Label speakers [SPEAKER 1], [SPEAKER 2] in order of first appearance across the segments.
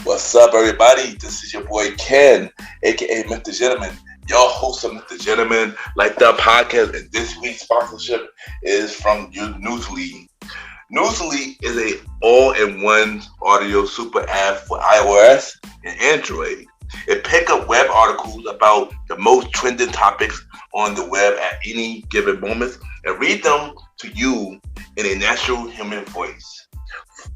[SPEAKER 1] What's up, everybody? This is your boy Ken, aka Mr. Gentleman, your host of Mr. Gentleman Like That podcast. And this week's sponsorship is from Newsly. Newsly is a all-in-one audio super app for iOS and Android. It picks up web articles about the most trending topics on the web at any given moment and read them to you in a natural human voice.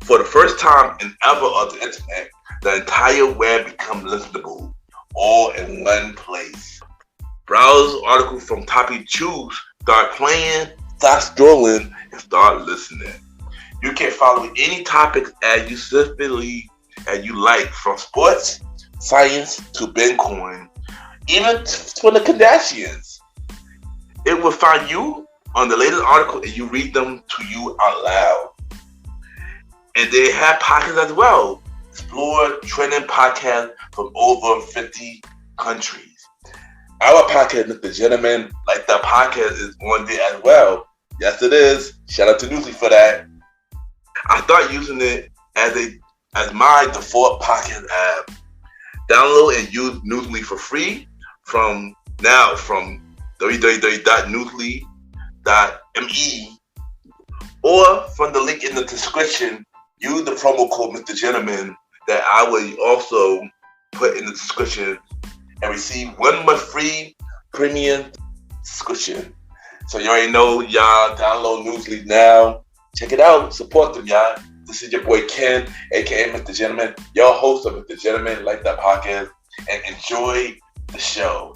[SPEAKER 1] For the first time in ever of the internet, the entire web becomes listenable, all in one place. Browse articles from topic choose, start playing, start scrolling, and start listening. You can follow any topics as you specifically as you like, from sports, science to Bitcoin, even for the Kardashians. It will find you on the latest article and you read them to you out loud. And they have podcasts as well. Explore trending podcasts from over 50 countries. Our podcast, Mr. Gentleman Like That podcast, is on there as well. Yes, it is. Shout out to Newsly for that. I started using it as my default podcast app. Download and use Newsly for free from www.newsly.me or from the link in the description. Use the promo code Mr. Gentleman that I will also put in the description and receive 1 month free premium subscription. So you already know, y'all, download Newsly now. Check it out. Support them, y'all. This is your boy Ken, aka Mr. Gentleman, your host of Mr. Gentleman Like That podcast, and enjoy the show.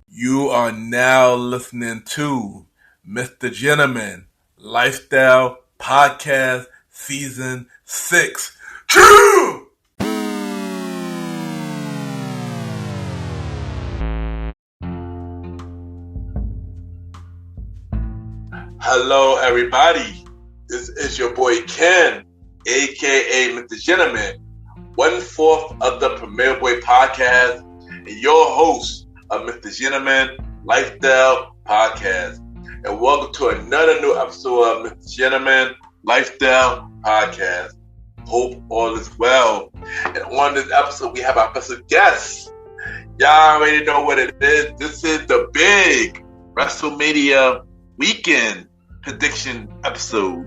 [SPEAKER 1] You are now listening to Mr. Gentleman Lifestyle Podcast Season 6. Hello, everybody. This is your boy Ken, aka Mr. Gentleman, 1/4 of the Premier Boy Podcast, and your host of Mr. Gentleman Lifestyle Podcast. And welcome to another new episode of Mr. Gentleman Lifestyle Podcast. Hope all is well. And on this episode, we have our special guest. Y'all already know what it is. This is the big Wrestlemania weekend prediction episode,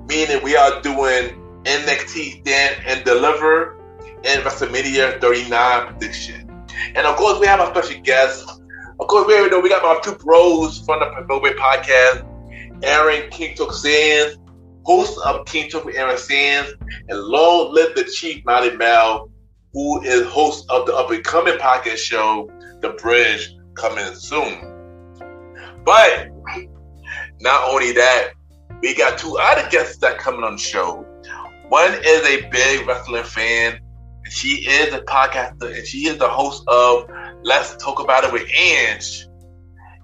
[SPEAKER 1] meaning we are doing NXT Stand and Deliver and WrestleMania 39 prediction. And of course, we have our special guest. Of course, we already know we got our two bros from the Promote podcast, Aaron King Talk Sands, host of King Talk with Aaron Sands, and long live the Chief Malimal, who is host of the up-and-coming podcast show, The Bridge, coming soon. But not only that, we got two other guests that are coming on the show. One is a big wrestling fan. She is a podcaster, and she is the host of Let's Talk About It with Anj.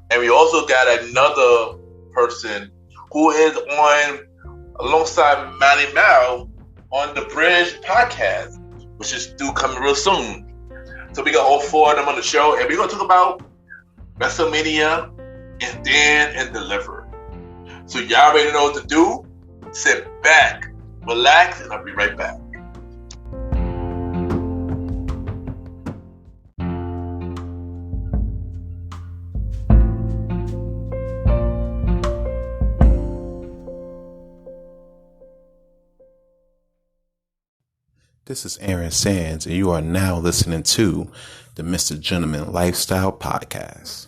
[SPEAKER 1] And we also got another person who is on alongside Malimal on the Bridge podcast, which is due coming real soon. So we got all four of them on the show, and we're going to talk about WrestleMania and Stand and Deliver. So y'all already know what to do. Sit back, relax, and I'll be right back.
[SPEAKER 2] This is Aaron Sands, and you are now listening to the Mr. Gentleman Lifestyle Podcast.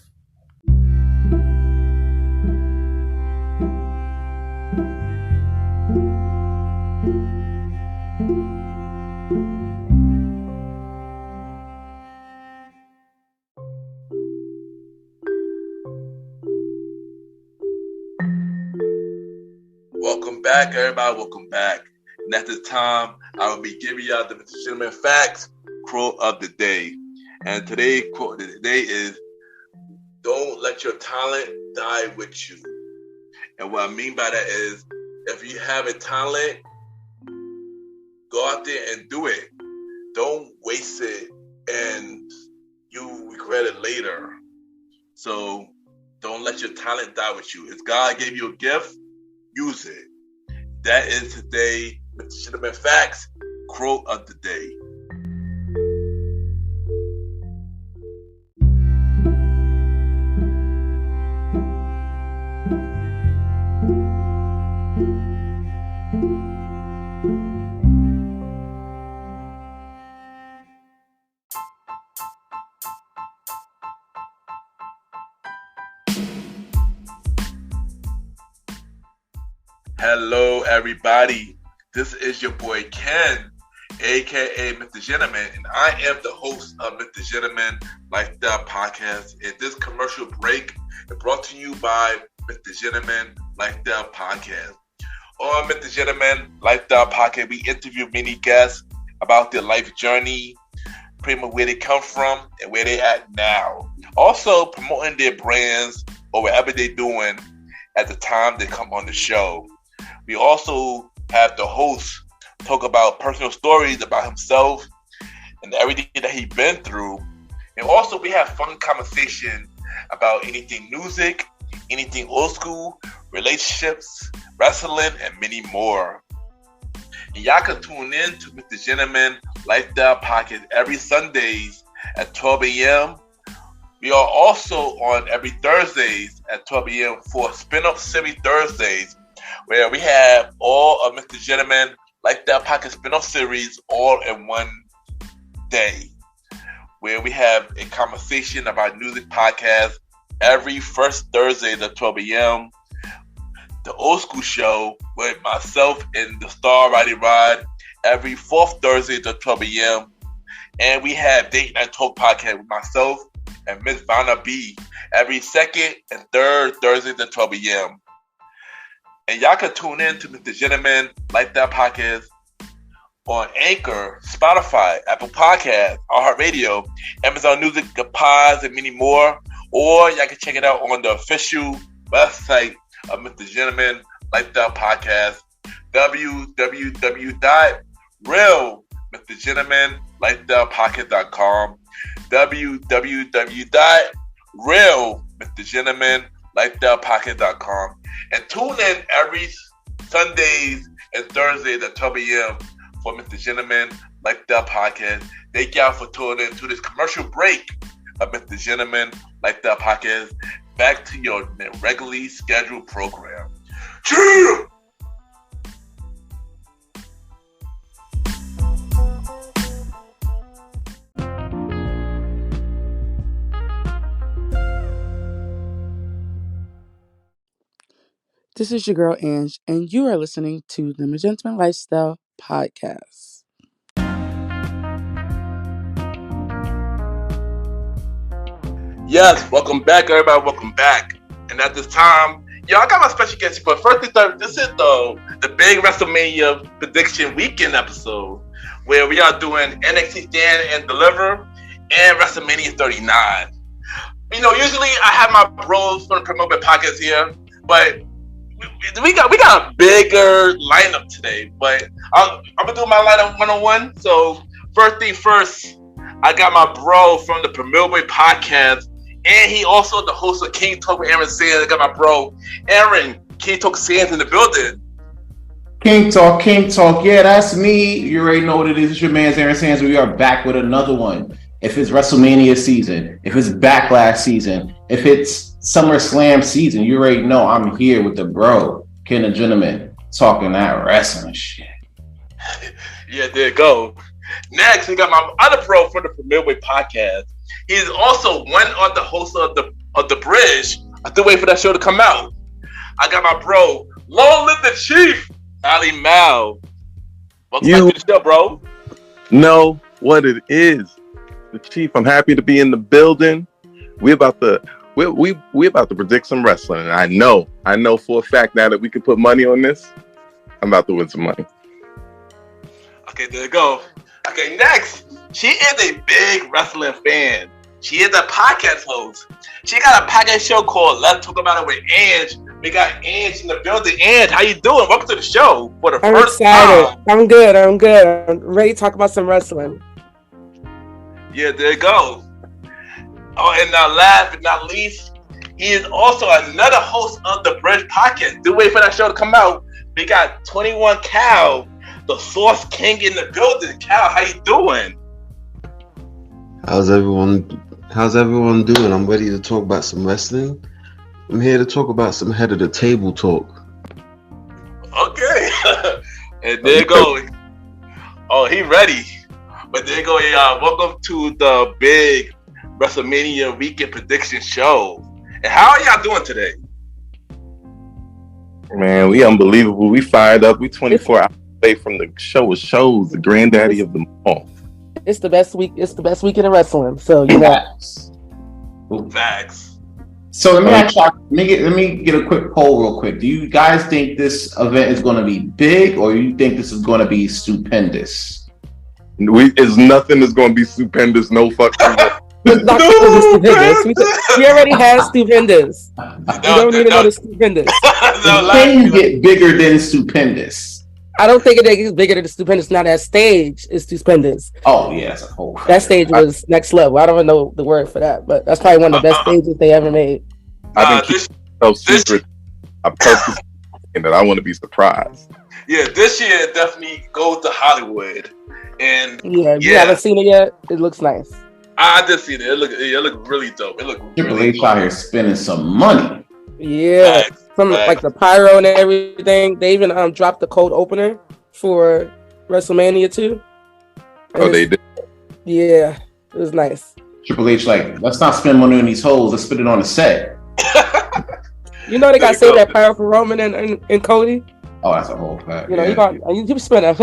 [SPEAKER 1] Welcome back, everybody. Welcome back. And at this time, I will be giving y'all the Mr. Gentleman Facts quote of the day. And today's quote of the day is, "Don't let your talent die with you." And what I mean by that is, if you have a talent, go out there and do it. Don't waste it and you regret it later. Don't let your talent die with you. If God gave you a gift, use it. that is today with the Gentleman Facts quote of the day. Hello, everybody. This is your boy Ken, aka Mr. Gentleman, and I am the host of Mr. Gentleman Lifestyle Podcast. And this commercial break is brought to you by Mr. Gentleman Lifestyle Podcast. On Mr. Gentleman Lifestyle Podcast, we interview many guests about their life journey, pretty much where they come from and where they at now. Also promoting their brands or whatever they're doing at the time they come on the show. We also have the host talk about personal stories about himself and everything that he's been through. And also we have fun conversation about anything music, anything old school, relationships, wrestling, and many more. And y'all can tune in to Mr. Gentleman Lifestyle Podcast every Sundays at 12 a.m. We are also on every Thursdays at 12 a.m. for Spin-Off Series Thursdays, where we have all of Mr. Gentleman Lifestyle Podcast spin-off series all in one day, where we have a conversation about music podcast every first Thursday at 12 a.m. The Old School Show with myself and the Star Roddy Rod every fourth Thursday at 12 a.m. And we have Date Night Talk Podcast with myself and Miss Vanna B every second and third Thursday at 12 a.m. And y'all can tune in to Mr. Gentleman Lifestyle Podcast on Anchor, Spotify, Apple Podcasts, iHeartRadio, Amazon Music, the Pods, and many more. Or y'all can check it out on the official website of Mr. Gentleman Lifestyle Podcast, www.realmrgentlemanlifestylepodcast.com, www.realmrgentlemanlifestylepodcast.com. And tune in every Sundays and Thursdays at 12 a.m. for Mr. Gentleman Lifestyle Podcast. Thank y'all for tuning in to this commercial break of Mr. Gentleman Lifestyle Podcast. Back to your regularly scheduled program. Cheers!
[SPEAKER 3] This is your girl Anj, and you are listening to the Gentleman Lifestyle Podcast.
[SPEAKER 1] Yes, welcome back, everybody. Welcome back. And at this time, I got my special guest. But first thing first, this is the big Wrestlemania prediction weekend episode where we are doing NXT Stand and Deliver and WrestleMania 39. Usually I have my bros from the Promoted Podcast here, but we got a bigger lineup today. But I'm gonna do my lineup 101. So first thing first, I got my bro from the Promoted Podcast. And he also the host of King Talk with Aaron Sands. I got my bro, Aaron, King Talk Sands in the building.
[SPEAKER 2] King Talk. Yeah, that's me. You already know what it is. It's your man's Aaron Sands. We are back with another one. If it's WrestleMania season, if it's Backlash season, if it's SummerSlam season, you already know I'm here with the bro, Ken the Gentleman, talking that wrestling shit.
[SPEAKER 1] Yeah, there you go. Next, we got my other bro from the Premier Podcast. He's also one of the hosts of the Bridge. I still wait for that show to come out. I got my bro, Long Live the Chief, Malimal. Welcome back to the show, bro.
[SPEAKER 4] Know what it is, the Chief. I'm happy to be in the building. We about to predict some wrestling. And I know for a fact now that we can put money on this. I'm about to win some money.
[SPEAKER 1] Okay, there you go. Okay, next, she is a big wrestling fan. She is a podcast host. She got a podcast show called Let's Talk About It with Anj. We got Anj in the building. Anj, how you doing? Welcome to the show for the first time.
[SPEAKER 3] I'm good. I'm ready to talk about some wrestling.
[SPEAKER 1] Yeah, there you go. Oh, and now last but not least, he is also another host of the Bridge Podcast. Do wait for that show to come out. we got 21 Cal, the Source King in the building. Cal, how you doing?
[SPEAKER 5] How's everyone doing? I'm ready to talk about some wrestling. I'm here to talk about some head of the table talk.
[SPEAKER 1] Okay. And there you go. Oh, he ready. But there you go, y'all. Welcome to the big WrestleMania weekend prediction show. And how are y'all doing today?
[SPEAKER 4] Man, we unbelievable. We fired up. We 24 hours away from the show of shows, the granddaddy of them all.
[SPEAKER 3] It's the best week. It's the best weekend of wrestling. So you know.
[SPEAKER 1] Facts.
[SPEAKER 2] So let me ask y'all, let me get a quick poll real quick. Do you guys think this event is going to be big, or you think this is going to be stupendous?
[SPEAKER 4] It's nothing that's going to be stupendous. No fucking.
[SPEAKER 3] It's not stupendous. We already have stupendous. You don't need another stupendous.
[SPEAKER 2] Can you get bigger than stupendous?
[SPEAKER 3] I don't think it gets bigger than stupendous. Now that stage is stupendous.
[SPEAKER 2] Oh yeah, that's a whole.
[SPEAKER 3] That stage was next level. I don't even know the word for that, but that's probably one of the best stages they ever made.
[SPEAKER 4] I've been keeping no secret. I purposely that I want to be surprised.
[SPEAKER 1] Yeah, this year definitely go to Hollywood, and
[SPEAKER 3] if you haven't seen it yet, it looks nice.
[SPEAKER 1] I did see it. It looked really dope. It looked
[SPEAKER 2] Triple
[SPEAKER 1] really
[SPEAKER 2] H out here spending some money.
[SPEAKER 3] Yeah, some like the pyro and everything. They even dropped the cold opener for WrestleMania 2.
[SPEAKER 4] Oh, they did.
[SPEAKER 3] Yeah, it was nice.
[SPEAKER 2] Triple H like, let's not spend money on these hoes. Let's spend it on the set.
[SPEAKER 3] You know they got to save that pyro for Roman and Cody.
[SPEAKER 2] Oh, that's a whole fact.
[SPEAKER 3] You know you spend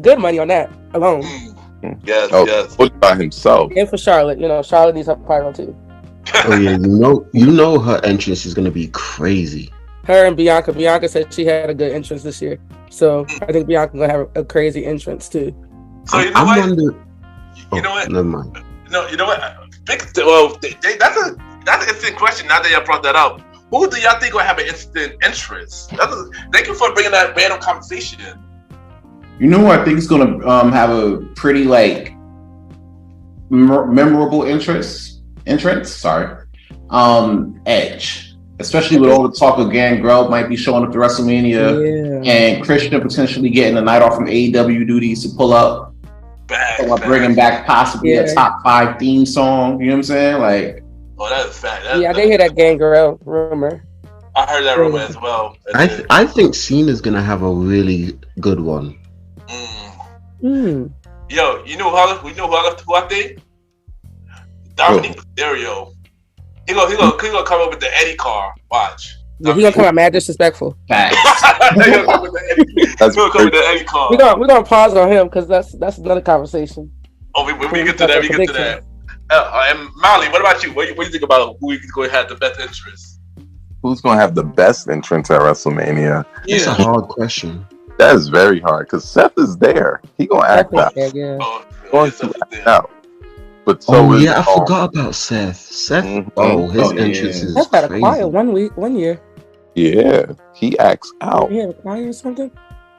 [SPEAKER 3] good money on that alone.
[SPEAKER 1] Yes.
[SPEAKER 4] What by himself?
[SPEAKER 3] And for Charlotte, you know, Charlotte needs her pyro too.
[SPEAKER 5] Oh yeah, you know her entrance is gonna be crazy.
[SPEAKER 3] Her and Bianca. Bianca said she had a good entrance this year, so I think Bianca's gonna have a crazy entrance too.
[SPEAKER 1] So you know what?
[SPEAKER 5] Never mind.
[SPEAKER 1] No, you know what? That's an interesting question. Now that y'all brought that up, who do y'all think will have an instant entrance? Thank you for bringing that random conversation in.
[SPEAKER 2] You know who I think is going to have a pretty memorable entrance. Edge, especially with all the talk of Gangrel might be showing up to WrestleMania, and Christian potentially getting a night off from AEW duties to pull up, bringing back possibly a top 5 theme song. You know what I'm saying? Like,
[SPEAKER 1] oh, that's fact.
[SPEAKER 3] I did hear that Gangrel rumor.
[SPEAKER 1] I heard that rumor as well.
[SPEAKER 5] I think Cena's gonna have a really good one.
[SPEAKER 1] Yo, you know who I think? Dominic Mysterio. He gonna come up with the Eddie car. Watch.
[SPEAKER 3] Yeah, he gonna come out mad disrespectful.
[SPEAKER 1] He gonna come with the Eddie car.
[SPEAKER 3] We're gonna pause on him because that's another conversation.
[SPEAKER 1] Oh, when we get to that, and Molly, what about you? What do you think about who is going to have the best entrance?
[SPEAKER 4] Who's going to have the best entrance at WrestleMania?
[SPEAKER 5] It's a hard question.
[SPEAKER 4] That is very hard because Seth is there. He gonna act out. Going to act out. But
[SPEAKER 5] I forgot about Seth. Seth, his entrance is
[SPEAKER 3] Seth had
[SPEAKER 5] crazy.
[SPEAKER 3] a choir one year.
[SPEAKER 4] Yeah, he acts out.
[SPEAKER 3] He had a choir or something.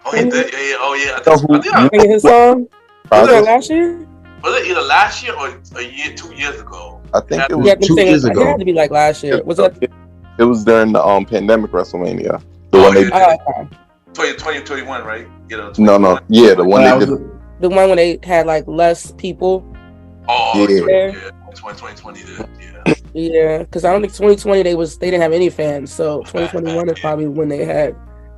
[SPEAKER 1] Oh, he did. Yeah.
[SPEAKER 3] I think his song. Was it last year?
[SPEAKER 1] Was it either last year or 2 years ago?
[SPEAKER 4] I think it was
[SPEAKER 5] 2 years ago.
[SPEAKER 3] It had to be like last year. Was it?
[SPEAKER 4] It was during the pandemic WrestleMania. The one they
[SPEAKER 1] 2021, right?
[SPEAKER 4] No. Yeah, the one they did.
[SPEAKER 3] The one when they had like less people.
[SPEAKER 1] Oh, yeah. 2020 did.
[SPEAKER 3] Yeah, because I don't think 2020 they didn't have any fans. So 2021 is probably when he had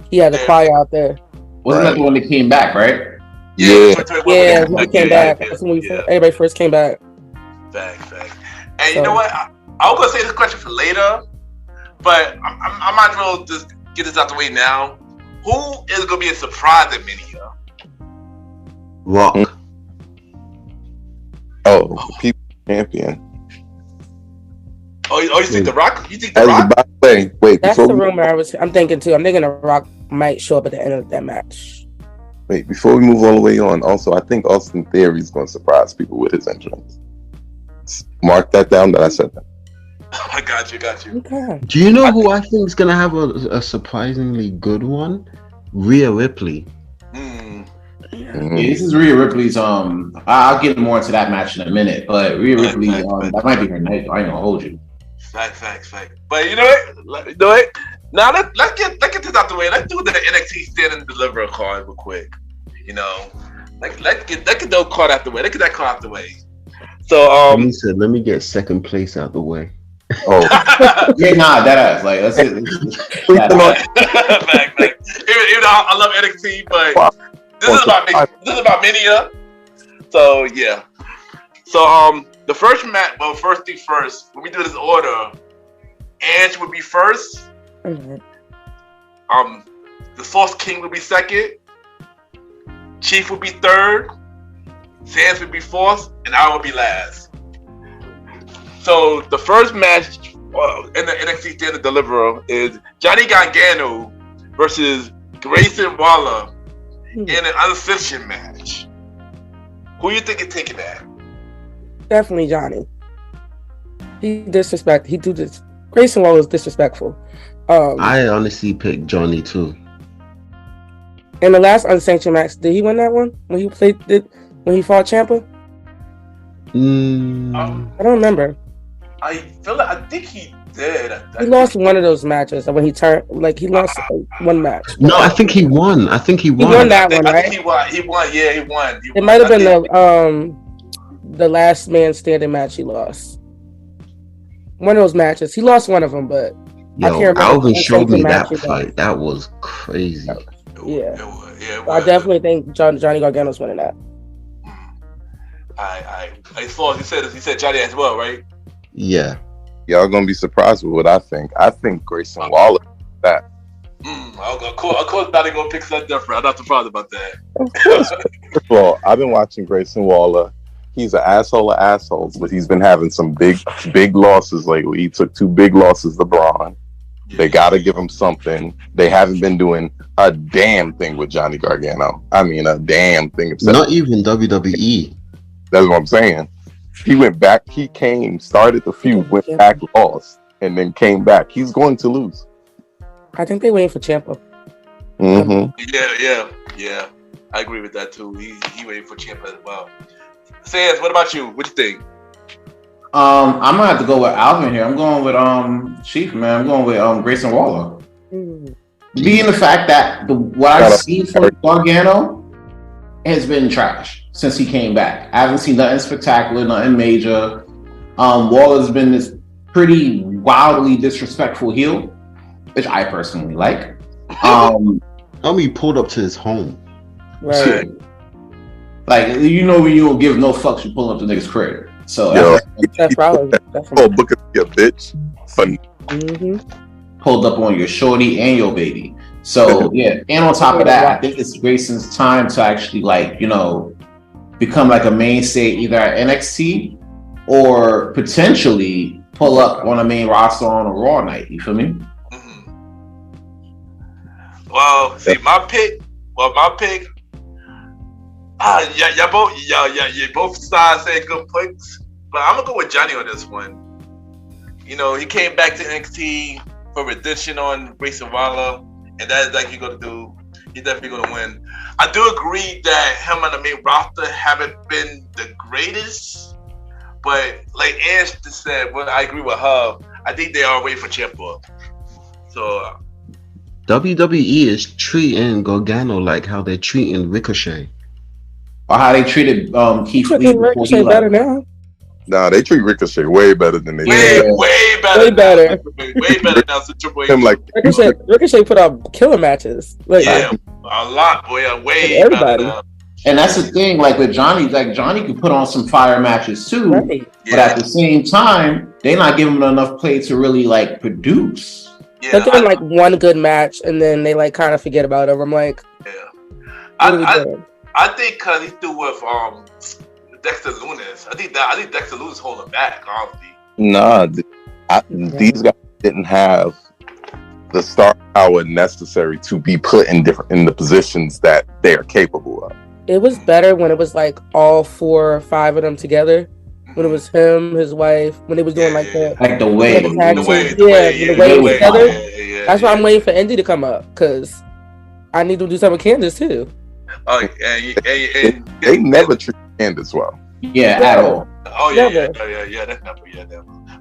[SPEAKER 3] the choir out there.
[SPEAKER 2] Wasn't that the one that came back, right?
[SPEAKER 3] Yeah, when he came back. That's when everybody first came back.
[SPEAKER 1] Fact. And you know what? I was gonna say this question for later, but I might as well just get this out the way now. Who is gonna be a surprise at Mania?
[SPEAKER 5] Rock.
[SPEAKER 4] People champion.
[SPEAKER 1] Oh, you think The Rock? You think The Rock?
[SPEAKER 4] Wait,
[SPEAKER 3] that's the rumor I'm thinking too. I'm thinking The Rock might show up at the end of that match.
[SPEAKER 4] Wait, before we move all the way on, also, I think Austin Theory is going to surprise people with his entrance. Mark that down that I said that.
[SPEAKER 1] I got you.
[SPEAKER 3] Okay.
[SPEAKER 5] Do you know who I think is going to have a surprisingly good one? Rhea Ripley.
[SPEAKER 2] Yeah, this is Rhea Ripley's. I'll get more into that match in a minute, but Rhea Ripley, that might be her night. I ain't gonna hold you.
[SPEAKER 1] Fact. But you know what? Now let's get this out the way. Let's do the NXT Stand and Deliver card real quick. You know, let's get those card out the way. Let's get that card out the way. So
[SPEAKER 5] let me get second place out the way.
[SPEAKER 4] Oh,
[SPEAKER 2] Yeah, nah, that ass. Like, that's it.
[SPEAKER 1] Back. Even though I love NXT, but this is about Mania. So yeah. So the first match. Well, first thing first. When we do this order, Anj would be first.
[SPEAKER 3] Mm-hmm.
[SPEAKER 1] The Source King would be second. Chief would be third. Sans would be fourth, and I would be last. So the first match in the NXT Stand and Deliver is Johnny Gargano versus Grayson Waller in an unsanctioned match. Who you think is taking that?
[SPEAKER 3] Definitely Johnny. He do this. Grayson Waller was disrespectful.
[SPEAKER 5] I honestly picked Johnny too.
[SPEAKER 3] In the last unsanctioned match, did he win that one when he fought Ciampa?
[SPEAKER 1] I
[SPEAKER 3] don't remember.
[SPEAKER 1] I think he did.
[SPEAKER 3] He lost one of those matches when he turned. Like he lost one match.
[SPEAKER 5] No, I think he won. He
[SPEAKER 3] won that one, right?
[SPEAKER 1] I think he won. Yeah, he won.
[SPEAKER 3] It might have been the last man standing match he lost. One of those matches. He lost one of them, but I can't remember.
[SPEAKER 5] Alvin showed me that fight. That was crazy.
[SPEAKER 3] Yeah. I definitely think Johnny Gargano's winning that.
[SPEAKER 1] I saw he said Johnny as well, right?
[SPEAKER 5] Yeah.
[SPEAKER 4] Y'all gonna be surprised with what I think. I think Grayson Waller that.
[SPEAKER 1] Of course, Johnny gonna pick something different. I'm not surprised about that.
[SPEAKER 4] First of all, I've been watching Grayson Waller. He's an asshole of assholes, but he's been having some big losses lately. He took 2 big losses to Braun. Yeah. They got to give him something. They haven't been doing a damn thing with Johnny Gargano. I mean, a damn thing.
[SPEAKER 5] Not even WWE.
[SPEAKER 4] That's what I'm saying. He went back. He started the feud, went back, lost, and then came back. He's going to lose.
[SPEAKER 3] I think they're waiting for Ciampa.
[SPEAKER 4] Mm-hmm.
[SPEAKER 1] Yeah. I agree with that too. He waiting for Ciampa as well. Sans, what about you? What you think?
[SPEAKER 2] I'm gonna have to go with Alvin here. I'm going with Chief, man. I'm going with Grayson Waller. Being the fact that what I've seen from Gargano has been trash since he came back. I haven't seen nothing spectacular, nothing major. Waller's been this pretty wildly disrespectful heel, which I personally like.
[SPEAKER 5] He pulled up to his home.
[SPEAKER 3] Right.
[SPEAKER 2] Like, when you don't give no fucks, you pull up to niggas' crib. So
[SPEAKER 3] that's probably
[SPEAKER 4] look at your bitch. Funny.
[SPEAKER 2] Pulled up on your shorty and your baby. So yeah, and on top of that, I think it's Grayson's time to actually become like a mainstay either at NXT or potentially pull up on a main roster on a Raw night. You feel me?
[SPEAKER 1] Well, see, my pick. You both sides say good picks, but I'm gonna go with Johnny on this one. He came back to NXT for redemption on Grayson Waller, and that is like he's gonna do. He's definitely gonna win. I do agree that him on the main roster haven't been the greatest, but like Anj just said, I agree with her. I think they are waiting for Ciampa. So
[SPEAKER 5] WWE is treating Gargano like how they're treating Ricochet.
[SPEAKER 2] Or how they treated Keith Lee before
[SPEAKER 3] Ricochet better now.
[SPEAKER 4] Nah, they treat Ricochet way better than they
[SPEAKER 1] did. Way better. Way better now. So Triple H.
[SPEAKER 3] Ricochet put out killer matches.
[SPEAKER 1] A lot, boy. Way
[SPEAKER 3] everybody.
[SPEAKER 1] better.
[SPEAKER 2] And that's the thing, like with Johnny, Johnny could put on some fire matches too, but at the same time, they're not giving him enough play to really produce.
[SPEAKER 3] Yeah, they're doing one good match, and then they kind of forget about him. I'm like,
[SPEAKER 1] I think because he threw with Dexter Lumis. I think Dexter Lumis holding back, honestly.
[SPEAKER 4] Nah, these guys didn't have the star power necessary to be put in the positions that they are capable of.
[SPEAKER 3] It was better when it was all 4 or 5 of them together. When it was him, his wife, when they was doing the
[SPEAKER 2] way
[SPEAKER 3] together. That's why I'm waiting for Indy to come up, because I need to do something with Candice too.
[SPEAKER 1] Oh,
[SPEAKER 4] they never treat Candice well.
[SPEAKER 2] Yeah, at all.
[SPEAKER 1] Oh yeah, that's never.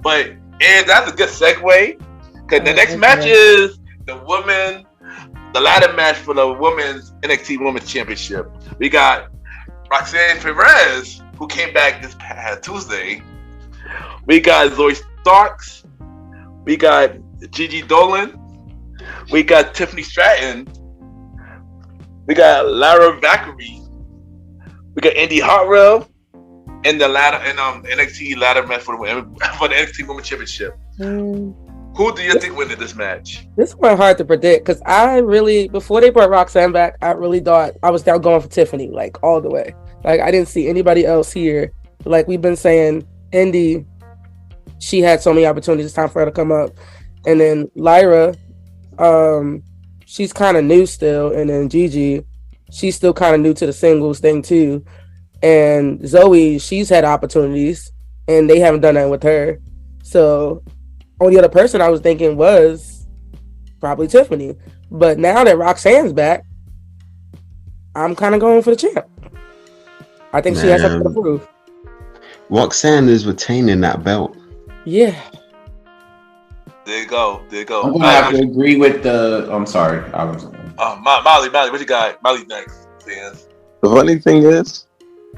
[SPEAKER 1] But and that's a good segue, because the next match is the ladder match for the women's NXT Women's Championship. We got Roxanne Perez, who came back this past Tuesday. We got Zoe Starks. We got Gigi Dolan. We got Tiffany Stratton. We got Lara Valkyrie. We got Indy Hartwell. And the ladder and NXT ladder match for the NXT Women's Championship. Who do you think wins this match?
[SPEAKER 3] This one hard to predict because I really, before they brought Roxanne back, I really thought I was down going for Tiffany, like all the way. Like I didn't see anybody else here. Like we've been saying, Indy, she had so many opportunities. It's time for her to come up. And then Lyra, she's kind of new still. And then Gigi, she's still kind of new to the singles thing too. And Zoe, she's had opportunities and they haven't done that with her. So only other person I was thinking was probably Tiffany. But now that Roxanne's back, I'm kind of going for the champ. I think she has something to prove.
[SPEAKER 5] Roxanne is retaining that belt.
[SPEAKER 3] Yeah.
[SPEAKER 1] There you go.
[SPEAKER 2] I'm going to have to agree with the... I'm sorry.
[SPEAKER 1] Molly, what you got? Molly next. Fans.
[SPEAKER 4] The funny thing is,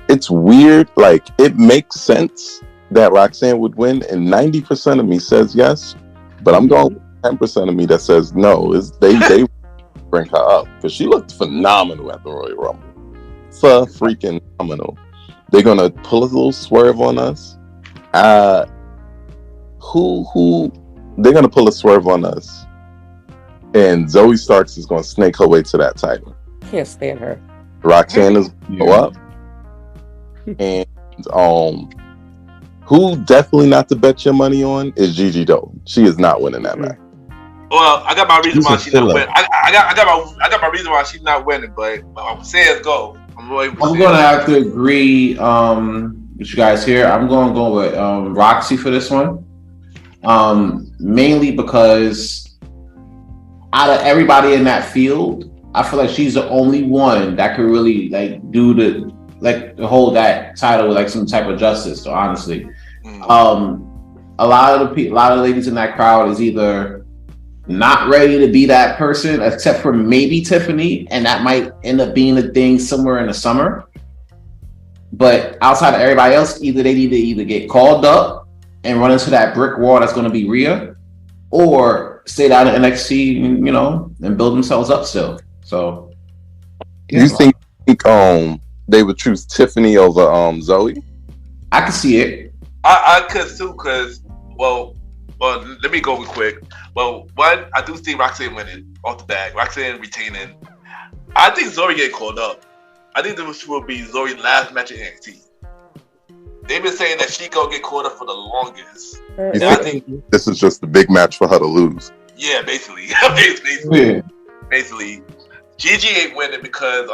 [SPEAKER 4] it's weird. Like, it makes sense that Roxanne would win, and 90% of me says yes, but I'm going with 10% of me that says no. They bring her up because she looked phenomenal at the Royal Rumble. Freaking phenomenal. They're gonna pull a little swerve on us. Who? They're gonna pull a swerve on us, and Zoe Starks is gonna snake her way to that title.
[SPEAKER 3] Can't stand her.
[SPEAKER 4] Roxanne is gonna go up, and who definitely not to bet your money on is Gigi Dolan. She is not winning that match.
[SPEAKER 1] Well, I got my reason why she's not winning. I got my reason why she's not winning, but say go. I'm
[SPEAKER 2] gonna have to agree with you guys here. I'm gonna go with Roxy for this one. Mainly because out of everybody in that field, I feel like she's the only one that could really hold that title with like some type of justice. So honestly, a lot of the ladies in that crowd is either not ready to be that person, except for maybe Tiffany, and that might end up being a thing somewhere in the summer. But outside of everybody else, either they need to either get called up and run into that brick wall that's going to be Rhea, or stay down in NXT, and build themselves up still. So,
[SPEAKER 4] you think they would choose Tiffany over Zoe?
[SPEAKER 2] I can see it.
[SPEAKER 1] I could too, because well, let me go real quick. Well, one, I do see Roxanne winning off the bat. Roxanne retaining. I think Zoe getting called up. I think this will be Zoe's last match in NXT. They've been saying that she gonna get called up for the longest. And I think
[SPEAKER 4] this is just the big match for her to lose.
[SPEAKER 1] Yeah, basically. Basically. Gigi ain't winning because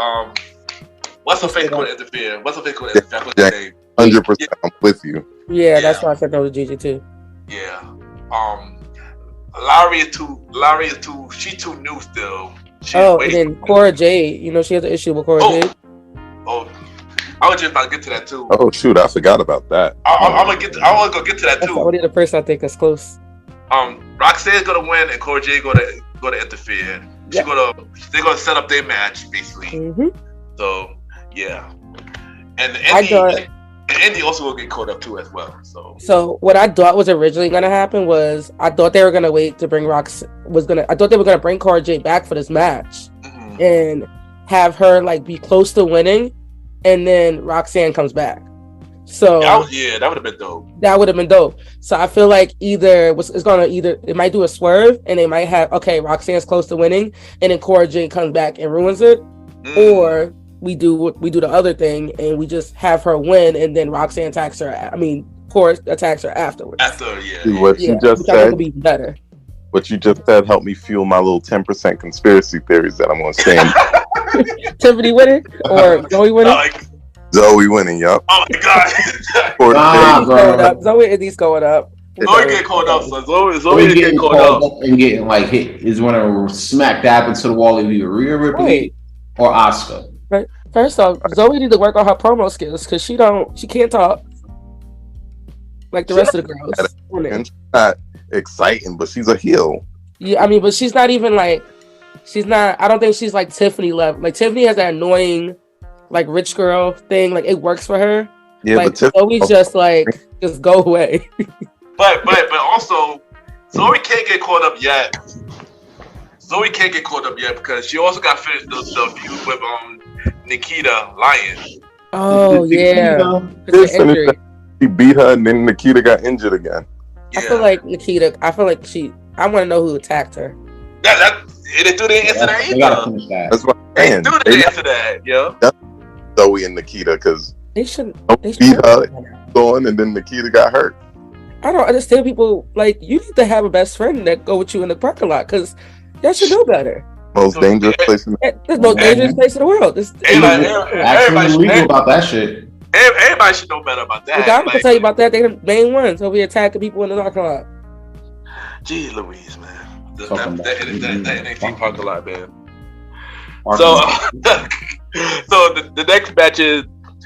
[SPEAKER 1] what's her face going to interfere?
[SPEAKER 4] 100%. I'm with you.
[SPEAKER 3] Yeah, that's why I said no to Gigi too.
[SPEAKER 1] Yeah. Larry is too. She's too new still.
[SPEAKER 3] And then Cora Jade. She has an issue with Cora Jade.
[SPEAKER 1] Oh, I was just about to get to that too.
[SPEAKER 4] Oh shoot, I forgot about that.
[SPEAKER 1] I want to go get to that too.
[SPEAKER 3] That's only the person I think is close.
[SPEAKER 1] Roxanne's gonna win, and Cora Jade gonna interfere. Yep. They're gonna set up their match basically. Mm-hmm. So yeah, and Indy also will get caught up too as well.
[SPEAKER 3] So what I thought was originally gonna happen was I thought they were gonna wait to bring I thought they were gonna bring Cora Jade back for this match, and have her be close to winning, and then Roxanne comes back. So
[SPEAKER 1] that would have been dope.
[SPEAKER 3] That would have been dope. So I feel like it might do a swerve, and they might have Roxanne's close to winning, and then Cora Jade comes back and ruins it, or we do the other thing and we just have her win, and then Roxanne attacks her. Cora attacks her afterwards.
[SPEAKER 4] What you just said would be better. What you just said helped me fuel my little 10% conspiracy theories that I'm going to stand.
[SPEAKER 3] Tiffany winning or Zoe winning?
[SPEAKER 4] Zoe winning, yup.
[SPEAKER 1] Oh my
[SPEAKER 3] god. Zoe Indy's going up.
[SPEAKER 1] Zoe get called up, so Zoe get called up
[SPEAKER 2] and getting hit is when to smack dab into the wall of either Rhea Ripley or Asuka.
[SPEAKER 3] Right. First off, Zoe need to work on her promo skills because she can't talk like the rest of the girls.
[SPEAKER 4] And she's not exciting, but she's a heel.
[SPEAKER 3] Yeah, I mean, but she's not even like, she's not. I don't think she's like Tiffany level. Like Tiffany has that annoying, like rich girl thing. Like it works for her.
[SPEAKER 4] Yeah,
[SPEAKER 3] like
[SPEAKER 4] but
[SPEAKER 3] Zoe's just like just go away.
[SPEAKER 1] But also, Zoe can't get caught up yet. Zoe can't get caught up yet because she also got finished the feud with Nikita Lyons.
[SPEAKER 3] Oh yeah,
[SPEAKER 4] she beat her and then Nikita got injured again.
[SPEAKER 3] Yeah. I feel like Nikita. I feel like I want to know who attacked her.
[SPEAKER 1] They do the answer that either.
[SPEAKER 4] That's what I'm saying.
[SPEAKER 1] They do the answer that, yo.
[SPEAKER 4] Zoe and Nikita, because
[SPEAKER 3] they should
[SPEAKER 4] beat her on, and then Nikita got hurt.
[SPEAKER 3] I don't understand people. Like, you need to have a best friend that go with you in the parking lot, because y'all should know better.
[SPEAKER 4] Most dangerous place in
[SPEAKER 3] the most dangerous place in the world.
[SPEAKER 2] Everybody should legal about that shit.
[SPEAKER 1] Everybody should know better about that.
[SPEAKER 3] I'm gonna tell you about that. They're the main ones over here attacking people in the parking lot.
[SPEAKER 1] Jeez Louise, man. That NXT parking lot, man. So the next match is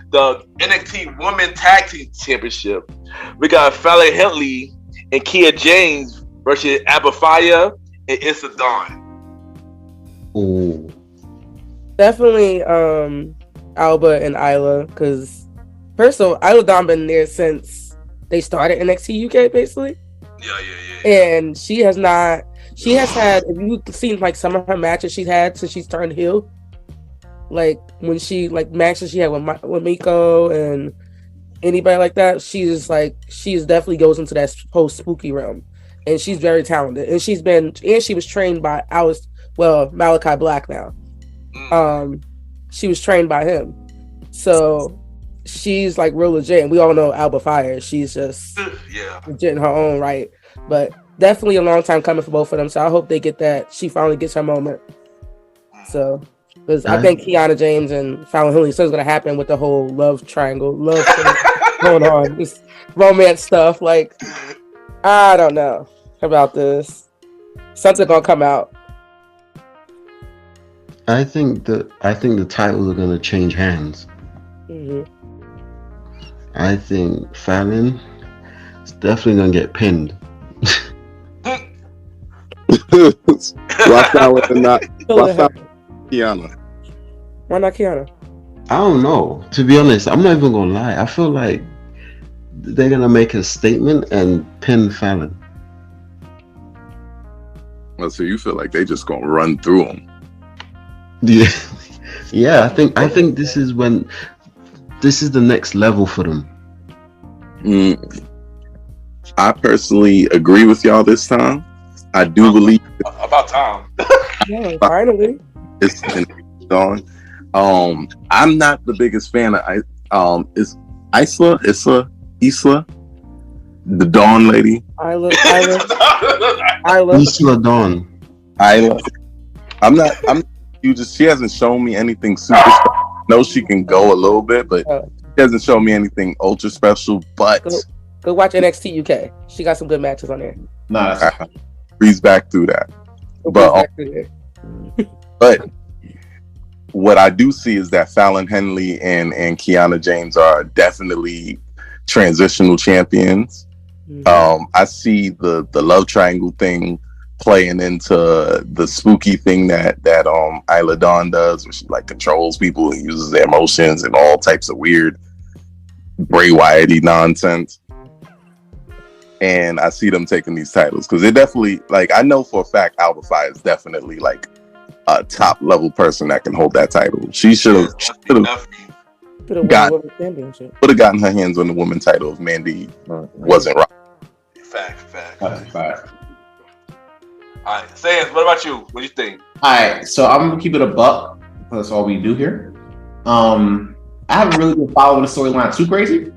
[SPEAKER 1] the NXT Women Tag Team Championship. We got Fallon Henley and Kia James versus Alba Fyre and Issa Dawn.
[SPEAKER 5] Ooh.
[SPEAKER 3] Definitely Alba and Isla, because first of all, Isla Dawn been there since they started NXT UK, basically.
[SPEAKER 1] Yeah.
[SPEAKER 3] And she has had, if you've seen like some of her matches she's had since she's turned heel, like when she like matches she had with Miko and anybody like that, she's definitely goes into that post spooky realm, and she's very talented, and she was trained by Malachi Black now. She was trained by him, so she's like real legit, and we all know Alba Fyre. She's just legit in her own right, but definitely a long time coming for both of them. So I hope they get that. She finally gets her moment. So, because I think Kiana James and Fallon Henley, something's gonna happen with the whole love triangle, thing going on, this romance stuff. Like, I don't know about this. Something's gonna come out.
[SPEAKER 5] I think the titles are gonna change hands.
[SPEAKER 3] Mm-hmm.
[SPEAKER 5] I think Fallon is definitely gonna get pinned.
[SPEAKER 4] Why Fallon and not Kiana?
[SPEAKER 3] Why not Kiana?
[SPEAKER 5] I don't know. To be honest, I'm not even gonna lie. I feel like they're gonna make a statement and pin Fallon.
[SPEAKER 4] Well, so you feel like they just gonna run through them?
[SPEAKER 5] Yeah. I think this is the next level for them.
[SPEAKER 4] I personally agree with y'all this time. I do believe
[SPEAKER 1] about time.
[SPEAKER 3] Yeah, finally.
[SPEAKER 4] It's on. I'm not the biggest fan of is Isla, the Dawn lady.
[SPEAKER 3] Isla.
[SPEAKER 5] Isla Dawn.
[SPEAKER 4] Isla. She hasn't shown me anything super special. I know she can go a little bit, but she hasn't shown me anything ultra special. But
[SPEAKER 3] go watch NXT UK. She got some good matches on there.
[SPEAKER 2] Nice.
[SPEAKER 4] Breeze back through that. But what I do see is that Fallon Henley and Kiana James are definitely transitional champions. Mm-hmm. I see the love triangle thing playing into the spooky thing that Isla Dawn does, where she like controls people and uses their emotions and all types of weird Bray Wyatt-y nonsense. And I see them taking these titles because they definitely, like, I know for a fact Alba Fyre is definitely like a top level person that can hold that title. She should have gotten her hands on the women's title if Mandy wasn't right.
[SPEAKER 1] Fact. All right, Sans, what about you? What do you think?
[SPEAKER 2] All right, so I'm gonna keep it a buck. That's all we do here. I haven't really been following the storyline too crazy. You know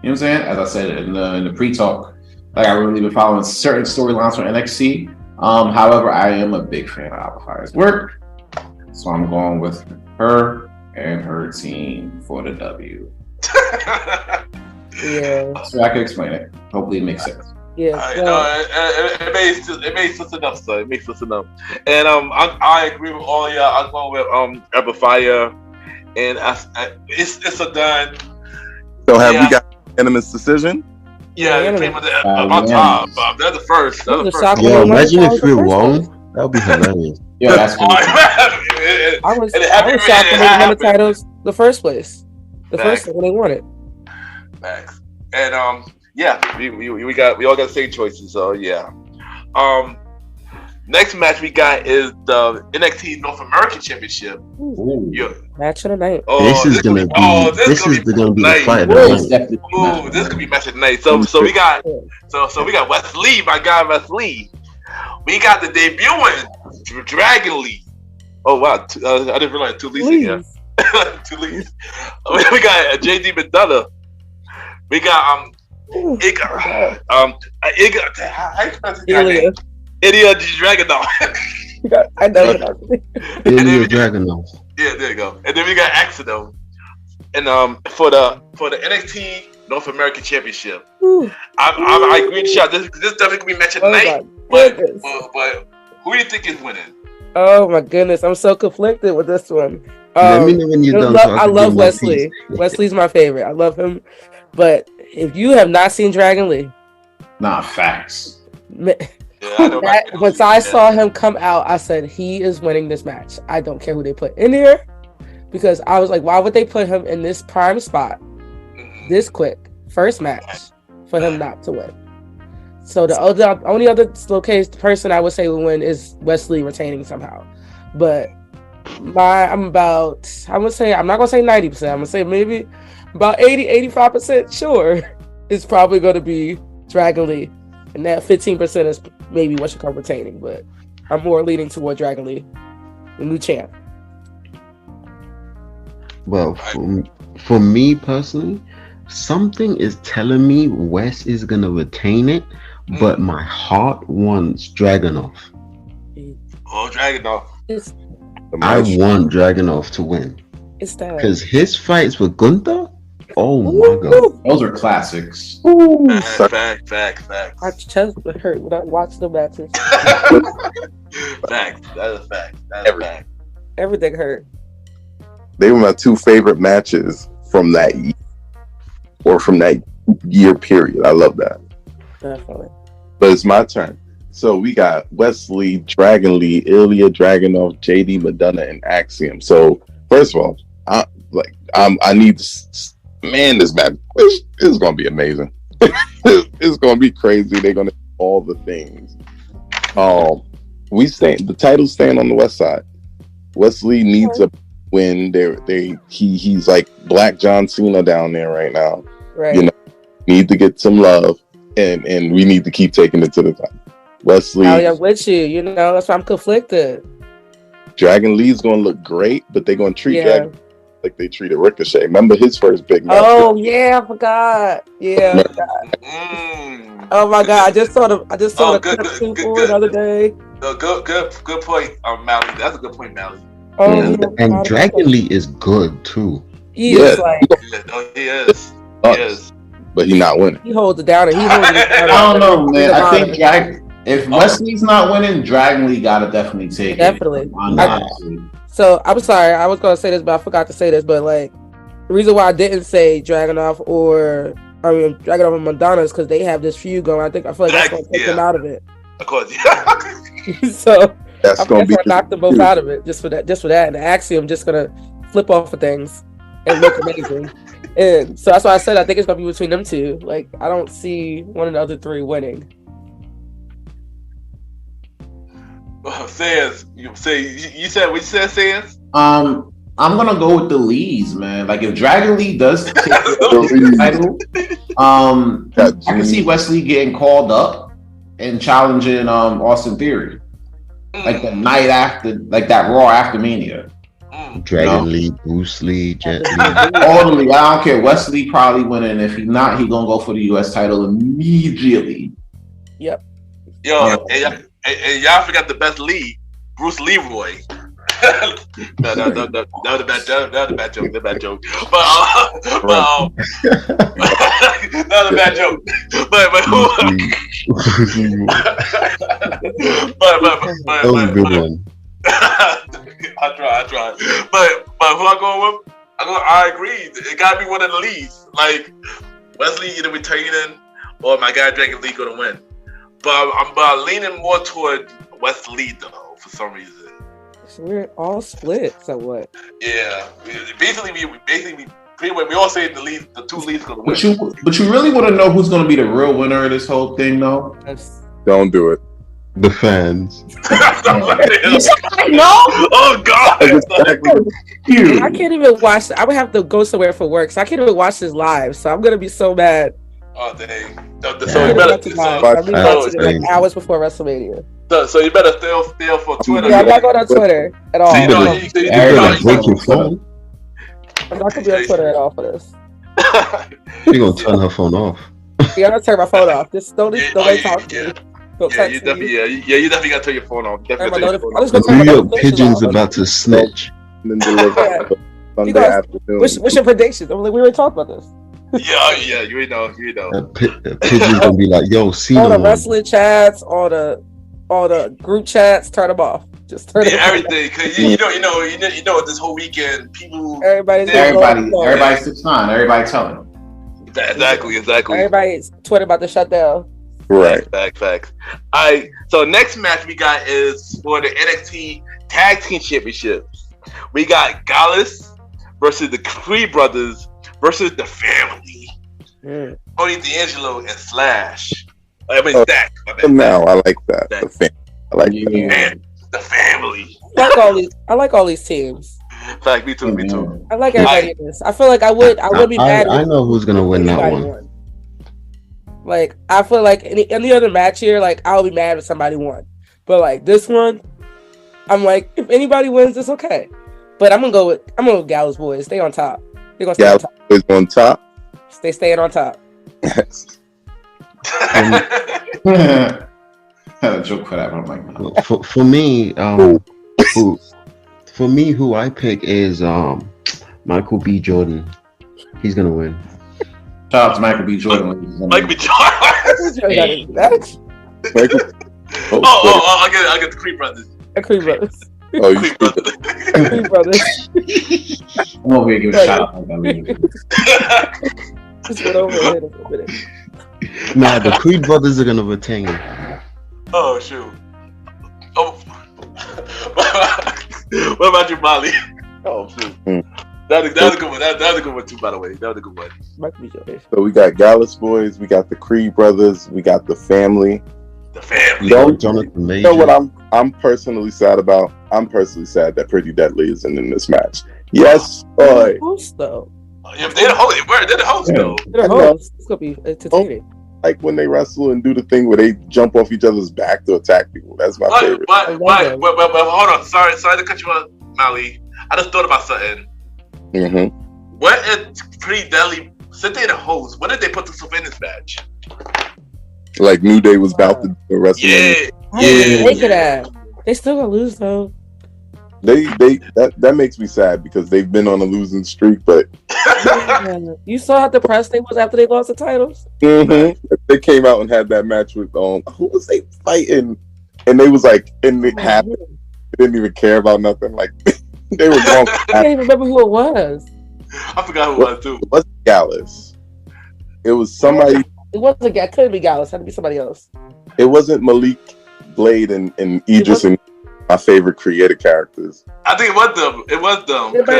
[SPEAKER 2] what I'm saying? As I said in the pre-talk, like I've really been following certain storylines from NXT. However, I am a big fan of Alba Fyre's work, so I'm going with her and her team for the W.
[SPEAKER 3] Yeah.
[SPEAKER 2] So I can explain it. Hopefully, it makes sense.
[SPEAKER 3] Yeah.
[SPEAKER 1] It made sense enough, sir. It makes sense enough. And I agree with all y'all. I'm going with Alba Fyre, and it's a done.
[SPEAKER 4] So have we got unanimous decision?
[SPEAKER 1] Yeah, they came on top. They're the first. They're the first.
[SPEAKER 5] Yo, imagine if we're wrong. That would be hilarious.
[SPEAKER 2] Yo, that's cool.
[SPEAKER 3] I was shocked when they won the titles the first place. The first one they won it.
[SPEAKER 1] Max. And yeah, we all got the same choices. So yeah. Next match we got is the NXT North American Championship.
[SPEAKER 3] Yeah. Match of the night.
[SPEAKER 5] This is gonna be the fight of the
[SPEAKER 1] night. This could be match of the night. So we got Wes Lee, my guy Wes Lee. We got the debuting Dragon Lee. Oh wow, I didn't realize 2 Lees again. 2 Lees. We got JD McDonough. We got Iga. Ilya Dragunov.
[SPEAKER 3] I know that.
[SPEAKER 5] Ilya Dragunov.
[SPEAKER 1] Yeah, there you go. And then we got Axel. And for the NXT North American Championship. I agree with you. This definitely could be match of the night. But who do you think is winning?
[SPEAKER 3] Oh my goodness, I'm so conflicted with this one.
[SPEAKER 5] Let me know when you're done.
[SPEAKER 3] I love Wesley. Wesley's my favorite. I love him. But if you have not seen Dragon Lee,
[SPEAKER 2] facts.
[SPEAKER 3] Once I saw him come out, I said he is winning this match. I don't care who they put in here, because I was like, why would they put him in this prime spot this quick, first match, for him not to win? So the only other person I would say will win is Wesley retaining somehow. But I'm not gonna say 90%. I'm gonna say maybe about 80-85% sure it's probably gonna be Dragon Lee. And that 15% is maybe what should come retaining, but I'm more leaning toward Dragon Lee, the new champ.
[SPEAKER 5] Well, for me personally, something is telling me Wes is gonna retain it, but my heart wants Dragunov.
[SPEAKER 1] Oh, Dragunov!
[SPEAKER 5] I want Dragunov to win.
[SPEAKER 3] It's that
[SPEAKER 5] because his fights with Gunther. Oh my god,
[SPEAKER 2] those are classics.
[SPEAKER 1] Fact.
[SPEAKER 3] My chest hurt when I watched the matches.
[SPEAKER 1] Fact. That is a fact.
[SPEAKER 3] Everything hurt.
[SPEAKER 4] They were my 2 favorite matches from that year, or from that year period. I love that.
[SPEAKER 3] Definitely.
[SPEAKER 4] But it's my turn. So we got Wesley, Dragon Lee, Ilya Dragunov, JD McDonough, and Axiom. So first of all, I need to. Man, this match is going to be amazing. It's going to be crazy. They're going to do all the things. The titles stand on the West side. Wesley needs a win. He's like Black John Cena down there right now.
[SPEAKER 3] Right.
[SPEAKER 4] Need to get some love, and we need to keep taking it to the top. Wesley,
[SPEAKER 3] I'm with you. That's why I'm conflicted.
[SPEAKER 4] Dragon Lee's going to look great, but they're going to treat Dragon like they treated Ricochet. Remember his first big match?
[SPEAKER 3] Oh yeah, I forgot. Yeah. Oh my god, I just saw the the other day.
[SPEAKER 1] Good point, Mally. That's a good point, Mally.
[SPEAKER 5] And Dragon Lee is good too.
[SPEAKER 3] He is.
[SPEAKER 1] He is.
[SPEAKER 4] But he's not winning.
[SPEAKER 3] He holds it down.
[SPEAKER 2] I don't know, man. I think if Wesley's not winning, Dragon Lee gotta definitely take it.
[SPEAKER 3] Definitely. So I'm sorry, I was gonna say this, but I forgot to say this. But the reason why I didn't say Dragunov and Madonna is because they have this feud going. I feel like that's gonna take them out of it.
[SPEAKER 1] Of course,
[SPEAKER 3] So
[SPEAKER 4] that's gonna
[SPEAKER 3] knock them both out of it just for that. And the Axiom just gonna flip off of things and look amazing. And so that's why I said I think it's gonna be between them two. I don't see one of the other 3 winning.
[SPEAKER 1] Sans, you said what you said, Sans?
[SPEAKER 2] I'm gonna go with the Lees, man. If Dragon Lee does take the title, I can see Wesley getting called up and challenging Austin Theory, the night after, that Raw after Mania.
[SPEAKER 5] Dragon Lee, Bruce Lee, Jet Lee,
[SPEAKER 2] all of them. I don't care. Wesley probably winning. If he's not, he gonna go for the U.S. title immediately.
[SPEAKER 3] Yep.
[SPEAKER 1] Yo, and y'all forgot the best Lee, Bruce Leroy. No, that was a bad joke. That was a bad joke. That was a bad joke. But
[SPEAKER 5] that was a good one.
[SPEAKER 1] I try. But who I going with? I agree. It gotta be one of the leads. Wesley either retaining or my guy Dragon Lee going to win. But I'm leaning more toward Wes Lee though for some reason.
[SPEAKER 3] So we're all split. So what?
[SPEAKER 1] Yeah, basically we all say the two leads going to win.
[SPEAKER 2] But you really want to know who's going to be the real winner of this whole thing, though?
[SPEAKER 4] Don't do it.
[SPEAKER 5] The fans.
[SPEAKER 2] No.
[SPEAKER 1] Oh God.
[SPEAKER 3] Dude. I can't even watch. I would have to go somewhere for work, so I can't even watch this live. So I'm gonna be so mad.
[SPEAKER 1] Oh dang! So you better.
[SPEAKER 3] Like hours before WrestleMania.
[SPEAKER 1] So you better stay for Twitter.
[SPEAKER 3] Yeah, I'm not going on Twitter at all.
[SPEAKER 5] You're
[SPEAKER 3] I'm not gonna be on Twitter at all for this.
[SPEAKER 5] gonna turn her phone off.
[SPEAKER 3] Yeah, I'm gonna turn my phone off. Just don't talk to me.
[SPEAKER 1] You definitely gotta turn your phone off.
[SPEAKER 5] New York Pigeon's about to snitch.
[SPEAKER 4] And then deliver Sunday afternoon.
[SPEAKER 3] What's your predictions? We already talked about this.
[SPEAKER 1] Yeah, you know.
[SPEAKER 5] Pigeon's gonna be like, yo, see
[SPEAKER 3] all the wrestling chats, all the group chats, turn them off. Just turn them
[SPEAKER 1] everything. Cause you know this whole weekend people
[SPEAKER 2] everybody 6ix9ine, everybody telling them.
[SPEAKER 1] Exactly.
[SPEAKER 3] Everybody's Twitter about to shut down.
[SPEAKER 4] Right.
[SPEAKER 1] Facts. Alright, so next match we got is for the NXT Tag Team Championships. We got Gallus versus the Creed Brothers versus the Family. Tony D'Angelo and Slash. Stack.
[SPEAKER 4] Now I like that. The Family. I like
[SPEAKER 1] that. The Family.
[SPEAKER 3] I like all these teams.
[SPEAKER 1] Fact, me too.
[SPEAKER 3] I like everybody in this. I feel like I would be mad.
[SPEAKER 5] I know who's gonna win that one.
[SPEAKER 3] Like, I feel like any other match here, like, I'll be mad if somebody won. But, like, this one, I'm like, if anybody wins, it's okay. But I'm gonna go with Gallows Boys. Stay on top. They're gonna stay on top.
[SPEAKER 4] Boys on top?
[SPEAKER 3] They staying on top.
[SPEAKER 4] Yes.
[SPEAKER 2] I had a joke for that, but I'm like, no.
[SPEAKER 5] For me, who I pick is Michael B. Jordan. He's gonna win.
[SPEAKER 2] Shout out to Michael B. Jordan.
[SPEAKER 1] Michael B. Jordan. I get the Creed Brothers.
[SPEAKER 3] The Creed Brothers.
[SPEAKER 4] Oh, you
[SPEAKER 3] Creed Brothers.
[SPEAKER 2] I'm over here giving a shout out.
[SPEAKER 3] Just went over here a minute.
[SPEAKER 5] Nah, the Creed Brothers are gonna retain.
[SPEAKER 1] Oh shoot. Oh. What about you, Molly? Oh shoot. That was a good one. That was a good one too, by the way. That was a good one.
[SPEAKER 4] So we got Gallus Boys, we got the Creed Brothers, we got the Family.
[SPEAKER 1] The Family.
[SPEAKER 5] Jonathan Major.
[SPEAKER 4] You know what I'm personally sad about? I'm personally sad that Pretty Deadly isn't in this match. Yes, boy.
[SPEAKER 3] Host though.
[SPEAKER 1] Yeah, they're the host. They're the host though.
[SPEAKER 3] They're the host. It's gonna be entertaining.
[SPEAKER 4] Like when they wrestle and do the thing where they jump off each other's back to attack people. That's my favorite.
[SPEAKER 1] Why? Hold on. Sorry to cut you off, Molly. I just thought about something.
[SPEAKER 4] Mm-hmm.
[SPEAKER 1] What is Pretty Deadly? Since they're the host, when did they put themselves in this match?
[SPEAKER 4] Like New Day was about to do the WrestleMania.
[SPEAKER 1] Yeah.
[SPEAKER 3] They still gonna lose though.
[SPEAKER 4] That makes me sad because they've been on a losing streak, but
[SPEAKER 3] you saw how depressed they was after they lost the titles.
[SPEAKER 4] Mm-hmm. They came out and had that match with who was they fighting? And they was like, and they didn't even care about nothing. Like they were gone.
[SPEAKER 3] I can't even remember who it was.
[SPEAKER 1] I forgot who it was too.
[SPEAKER 4] It wasn't Gallus. It was somebody.
[SPEAKER 3] It wasn't. It couldn't be Gallus. It had to be somebody else.
[SPEAKER 4] It wasn't Malik, Blade, and Idris and my favorite creative characters.
[SPEAKER 1] I think it was them. It
[SPEAKER 3] might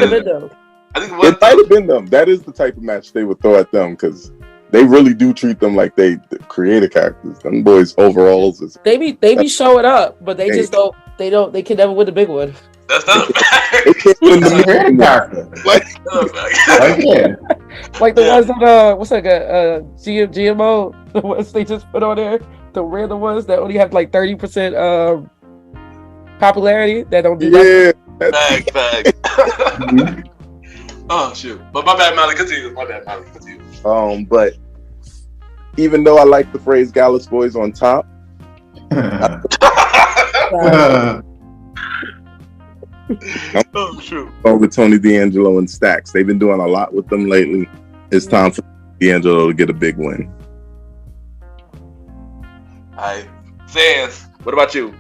[SPEAKER 3] have been them.
[SPEAKER 1] I think
[SPEAKER 4] it might have been them. That is the type of match they would throw at them because they really do treat them like the creative characters. Them boys overalls is.
[SPEAKER 3] They be showing up, but they just don't. They can never win the big one.
[SPEAKER 1] That's not a fact.
[SPEAKER 4] They can't win the creative character.
[SPEAKER 3] Like the ones that what's that GMO, the ones they just put on there, the random ones that only have like 30% popularity that don't do
[SPEAKER 1] that. Fact. Oh shoot. But my bad, Molly. Continue.
[SPEAKER 4] But even though I like the phrase Gallus Boys on top,
[SPEAKER 1] oh shoot.
[SPEAKER 4] With Tony D'Angelo and Stacks. They've been doing a lot with them lately. It's time for D'Angelo to get a big win.
[SPEAKER 1] Alright. Sans, what about you?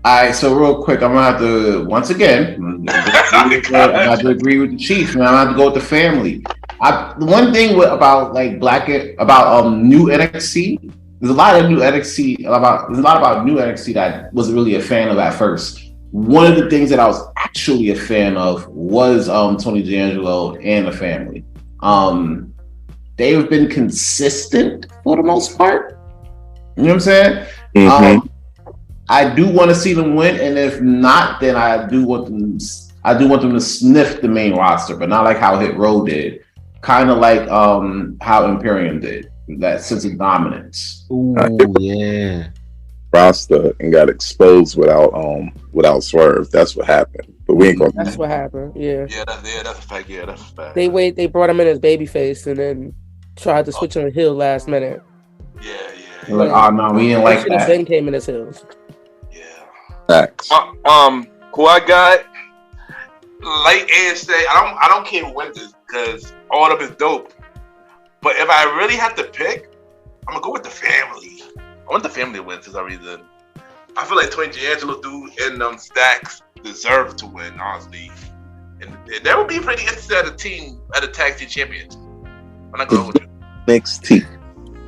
[SPEAKER 2] All right, so real quick, I'm gonna have to once again. I'm gonna have to agree with the Chiefs, man. I'm gonna have to go with the family. The one thing about like new NXT, there's a lot of new NXT about new NXT that I wasn't really a fan of at first. One of the things that I was actually a fan of was Tony D'Angelo and the family. They've been consistent for the most part. You know what I'm saying?
[SPEAKER 4] Mm-hmm.
[SPEAKER 2] I do want to see them win, and if not, then I do want them to sniff the main roster, but not like how Hit Row did. Kind of like how Imperium did, that sense of dominance.
[SPEAKER 5] Ooh, yeah.
[SPEAKER 4] Roster and got exposed without Swerve. That's what happened. But we ain't gonna.
[SPEAKER 3] That's what happened. Yeah.
[SPEAKER 1] That's a fact. Yeah, that's a fact.
[SPEAKER 3] They brought him in as babyface and then tried to switch on the heel last minute.
[SPEAKER 1] Yeah.
[SPEAKER 2] Like, oh no, we didn't like that.
[SPEAKER 3] Ben came in as heels.
[SPEAKER 1] Yeah.
[SPEAKER 4] Facts.
[SPEAKER 1] Who I got? Like Anj said, I don't care who wins this because all of them is dope. But if I really have to pick, I'm gonna go with the family. I want the family to win for some reason. I feel like Tony D'Angelo and Stacks deserve to win, honestly. And that would be pretty interesting at a tag team championship. I'm not going with you.
[SPEAKER 4] NXT.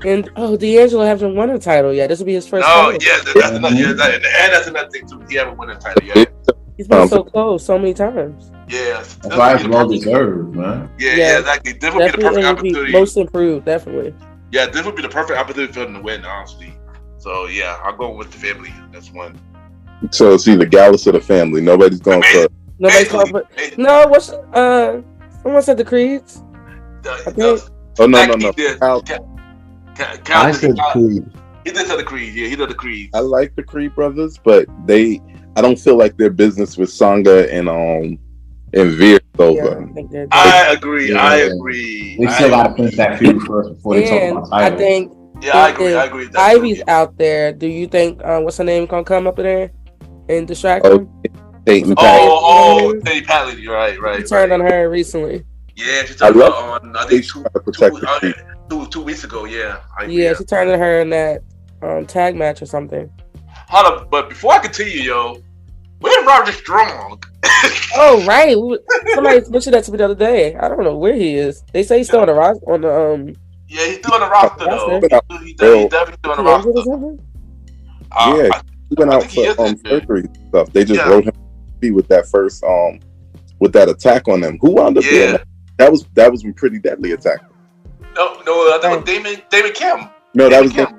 [SPEAKER 3] And D'Angelo hasn't won a title yet. This will be his first title.
[SPEAKER 1] That's another. Yeah, that's another thing too. He haven't won a title yet.
[SPEAKER 3] He's been so close so many times.
[SPEAKER 1] Yeah,
[SPEAKER 2] that's why it's well deserved, man.
[SPEAKER 1] Yeah, exactly. This would be the perfect opportunity.
[SPEAKER 3] Most improved, definitely.
[SPEAKER 1] Yeah, this would be the perfect opportunity for him to win, honestly. So yeah, I'll go with the family. That's one.
[SPEAKER 4] So it's either Gallus or the family. Nobody's going for.
[SPEAKER 3] Nobody's going for. No, what's someone said the Creeds.
[SPEAKER 4] No.
[SPEAKER 5] I said Creed.
[SPEAKER 1] He did say the Creed. Yeah, he did the Creed.
[SPEAKER 4] I like the Creed brothers, but I don't feel like their business with Sangha and Veer over.
[SPEAKER 3] Yeah,
[SPEAKER 1] I agree.
[SPEAKER 2] We still got to finish that feud first before they talk about titles.
[SPEAKER 3] I think.
[SPEAKER 1] Yeah, I agree.
[SPEAKER 3] Ivy's out there. Do you think what's her name gonna come up there and distract him?
[SPEAKER 4] Peyton
[SPEAKER 1] Patley. Right.
[SPEAKER 3] He turned on her recently.
[SPEAKER 1] Yeah, she turned on. I think 2 weeks ago. Yeah.
[SPEAKER 3] She turned on her in that tag match or something.
[SPEAKER 1] Hold up, but before I continue, where's Roderick Strong?
[SPEAKER 3] Oh right, somebody mentioned that to me the other day. I don't know where he is. They say he's still on the roster.
[SPEAKER 1] Yeah, he's still on the roster though. He's definitely still on the roster.
[SPEAKER 4] He went out for surgery and stuff. They just wrote him with that first with that attack on them. Who wound up doing that? That was a pretty deadly attack.
[SPEAKER 1] No, I think it was David Kim.
[SPEAKER 4] No, that was Kim.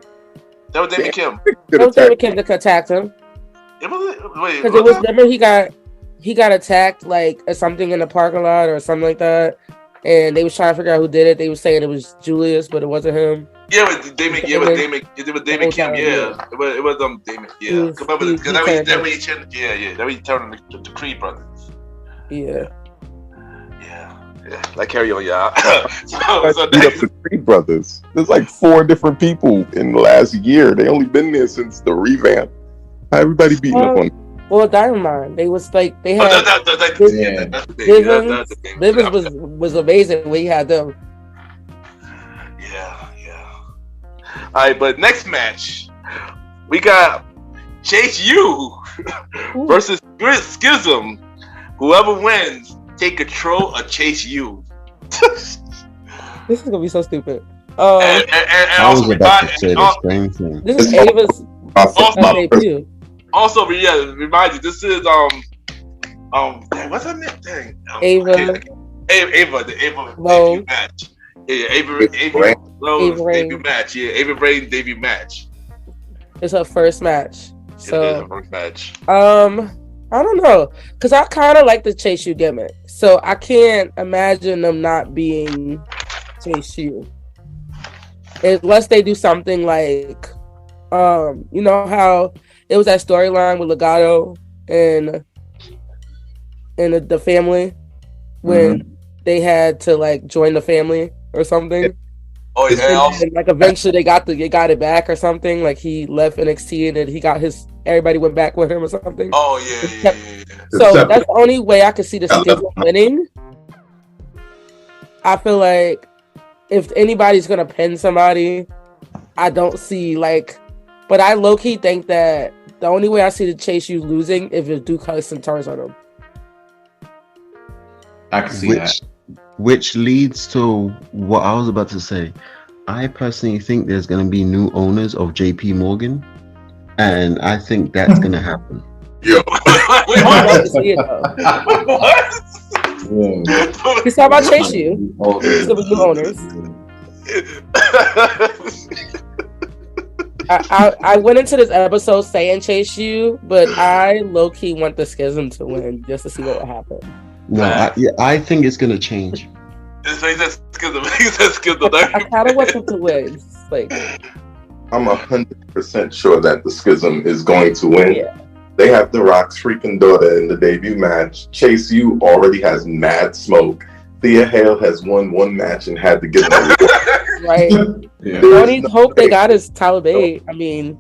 [SPEAKER 1] That was David Kim.
[SPEAKER 3] That was David Kim that attacked him. Because it was remember he got attacked like or something in the parking lot or something like that, and they was trying to figure out who did it. They was saying it was Julius, but it wasn't him.
[SPEAKER 1] Yeah, it was David Kim. Yeah, it was David. Yeah, because that way he turned the Creed brothers.
[SPEAKER 3] Yeah.
[SPEAKER 1] Like carry on, y'all.
[SPEAKER 4] so the Creed brothers. There's like 4 different people in the last year. They only been there since the revamp. How everybody beating up on?
[SPEAKER 3] Well, Dynamite. They was like they had. Bivens was amazing when he had them.
[SPEAKER 1] Yeah. All right, but next match we got Chase U versus Schism. Whoever wins. Take control of Chase U.
[SPEAKER 3] This is gonna be so stupid.
[SPEAKER 5] I was about to say the same thing.
[SPEAKER 3] This is Ava's debut.
[SPEAKER 1] Also, remind you, this is what's her name? Dang,
[SPEAKER 3] Ava.
[SPEAKER 1] The Ava debut match. Yeah, Ava debut match. Yeah, Ava Rain debut match.
[SPEAKER 3] It's her first match. So
[SPEAKER 1] it is her first match.
[SPEAKER 3] I don't know, because I kind of like the Chase U gimmick, so I can't imagine them not being Chase U. Unless they do something like, you know how it was that storyline with Legato and the family when they had to like join the family or something.
[SPEAKER 1] Oh yeah,
[SPEAKER 3] and, like eventually they got it back or something. Like he left NXT and then he got everybody went back with him or something.
[SPEAKER 1] Oh yeah.
[SPEAKER 3] So that's the only way I could see the Schism winning. I feel like if anybody's gonna pin somebody, I don't see but I low key think that The only way I see the Chase U losing if Duke Hudson turns on him.
[SPEAKER 2] I can see that.
[SPEAKER 5] Which leads to what I was about to say. I personally think there's going to be new owners of JP Morgan, and I think that's going to happen.
[SPEAKER 1] Yo.
[SPEAKER 3] I love to see it though.
[SPEAKER 1] What?
[SPEAKER 3] He's talking about Chase U. He's gonna be new owners. I went into this episode saying Chase U, but I low key want the Schism to win just to see what will happen.
[SPEAKER 5] No, I think it's going to change.
[SPEAKER 1] He said Schism. He said Schism.
[SPEAKER 3] I kind of want them to win. Like,
[SPEAKER 4] I'm 100% sure that the Schism is going to win.
[SPEAKER 3] yeah.
[SPEAKER 4] They have The Rock's freaking daughter in the debut match. Chase U already has mad smoke. Thea Hale has won one match and had to get an award.
[SPEAKER 3] Right.
[SPEAKER 2] Yeah.
[SPEAKER 3] The only hope they got is Tyler Bate. I mean,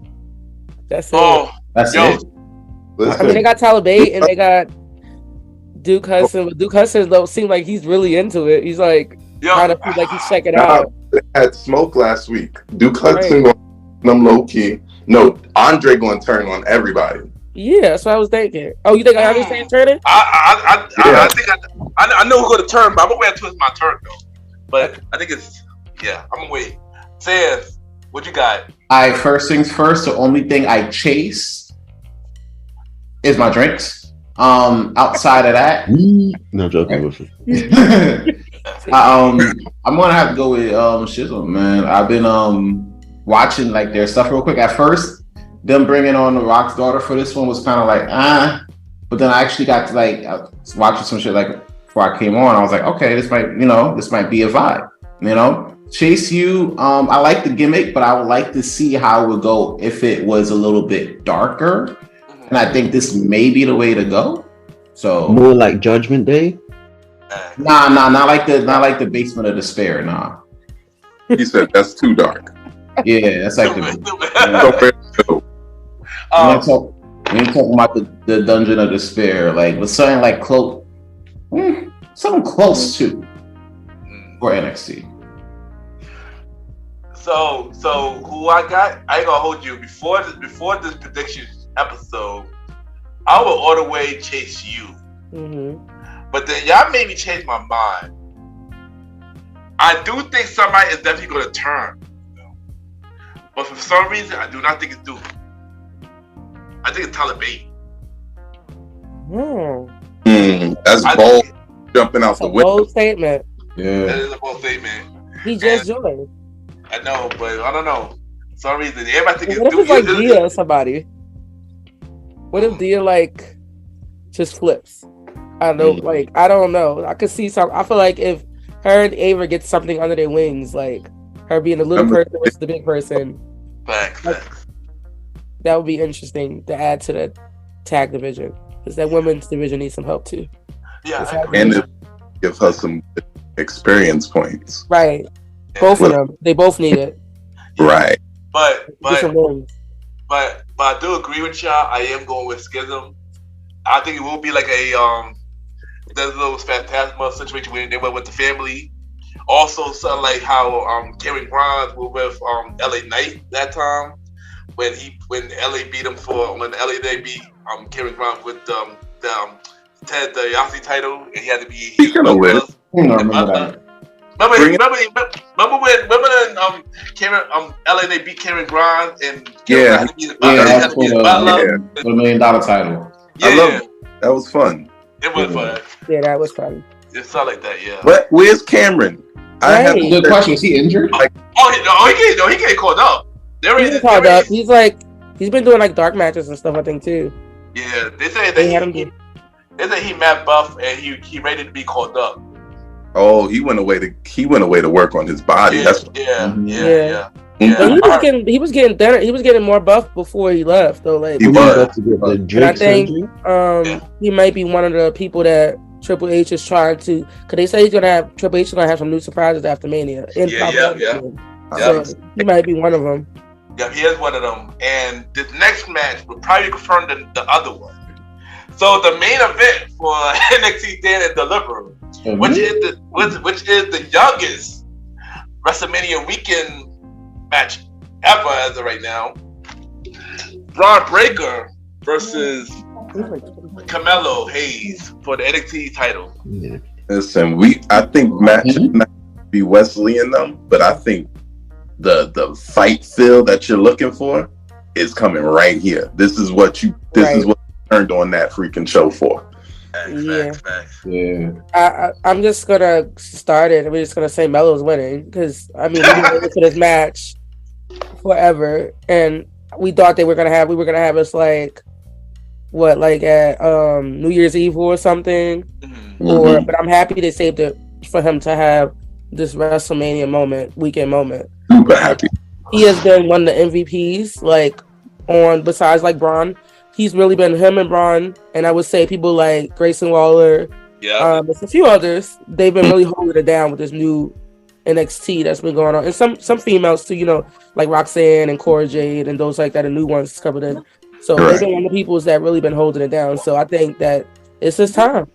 [SPEAKER 3] that's it.
[SPEAKER 1] Oh,
[SPEAKER 2] That's
[SPEAKER 1] yo.
[SPEAKER 2] it.
[SPEAKER 3] I mean, they got Tyler Bate and they got Duke Hudson, but Duke Hudson don't seem like he's really into it. He's like trying to feel like he's checking out.
[SPEAKER 4] They had smoke last week. Duke Hudson going them low key. No, Andre going to turn on everybody.
[SPEAKER 3] Yeah, that's what I was thinking. Oh, you think I understand turning?
[SPEAKER 1] I think I know who's going to turn, but I'm going to wait until it's my turn, though. But I think it's, I'm going to wait. Says, what you got?
[SPEAKER 2] I first things first. The only thing I chase is my drinks. Outside of that,
[SPEAKER 5] No joking with you.
[SPEAKER 2] I'm gonna have to go with Shizzle, man. I've been watching like their stuff real quick. At first, them bringing on The Rock's daughter for this one was kind of like but then I actually got to like watching some shit like before I came on. I was like, okay, this might be a vibe, Chase U, I like the gimmick, but I would like to see how it would go if it was a little bit darker. And I think this may be the way to go. So
[SPEAKER 5] More like Judgment Day.
[SPEAKER 2] nah, not like the Basement of Despair. Nah.
[SPEAKER 4] He said that's too dark.
[SPEAKER 2] Yeah, that's like the. We ain't talking about the Dungeon of Despair. Like with something like something close to for NXT.
[SPEAKER 1] So who I got? I ain't gonna hold you. Before this prediction episode, I would all the way Chase U.
[SPEAKER 3] Mm-hmm.
[SPEAKER 1] But then y'all made me change my mind. I do think somebody is definitely going to turn. But for some reason, I do not think it's Duke. I think it's Tyler Bate.
[SPEAKER 4] That's bold. Jumping out the window.
[SPEAKER 3] Bold statement.
[SPEAKER 2] Yeah.
[SPEAKER 1] That is a bold statement.
[SPEAKER 3] He just joined.
[SPEAKER 1] I know, but I don't know. For some reason, everybody think it's
[SPEAKER 3] What if
[SPEAKER 1] Duke.
[SPEAKER 3] it's like Dia or somebody? What if Dia like just flips? I don't know. I could see some. I feel like if her and Ava get something under their wings, like her being the little person versus the big person,
[SPEAKER 1] Facts.
[SPEAKER 3] that would be interesting to add to the tag division, because that women's division needs some help too.
[SPEAKER 1] Yeah, I agree.
[SPEAKER 4] And it give her some experience points.
[SPEAKER 3] Right. Both of them. They both need it.
[SPEAKER 4] Right.
[SPEAKER 1] But
[SPEAKER 3] Different wins.
[SPEAKER 1] I do agree with y'all. I am going with Schism. I think it will be like a there's a little Phantasma situation when they went with the family. Also, something like how Karen Grimes was with LA Knight that time when LA beat him when they beat Karen Grimes with the Ted DiBiase title, and he had to be.
[SPEAKER 4] He's gonna win.
[SPEAKER 2] Remember that.
[SPEAKER 1] Remember when Karen LA they beat Karen Grimes and Karen had to be the
[SPEAKER 2] $1 million title.
[SPEAKER 1] Yeah,
[SPEAKER 4] I love it. That was fun.
[SPEAKER 1] It was fun.
[SPEAKER 3] Yeah, that was fun.
[SPEAKER 1] It sounded like that, yeah.
[SPEAKER 4] But where's Cameron? I have
[SPEAKER 2] Good question. Is he injured?
[SPEAKER 1] He can't called up.
[SPEAKER 3] He's called up. He's been doing like dark matches and stuff, I think too.
[SPEAKER 1] Yeah, they say
[SPEAKER 3] They had him
[SPEAKER 1] that they say he mad buff and he ready to be called up.
[SPEAKER 4] Oh, he went away to work on his body.
[SPEAKER 1] Yeah,
[SPEAKER 4] That's
[SPEAKER 1] yeah.
[SPEAKER 3] But he was getting better. He was getting more buff before he left, though. Like
[SPEAKER 4] He was.
[SPEAKER 3] and I think he might be one of the people that Triple H is trying to, because they say Triple H is gonna have some new surprises after Mania. So he might be one of them.
[SPEAKER 1] Yeah, he is one of them. And this next match will probably confirm the other one. So the main event for NXT Stand and Deliver, which is the youngest WrestleMania weekend match ever as of right now. Braun Breaker versus Carmelo Hayes for the NXT title.
[SPEAKER 5] Yeah.
[SPEAKER 4] Listen, I think match not be Wesley and them, but I think the fight feel that you're looking for is coming right here. This is what you turned on that freaking show for.
[SPEAKER 1] Facts.
[SPEAKER 2] Yeah.
[SPEAKER 3] I'm just gonna start it. We're just gonna say Melo's winning because I mean we've been waiting for this match forever, and we thought we were gonna have us like at New Year's Eve or something.
[SPEAKER 4] Mm-hmm.
[SPEAKER 3] But I'm happy they saved it for him to have this WrestleMania weekend moment.
[SPEAKER 4] Super happy.
[SPEAKER 3] He has been one of the MVPs, besides Braun. He's really been him and Braun, and I would say people like Grayson Waller.
[SPEAKER 1] Yeah.
[SPEAKER 3] There's a few others. They've been really holding it down with this new NXT that's been going on, and some females too. Like Roxanne and Cora Jade and those like that, and new ones covered in. So they've been one of the people that really been holding it down. So I think that it's his time.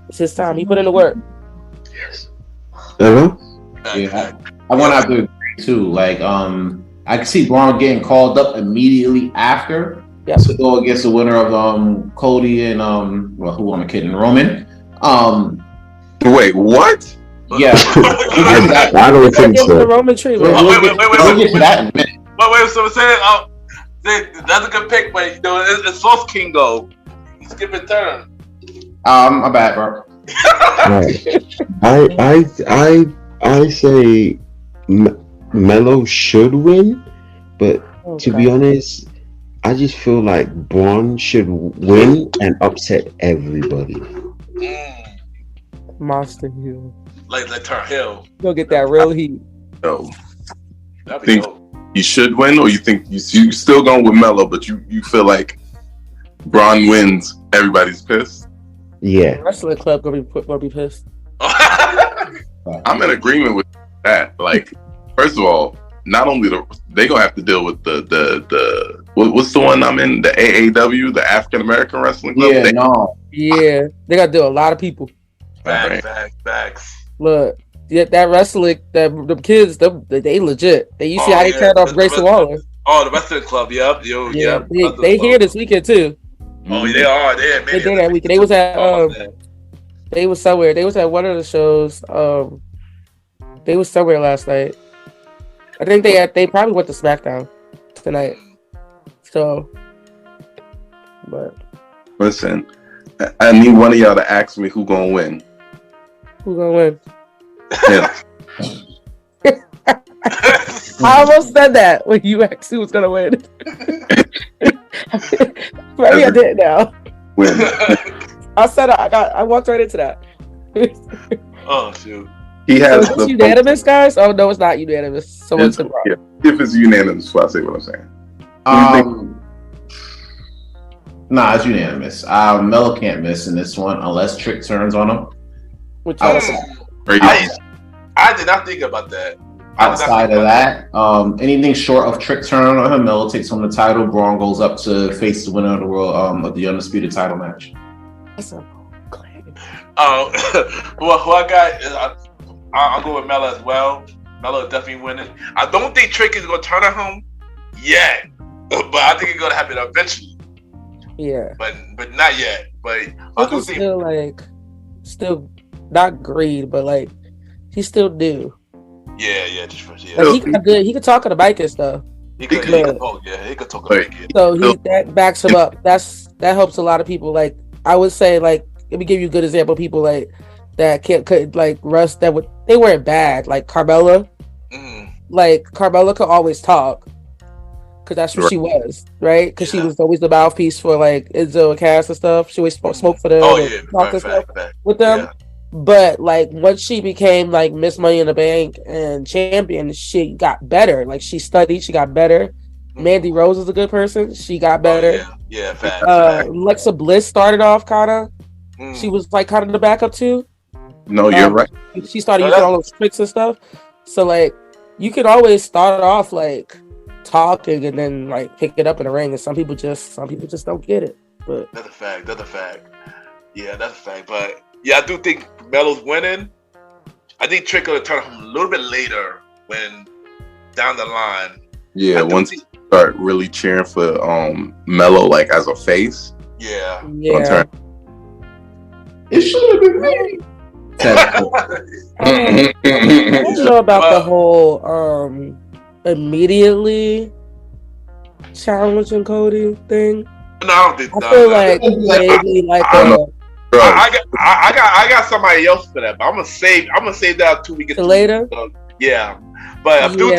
[SPEAKER 3] It's his time. He put in the work.
[SPEAKER 5] Yes.
[SPEAKER 2] Yeah. I want to have to agree too. I can see Braun getting called up immediately after to go against the winner of Cody and who am I kidding? Roman.
[SPEAKER 4] Wait, what?
[SPEAKER 2] Yeah.
[SPEAKER 5] I don't think so.
[SPEAKER 3] The Roman treatment.
[SPEAKER 2] We'll get to that in a minute.
[SPEAKER 1] Wait, so that's a good pick, but it's Sauce Kingo. He's skipping turn.
[SPEAKER 2] My bad, bro.
[SPEAKER 5] I say Melo should win, but to be honest, I just feel like Braun should win and upset everybody.
[SPEAKER 3] Monster Hill.
[SPEAKER 1] Like turn Hill.
[SPEAKER 3] Go get that real heat.
[SPEAKER 4] No.
[SPEAKER 1] That'd be dope.
[SPEAKER 4] You should win, or you think you still going with Melo, but you feel like Braun wins, everybody's pissed?
[SPEAKER 5] Yeah.
[SPEAKER 3] The wrestling club gonna be pissed.
[SPEAKER 4] I'm in agreement with that. First of all, not only they gonna have to deal with the what's the one I'm in, the AAW, the African American Wrestling Club.
[SPEAKER 3] They gotta deal with a lot of people.
[SPEAKER 1] Facts.
[SPEAKER 3] Look, that wrestling, the kids, they legit. They see how they turned off Grayson Waller.
[SPEAKER 1] Oh, the wrestling club. Yep.
[SPEAKER 3] They here this weekend too.
[SPEAKER 1] Oh, they are. They
[SPEAKER 3] did that weekend. They was at they was somewhere. They was at one of the shows. They was somewhere last night. I think they probably went to SmackDown tonight. So, but
[SPEAKER 4] listen, I need one of y'all to ask me who gonna win.
[SPEAKER 3] Who gonna win?
[SPEAKER 4] Yeah.
[SPEAKER 3] I almost said that when you asked who was gonna win. Maybe I did now.
[SPEAKER 4] Win.
[SPEAKER 3] I said I walked right into that.
[SPEAKER 1] Oh shoot.
[SPEAKER 4] He has
[SPEAKER 3] so is this unanimous, guys? Oh no, it's not unanimous. Someone said wrong.
[SPEAKER 4] Yeah. If it's unanimous, I say what I'm saying.
[SPEAKER 2] Nah, it's unanimous. Melo can't miss in this one unless Trick turns on him.
[SPEAKER 1] I did not think about that.
[SPEAKER 2] Outside of that, anything short of Trick turn on him, Melo takes home the title. Braun goes up to face the winner of the world of the undisputed title match.
[SPEAKER 3] That's a claim.
[SPEAKER 1] Who I got? I'll go with Melo as well. Melo is definitely winning. I don't think Trick is going to turn on him yet, but I think it's going to happen eventually.
[SPEAKER 3] Yeah,
[SPEAKER 1] but not yet. But I do think
[SPEAKER 3] still not greed, but he still do.
[SPEAKER 1] Yeah.
[SPEAKER 3] He got good. He could talk on the bike and stuff.
[SPEAKER 1] He could talk. Yeah, he could talk.
[SPEAKER 3] So that backs him up. That helps a lot of people. I would say, let me give you a good example. People that could Russ they weren't bad. Like Carmella. Carmella could always talk. Because that's what she was, right? Because she was always the mouthpiece for Enzo and Cass and stuff. She always spoke for them, talk and stuff with them. Yeah. But once she became Miss Money in the Bank and champion, she got better. She studied, she got better. Mandy Rose is a good person. She got better.
[SPEAKER 1] Fact.
[SPEAKER 3] Alexa Bliss started off kind of. She was kind of the backup too.
[SPEAKER 4] No, you're right.
[SPEAKER 3] She started using all those tricks and stuff. So you could always start off talking and then pick it up in the ring, and some people just don't get it. But
[SPEAKER 1] that's a fact. Yeah, that's a fact. But yeah, I do think Melo's winning. I think Trick gonna turn him a little bit later when down the line
[SPEAKER 4] Yeah, once you start really cheering for Melo like as a face.
[SPEAKER 1] Yeah.
[SPEAKER 2] It should have been me.
[SPEAKER 3] I don't know about the whole immediately challenging Cody thing.
[SPEAKER 1] No, I don't think.
[SPEAKER 3] I feel like maybe like
[SPEAKER 1] I got somebody else for that, but I'm gonna save that until we get to
[SPEAKER 3] later.
[SPEAKER 1] Yeah, but I do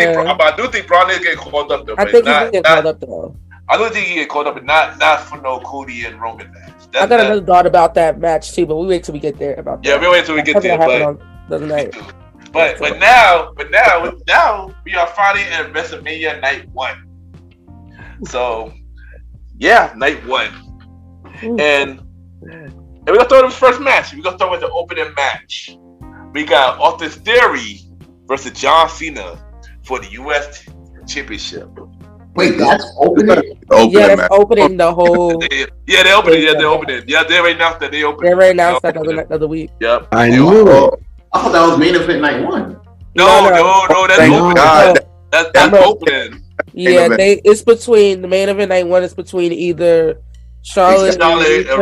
[SPEAKER 1] think Braun is getting called up though.
[SPEAKER 3] I think he's getting called up though.
[SPEAKER 1] I don't think he get called up, but not for no Cody and Roman match.
[SPEAKER 3] I got another thought about that match too, but we wait till we get there about that.
[SPEAKER 1] Yeah, we wait till we get there. But now we are finally at WrestleMania night 1. So yeah, night 1, and we're gonna throw this first match. We're gonna start with the opening match. We got Austin Theory versus John Cena for the U.S. Championship.
[SPEAKER 2] Wait, that's opening?
[SPEAKER 3] That's opening the whole.
[SPEAKER 1] Yeah, they're opening. Yeah, they're opening. Yeah, they already announced that they opened.
[SPEAKER 3] They already announced that the other week.
[SPEAKER 1] Yep.
[SPEAKER 5] I knew it.
[SPEAKER 2] I thought that was main event night 1.
[SPEAKER 1] No, that's opening. That's opening.
[SPEAKER 3] Yeah, it's between the main event night 1 is between either Charlotte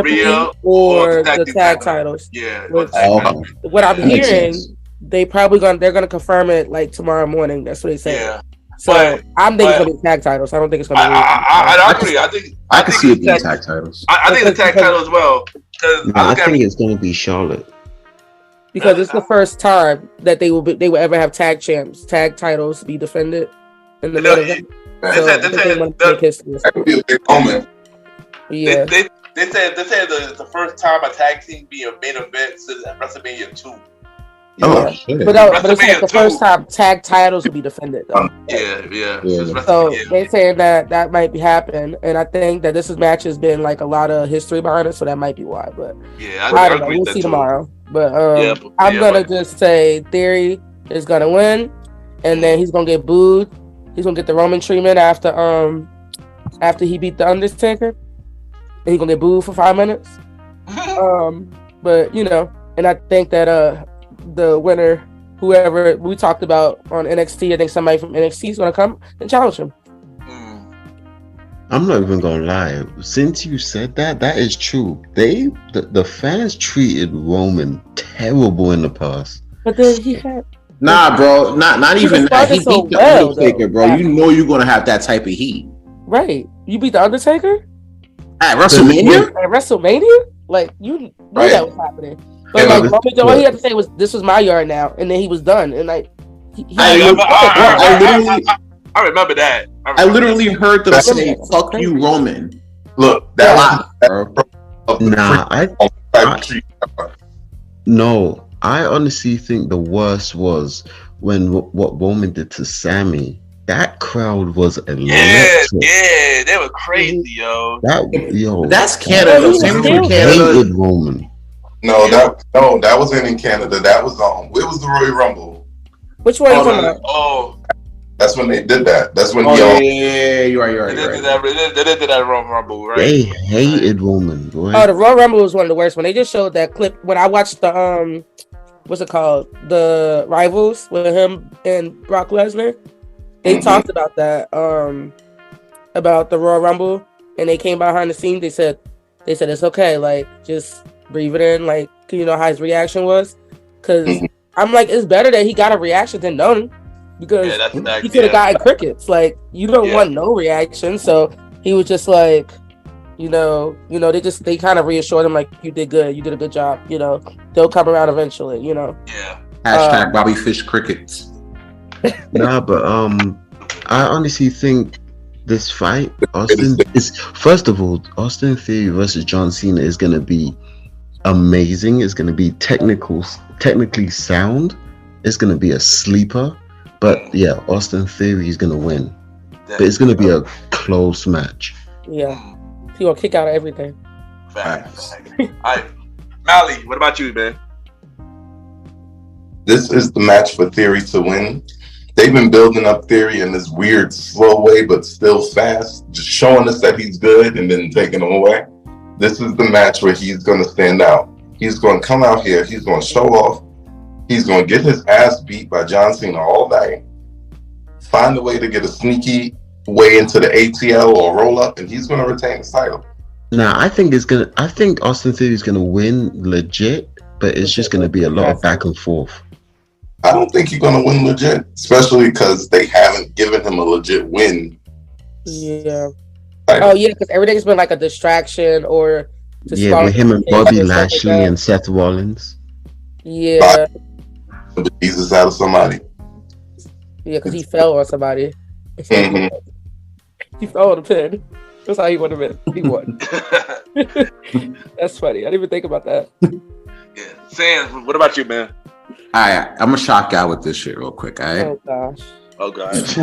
[SPEAKER 3] Rhea or the tag titles.
[SPEAKER 1] Yeah.
[SPEAKER 3] What I'm hearing, they're gonna confirm it like tomorrow morning. That's what they say.
[SPEAKER 1] Yeah.
[SPEAKER 3] So I'm thinking it's gonna be tag titles. I don't think it's gonna be.
[SPEAKER 1] I agree.
[SPEAKER 2] I can see it being tag titles.
[SPEAKER 1] I think the tag title as well.
[SPEAKER 5] I think it's gonna be Charlotte.
[SPEAKER 3] Because it's the first time that they will ever have tag titles be defended in the main event.
[SPEAKER 4] That could be a big moment.
[SPEAKER 3] Yeah.
[SPEAKER 1] They said it's the first time a tag team be a main event since WrestleMania 2.
[SPEAKER 5] Oh, shit.
[SPEAKER 3] But it's like the first time tag titles will be defended, though.
[SPEAKER 1] Yeah.
[SPEAKER 3] So they're saying that might be happening, and I think that this match has been like a lot of history behind it, so that might be why. But I don't know. We'll see tomorrow. But I'm gonna just say Theory is gonna win, and then he's gonna get booed. He's gonna get the Roman treatment after he beat the Undertaker, and he's gonna get booed for 5 minutes. But and I think that the winner, whoever we talked about on NXT, I think somebody from NXT is going to come and challenge him.
[SPEAKER 5] I'm not even going to lie. Since you said that is true. The fans treated Roman terrible in the past.
[SPEAKER 3] But then he had...
[SPEAKER 2] Nah, bro. Not even that. He beat the Undertaker, bro.
[SPEAKER 3] Yeah.
[SPEAKER 2] You know you're going to have that type of heat.
[SPEAKER 3] Right. You beat the Undertaker?
[SPEAKER 2] At WrestleMania?
[SPEAKER 3] At WrestleMania? Like, you knew that was happening. But Roman, all he had to say was, "This was my yard now," and then he was done. And like,
[SPEAKER 1] I remember that.
[SPEAKER 2] I literally heard them say, "Fuck you, Roman."
[SPEAKER 4] Look,
[SPEAKER 5] No, I honestly think the worst was when what Roman did to Sammy. That crowd was electric.
[SPEAKER 1] Yeah, they were crazy, yo.
[SPEAKER 2] That's Canada. Same from Canada.
[SPEAKER 5] Hated Roman.
[SPEAKER 4] No, that wasn't in Canada. That was it was the Royal Rumble.
[SPEAKER 3] Which one are you talking about?
[SPEAKER 1] Oh,
[SPEAKER 4] that's when they did that. That's when
[SPEAKER 2] yeah, you're right.
[SPEAKER 1] They did that Royal Rumble, right?
[SPEAKER 5] They hated Roman, boy.
[SPEAKER 3] Oh, the Royal Rumble was one of the worst. When they just showed that clip, when I watched the what's it called, the Rivals with him and Brock Lesnar, they talked about that, about the Royal Rumble, and they came behind the scenes. They said it's okay, like just breathe it in, like how his reaction was, because I'm like, it's better that he got a reaction than none, because he could have gotten crickets. Like, you don't want no reaction, so he was just like, they kind of reassured him, like, you did good, you did a good job, they'll come around eventually,
[SPEAKER 2] Hashtag Bobby Fish crickets.
[SPEAKER 5] Nah, but I honestly think this fight, first of all, Austin Theory versus John Cena is gonna be amazing. It's gonna be technically sound. It's gonna be a sleeper. But yeah, Austin Theory is gonna win. But it's gonna be a close match.
[SPEAKER 3] Yeah, he gonna kick out of everything.
[SPEAKER 1] Facts. Alright, Mali, what about you, man?
[SPEAKER 4] This is the match for Theory to win. They've been building up Theory in this weird, slow way, but still fast, just showing us that he's good and then taking him away. This is the match where he's going to stand out. He's going to come out here. He's going to show off. He's going to get his ass beat by John Cena all day. Find a way to get a sneaky
[SPEAKER 6] way into the ATL or roll up, and he's going to retain his title.
[SPEAKER 5] Nah, I think Austin Theory's gonna win legit, but it's just gonna be a lot of back and forth.
[SPEAKER 6] I don't think he's going to win legit, especially because they haven't given him a legit win.
[SPEAKER 3] Yeah. Oh yeah, because everything's been like a distraction or
[SPEAKER 5] with him and Bobby Lashley and Seth Rollins.
[SPEAKER 3] Yeah.
[SPEAKER 6] Jesus out of somebody.
[SPEAKER 3] Yeah, because he fell on somebody.
[SPEAKER 6] Mm-hmm.
[SPEAKER 3] He fell on the pin. That's how he would have been. He won. That's funny. I didn't even think about that.
[SPEAKER 1] Yeah. Sam, what about you, man?
[SPEAKER 2] Alright, I'm a shock guy with this shit real quick, alright?
[SPEAKER 3] Oh gosh.
[SPEAKER 1] Oh gosh.
[SPEAKER 2] A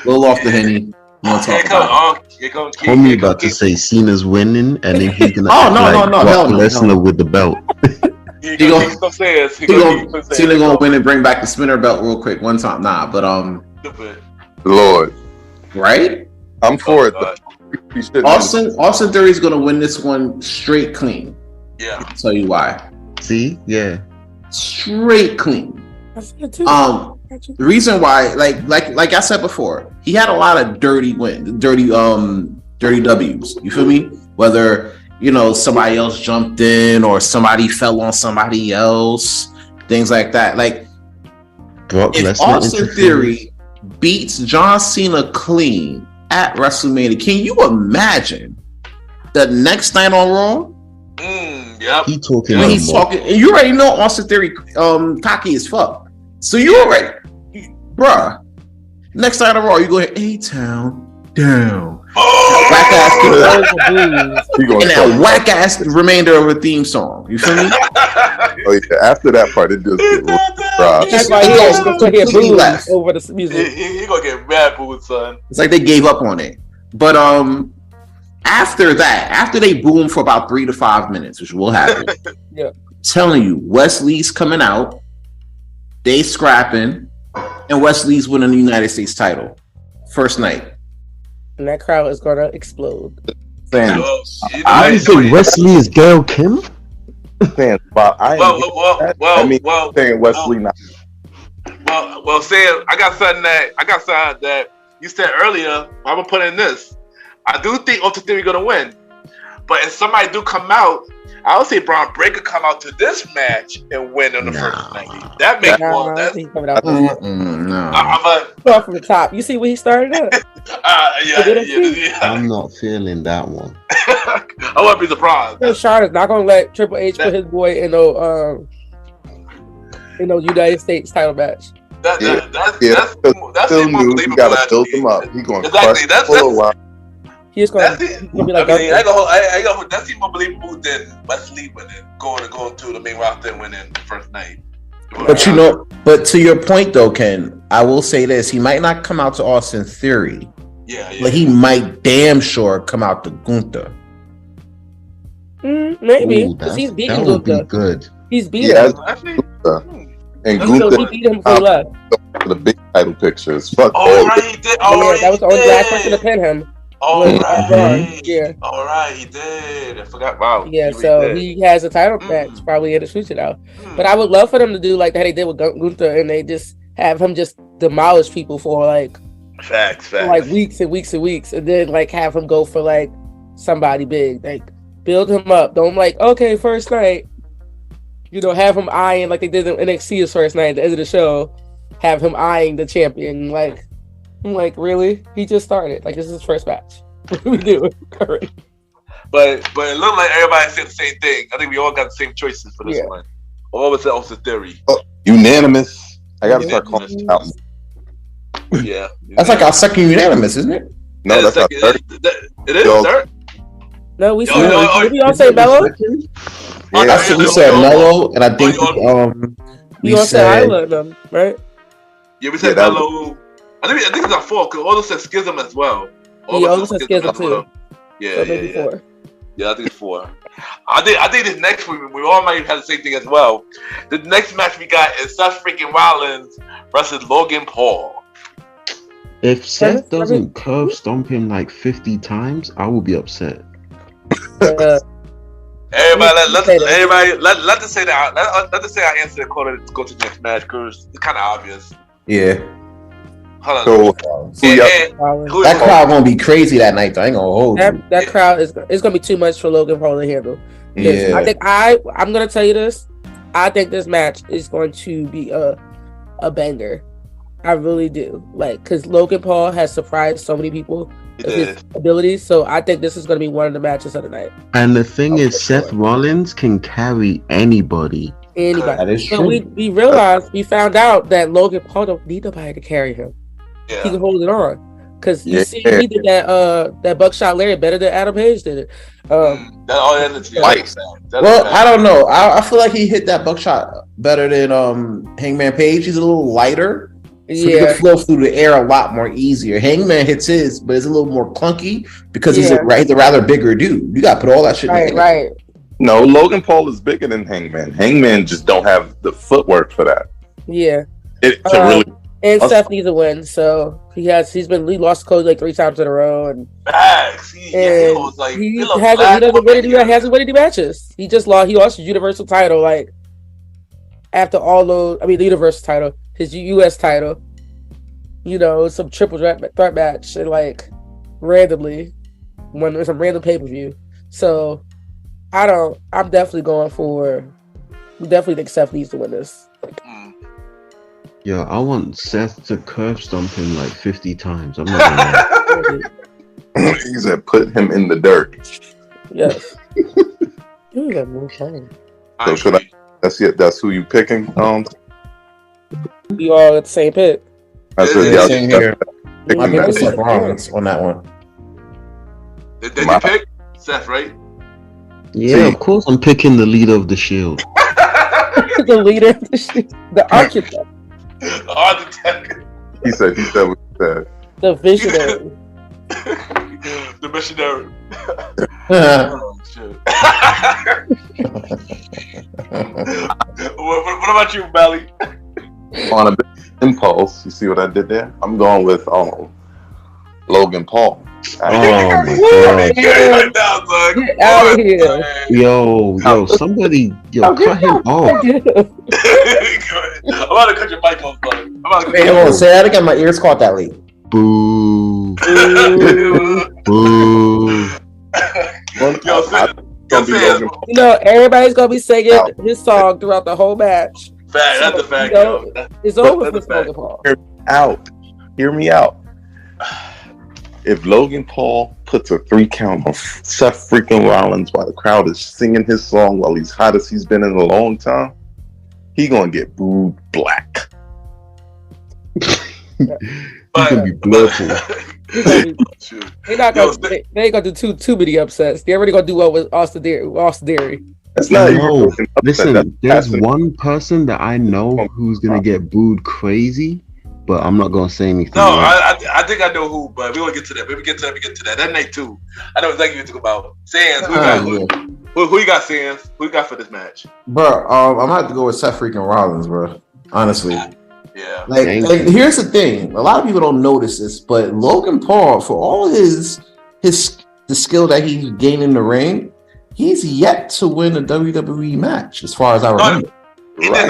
[SPEAKER 2] little off the Henny. You want to talk about it?
[SPEAKER 5] Homie about to say Cena's winning, and then he's gonna
[SPEAKER 2] no,
[SPEAKER 5] Brock Lesnar with the belt.
[SPEAKER 2] Cena gonna win and bring back the spinner belt real quick one time. Nah, but
[SPEAKER 4] Lord,
[SPEAKER 2] right?
[SPEAKER 4] I'm for it.
[SPEAKER 2] Austin Theory's gonna win this one straight clean.
[SPEAKER 1] Yeah,
[SPEAKER 2] I'll tell you why.
[SPEAKER 5] See, yeah,
[SPEAKER 2] straight clean.
[SPEAKER 3] The
[SPEAKER 2] reason why, like I said before, he had a lot of dirty W's. You feel me? Whether somebody else jumped in or somebody fell on somebody else, things like that. Like, if Austin Theory beats John Cena clean at WrestleMania, can you imagine the next night on Raw?
[SPEAKER 1] Yep.
[SPEAKER 5] He's talking,
[SPEAKER 2] and you already know Austin Theory cocky as fuck. So you already, bruh. Next night on Raw, you go ahead, A-Town down. Whack ass and that whack ass remainder of a theme song. You feel me?
[SPEAKER 4] Oh yeah. After that part, it just get robbed.
[SPEAKER 3] That's why he get booed over the music.
[SPEAKER 1] He gonna get mad booed, son.
[SPEAKER 2] It's like they gave up on it. But after that, after they boo him for about 3 to 5 minutes, which will happen.
[SPEAKER 3] Yeah.
[SPEAKER 2] Telling you, Wesley's coming out, they scrapping, and Wesley's winning the United States title. First night.
[SPEAKER 3] And that crowd is gonna explode.
[SPEAKER 5] I think Wesley is Gail Kim.
[SPEAKER 4] Saying Wesley not.
[SPEAKER 1] Well, Sam, I got something that you said earlier. I'm gonna put in this. I do think Austin Theory gonna win, but if somebody do come out, I would say Braun Breaker come out to this match and win on the first night. That makes more. That's coming out.
[SPEAKER 3] Off from the top. You see where he started at?
[SPEAKER 1] Yeah.
[SPEAKER 5] I'm not feeling that one.
[SPEAKER 1] I wouldn't be surprised.
[SPEAKER 3] Sean is not gonna let Triple H put his boy in no United States title match.
[SPEAKER 1] That's
[SPEAKER 4] still new. You gotta build him up. He's going
[SPEAKER 1] exactly. That's
[SPEAKER 3] he's gonna be like.
[SPEAKER 1] That's even more believable than Wesley winning, going to the main roster and winning the first night.
[SPEAKER 2] But to your point though, Ken, I will say this: he might not come out to Austin Theory.
[SPEAKER 1] Yeah.
[SPEAKER 2] But he might damn sure come out to Gunther.
[SPEAKER 3] Maybe because he's beating Gunther.
[SPEAKER 5] Good.
[SPEAKER 3] He's beating him.
[SPEAKER 4] And Gunther
[SPEAKER 3] beat him before he left.
[SPEAKER 4] The big title pictures. Fuck.
[SPEAKER 1] He did.
[SPEAKER 3] That was the only last person to pin him.
[SPEAKER 1] Yeah. All right, he did. I forgot. Wow.
[SPEAKER 3] Yeah, so he has a title match probably in the future now. But I would love for them to do like how they did with Gunther, and they just have him just demolish people for like
[SPEAKER 1] facts.
[SPEAKER 3] Like weeks and weeks and weeks, and then like have him go for like somebody big. Like build him up. Don't okay, first night. Have him eyeing like they did in NXT's first night at the end of the show. Have him eyeing the champion. I'm like, really? He just started. This is his first match. What do we do?
[SPEAKER 1] But it looked like everybody said the same thing. I think we all got the same choices for this one. All was Austin Theory.
[SPEAKER 4] Unanimous. I gotta start calling it out.
[SPEAKER 1] Yeah.
[SPEAKER 2] That's like our second unanimous, isn't it?
[SPEAKER 4] No, that's our third.
[SPEAKER 1] It is third?
[SPEAKER 3] No, we all say Mello?
[SPEAKER 2] I think we said Mello, and I think
[SPEAKER 3] we all said Isla, right?
[SPEAKER 1] Yeah, we said Mello. I think it's our fourth because Odo said Schism as well.
[SPEAKER 3] Odo said Schism too.
[SPEAKER 1] Yeah. Yeah, I think it's 4. I think this next week we all might have the same thing as well. The next match we got is Seth freaking Rollins versus Logan Paul.
[SPEAKER 5] If Seth doesn't curb stomp him 50 times, I will be upset.
[SPEAKER 1] Everybody, let us say that. Let us say I answer the call to go to the next match because it's kind of obvious.
[SPEAKER 2] Yeah.
[SPEAKER 1] Hold on.
[SPEAKER 2] That crowd gonna be crazy that night. Though. I ain't gonna hold you.
[SPEAKER 3] That crowd is gonna be too much for Logan Paul to handle.
[SPEAKER 2] Yeah.
[SPEAKER 3] I think I'm gonna tell you this. I think this match is going to be a banger. I really do. Like, because Logan Paul has surprised so many people with his abilities. So I think this is going to be one of the matches of the night.
[SPEAKER 5] And the thing is, Seth Rollins can carry anybody.
[SPEAKER 2] That is true.
[SPEAKER 3] But we realized, we found out that Logan Paul don't need nobody to carry him.
[SPEAKER 1] Yeah.
[SPEAKER 3] He can hold it on. Because you see, he did that buckshot Larry better than Adam Page did it.
[SPEAKER 2] Well, I don't know. I feel like he hit that buckshot better than Hangman Page. He's a little lighter. So he can flow through the air a lot more easier. Hangman hits his, but it's a little more clunky because he's a rather bigger dude. You got to put all that shit in.
[SPEAKER 3] Right.
[SPEAKER 4] No, Logan Paul is bigger than Hangman. Hangman just don't have the footwork for that.
[SPEAKER 3] Yeah.
[SPEAKER 4] And
[SPEAKER 3] Seth needs a win, so he lost Cody like 3 times in a row, and he hasn't won any matches. He lost his Universal title like after all those. I mean, the Universal title, his US title. You know, some triple threat match, and like randomly won some random pay-per-view. So I'm definitely going for. We definitely think Seth needs to win this.
[SPEAKER 5] Yo, I want Seth to curb stomp him like 50 times. I'm not gonna
[SPEAKER 4] He said, "Put him in the dirt."
[SPEAKER 3] Yes. You got more time.
[SPEAKER 4] So should I? That's it. That's who you picking?
[SPEAKER 3] You all at the same pick.
[SPEAKER 2] I said, same here. I picked Seth Rollins on that one.
[SPEAKER 1] Did you pick Seth, right?
[SPEAKER 5] Yeah, of course I'm picking the leader of the Shield.
[SPEAKER 3] The leader of the Shield. The architect.
[SPEAKER 1] The architect.
[SPEAKER 4] He said what he said.
[SPEAKER 3] The visionary.
[SPEAKER 1] The missionary. Oh, shit. What about you, Belly?
[SPEAKER 4] On a bit impulse, you see what I did there? I'm going with Logan Paul.
[SPEAKER 5] Oh my god!
[SPEAKER 1] Get
[SPEAKER 3] out of here!
[SPEAKER 5] Yo, somebody, cut him off.
[SPEAKER 1] I'm about to cut your mic off, buddy.
[SPEAKER 2] Hey, hold on, say that again. My ears caught that late.
[SPEAKER 5] Boo! Boo!
[SPEAKER 3] Everybody's gonna be singing his song throughout the whole match.
[SPEAKER 1] That's a fact.
[SPEAKER 3] It's over for Logan Paul.
[SPEAKER 4] Hear me out. If Logan Paul puts a 3 count on Seth freaking Rollins while the crowd is singing his song while he's hot as he's been in a long time, he gonna get booed black.
[SPEAKER 5] He's gonna be bloodful.
[SPEAKER 3] They ain't gonna do too many upsets. They're already gonna do what with Austin Theory.
[SPEAKER 4] That's not
[SPEAKER 5] no. Listen, there's one person that I know who's gonna get booed crazy, but I'm not gonna say anything.
[SPEAKER 1] No, I think I know who, but we gonna get to that. We get to that. That night too. I know exactly what you talk about. Sands, who you got, Sands? Who you got for this match?
[SPEAKER 2] Bro, I'm gonna have to go with Seth freaking Rollins, bro. Honestly.
[SPEAKER 1] Yeah.
[SPEAKER 2] Like here's the thing. A lot of people don't notice this, but Logan Paul, for all the skill that he's gained in the ring, he's yet to win a WWE match, as far as I remember.
[SPEAKER 1] He won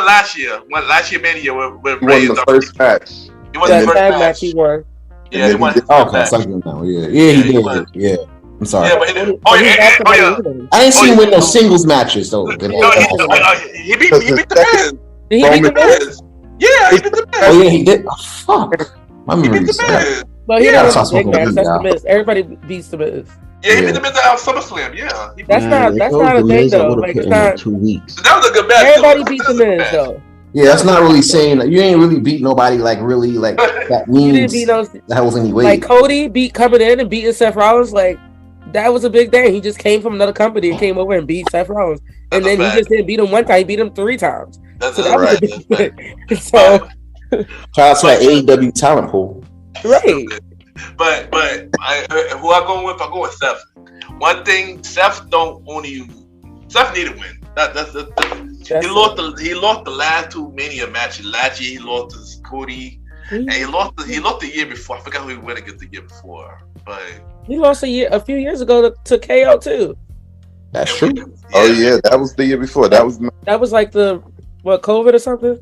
[SPEAKER 1] last year. Last year Mania with Ray.
[SPEAKER 4] He won the first match.
[SPEAKER 1] He won the first match.
[SPEAKER 3] He won.
[SPEAKER 1] Yeah, he won.
[SPEAKER 2] Yeah, he did. Yeah. I'm sorry.
[SPEAKER 1] Yeah, but
[SPEAKER 2] I ain't seen him win no singles matches though.
[SPEAKER 1] He beat the Miz.
[SPEAKER 3] Did he beat the Miz?
[SPEAKER 1] Yeah, he beat the Miz.
[SPEAKER 2] Oh yeah, he did. Oh, fuck. My memory's bad.
[SPEAKER 3] But he doesn't have a big match. That's the Miz. Everybody beats the Miz.
[SPEAKER 1] Yeah, he beat the Miz at SummerSlam. Yeah,
[SPEAKER 3] that's not a thing though. Like it's not
[SPEAKER 5] 2 weeks.
[SPEAKER 1] That was a good match.
[SPEAKER 3] Everybody beats the Miz though.
[SPEAKER 2] Yeah, that's not really saying that you ain't really beat nobody like really like that means that was any way.
[SPEAKER 3] Like Cody coming in and beating Seth Rollins, like that was a big thing. He just came from another company and came over and beat Seth Rollins, and then he just didn't beat him one time. He beat him 3 times.
[SPEAKER 1] That's
[SPEAKER 3] so that
[SPEAKER 1] right.
[SPEAKER 3] was a big thing. So
[SPEAKER 2] shout out to that AEW talent pool.
[SPEAKER 3] Right.
[SPEAKER 1] But who I go with? I go with Seth. One thing, Seth need a win. He lost the last 2 Mania matches. Last year he lost to Cody, and he lost the year before. I forgot who he went against the year before, but
[SPEAKER 3] he lost a few years ago to KO too.
[SPEAKER 2] That's true.
[SPEAKER 4] Oh yeah, that was the year before. That was
[SPEAKER 3] like the COVID or something.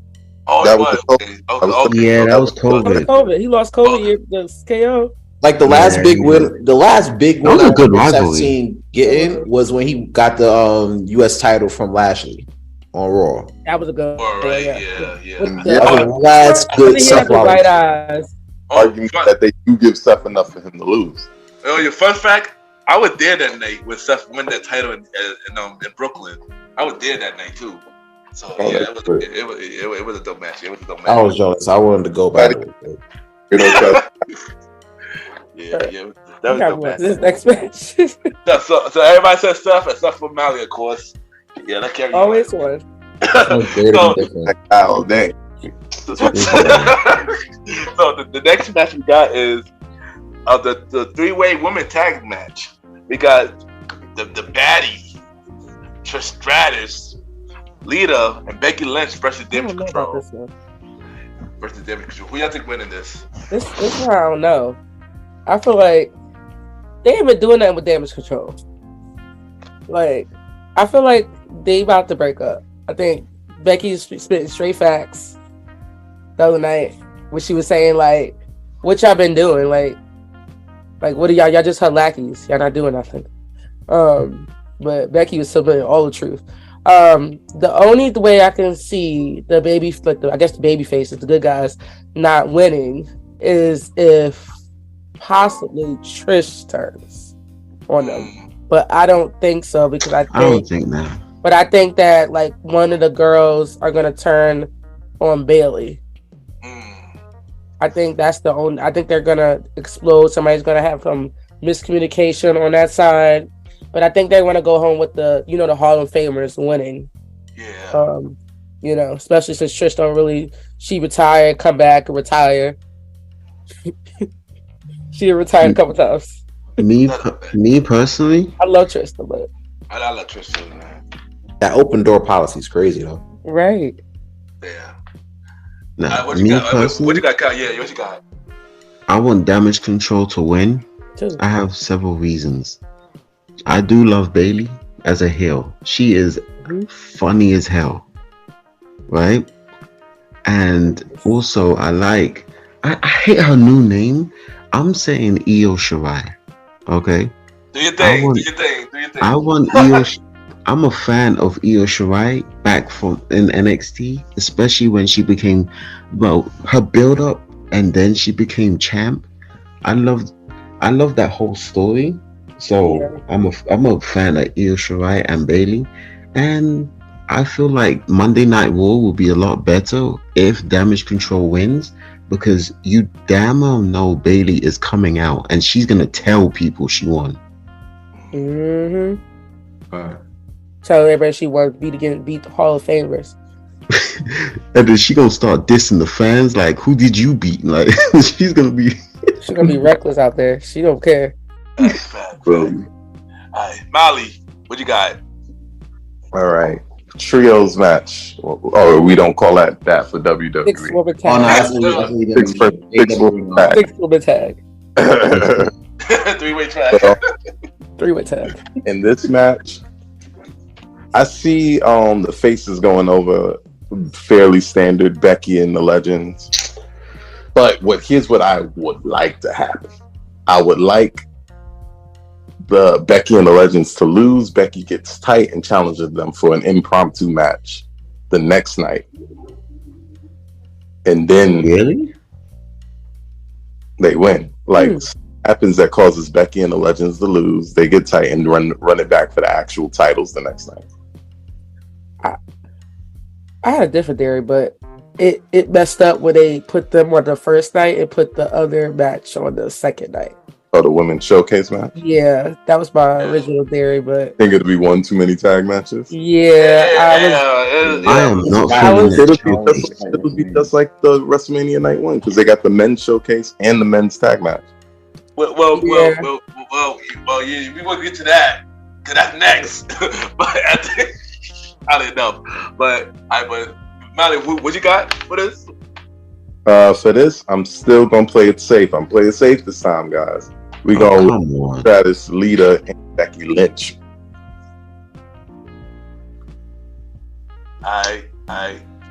[SPEAKER 1] Oh,
[SPEAKER 4] That
[SPEAKER 1] it
[SPEAKER 4] was
[SPEAKER 1] was.
[SPEAKER 4] the
[SPEAKER 1] Okay.
[SPEAKER 5] Yeah, that was
[SPEAKER 3] That was
[SPEAKER 5] COVID.
[SPEAKER 3] COVID. He lost COVID. The KO.
[SPEAKER 2] Like the last big win, the last big
[SPEAKER 5] That
[SPEAKER 2] win
[SPEAKER 5] was
[SPEAKER 2] I
[SPEAKER 5] a good
[SPEAKER 2] remember Seth
[SPEAKER 5] rivalry.
[SPEAKER 2] seen getting was when he got the U.S. title from Lashley on Raw.
[SPEAKER 3] That was a good
[SPEAKER 1] All
[SPEAKER 3] one.
[SPEAKER 1] right.
[SPEAKER 3] Yeah.
[SPEAKER 1] Yeah.
[SPEAKER 3] With
[SPEAKER 4] Yeah.
[SPEAKER 2] That was the last good
[SPEAKER 3] he had
[SPEAKER 2] Seth
[SPEAKER 3] the white
[SPEAKER 2] Rollins.
[SPEAKER 3] eyes.
[SPEAKER 4] argument that they do give Seth enough for him to lose.
[SPEAKER 1] Oh, your fun fact: I was there that night when Seth won that title in Brooklyn. I was there that night too. So yeah, it was a dope match. It was a dope match.
[SPEAKER 2] I was jealous. I wanted to go by the way.
[SPEAKER 4] You know,
[SPEAKER 1] Yeah, that was a dope match.
[SPEAKER 3] This next match.
[SPEAKER 1] So everybody says Seth except for Mali, of course. Yeah, that carries.
[SPEAKER 3] Always one.
[SPEAKER 4] oh dang.
[SPEAKER 1] So the next match we got is the three-way women tag match. We got the baddie, Trish Stratus, Lita, and Becky Lynch versus Damage Control. Versus Damage Control. Who y'all think winning this?
[SPEAKER 3] This one I don't know. I feel like they ain't been doing nothing with Damage Control. Like, I feel like they about to break up. I think Becky's spitting straight facts the other night when she was saying like, "What y'all been doing? Like what are y'all? Y'all just her lackeys. Y'all not doing nothing." But Becky was spitting all the truth. The only way I can see the baby faces, the good guys, not winning is if possibly Trish turns on them. But I don't think so because I don't think that. But I think that like one of the girls are gonna turn on Bailey. I think that's the only. I think they're gonna explode. Somebody's gonna have some miscommunication on that side. But I think they want to go home with the Hall of Famers winning. Yeah. Especially since Trish don't really. She retired, come back, and retire. She retired a couple times.
[SPEAKER 5] Me personally,
[SPEAKER 3] I love Tristan, but
[SPEAKER 1] I love Tristan, man.
[SPEAKER 2] That open door policy is crazy though.
[SPEAKER 3] Right.
[SPEAKER 1] Yeah.
[SPEAKER 5] Nah,
[SPEAKER 1] what you got? What you got, Kyle? Yeah, what you got?
[SPEAKER 5] I want Damage Control to win.
[SPEAKER 3] Too.
[SPEAKER 5] I have several reasons. I do love Bailey as a heel. She is funny as hell, right? And also, I hate her new name. I'm saying Io Shirai. Okay.
[SPEAKER 1] Do your thing.
[SPEAKER 5] I want Io. I'm a fan of Io Shirai back in NXT, especially when she became, her build up and then she became champ. I love that whole story. So yeah. I'm a fan of Io Shirai and Bailey, and I feel like Monday Night Raw will be a lot better if Damage Control wins, because you damn well know Bailey is coming out and she's gonna tell people she won.
[SPEAKER 3] Tell everybody she won, beat the Hall of Famers.
[SPEAKER 5] And then she gonna start dissing the fans, like, who did you beat? Like, she's gonna be
[SPEAKER 3] reckless out there. She don't care.
[SPEAKER 1] All right, Molly, what you got?
[SPEAKER 4] All right, trios match. Or we don't call that for WWE.
[SPEAKER 3] Six-woman tag. Six-woman tag.
[SPEAKER 1] Three-way tag.
[SPEAKER 3] Three-way tag.
[SPEAKER 4] In this match, I see the faces going over fairly standard Becky and the Legends. But here's what I would like to happen. I would like the Becky and the Legends to lose. Becky gets tight and challenges them for an impromptu match the next night. And then they win. Happens that causes Becky and the Legends to lose. They get tight and run it back for the actual titles the next night.
[SPEAKER 3] I had a different theory, but it messed up when they put them on the first night and put the other match on the second night.
[SPEAKER 4] Oh, the women's showcase match?
[SPEAKER 3] Yeah, that was my original theory, but...
[SPEAKER 4] I think it'd be one too many tag matches?
[SPEAKER 3] Yeah,
[SPEAKER 5] I am not feeling it.
[SPEAKER 4] It'll be just like the WrestleMania Night 1, because they got the men's showcase and the men's tag match.
[SPEAKER 1] Well, we will get to that, because that's next. But I don't know. But Molly, what you got for this?
[SPEAKER 4] For this, I'm still gonna play it safe. I'm playing safe this time, guys. We go Stratus, Lita, and Becky Lynch.
[SPEAKER 1] I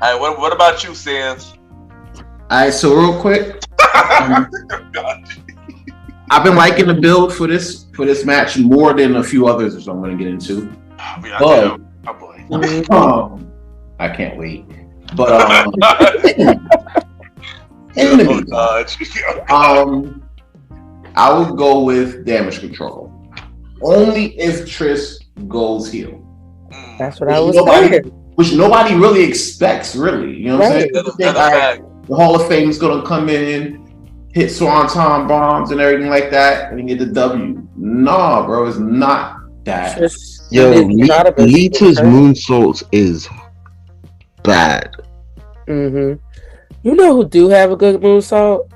[SPEAKER 1] All right, what about you, Sans?
[SPEAKER 2] All right, so real quick, I've been liking the build for this match more than a few others, which I'm going to get into. I can't wait. But in the meantime, I would go with Damage Control only if Trish goes heel.
[SPEAKER 3] That's what I was saying.
[SPEAKER 2] Which nobody really expects, really. You know what I'm saying? The Hall of Fame is going to come in, hit Swanton bombs and everything like that, and get the W. Nah, bro, it's not that.
[SPEAKER 5] Yo, Lita's moonsaults is bad.
[SPEAKER 3] Mm-hmm. You know who do have a good moonsault?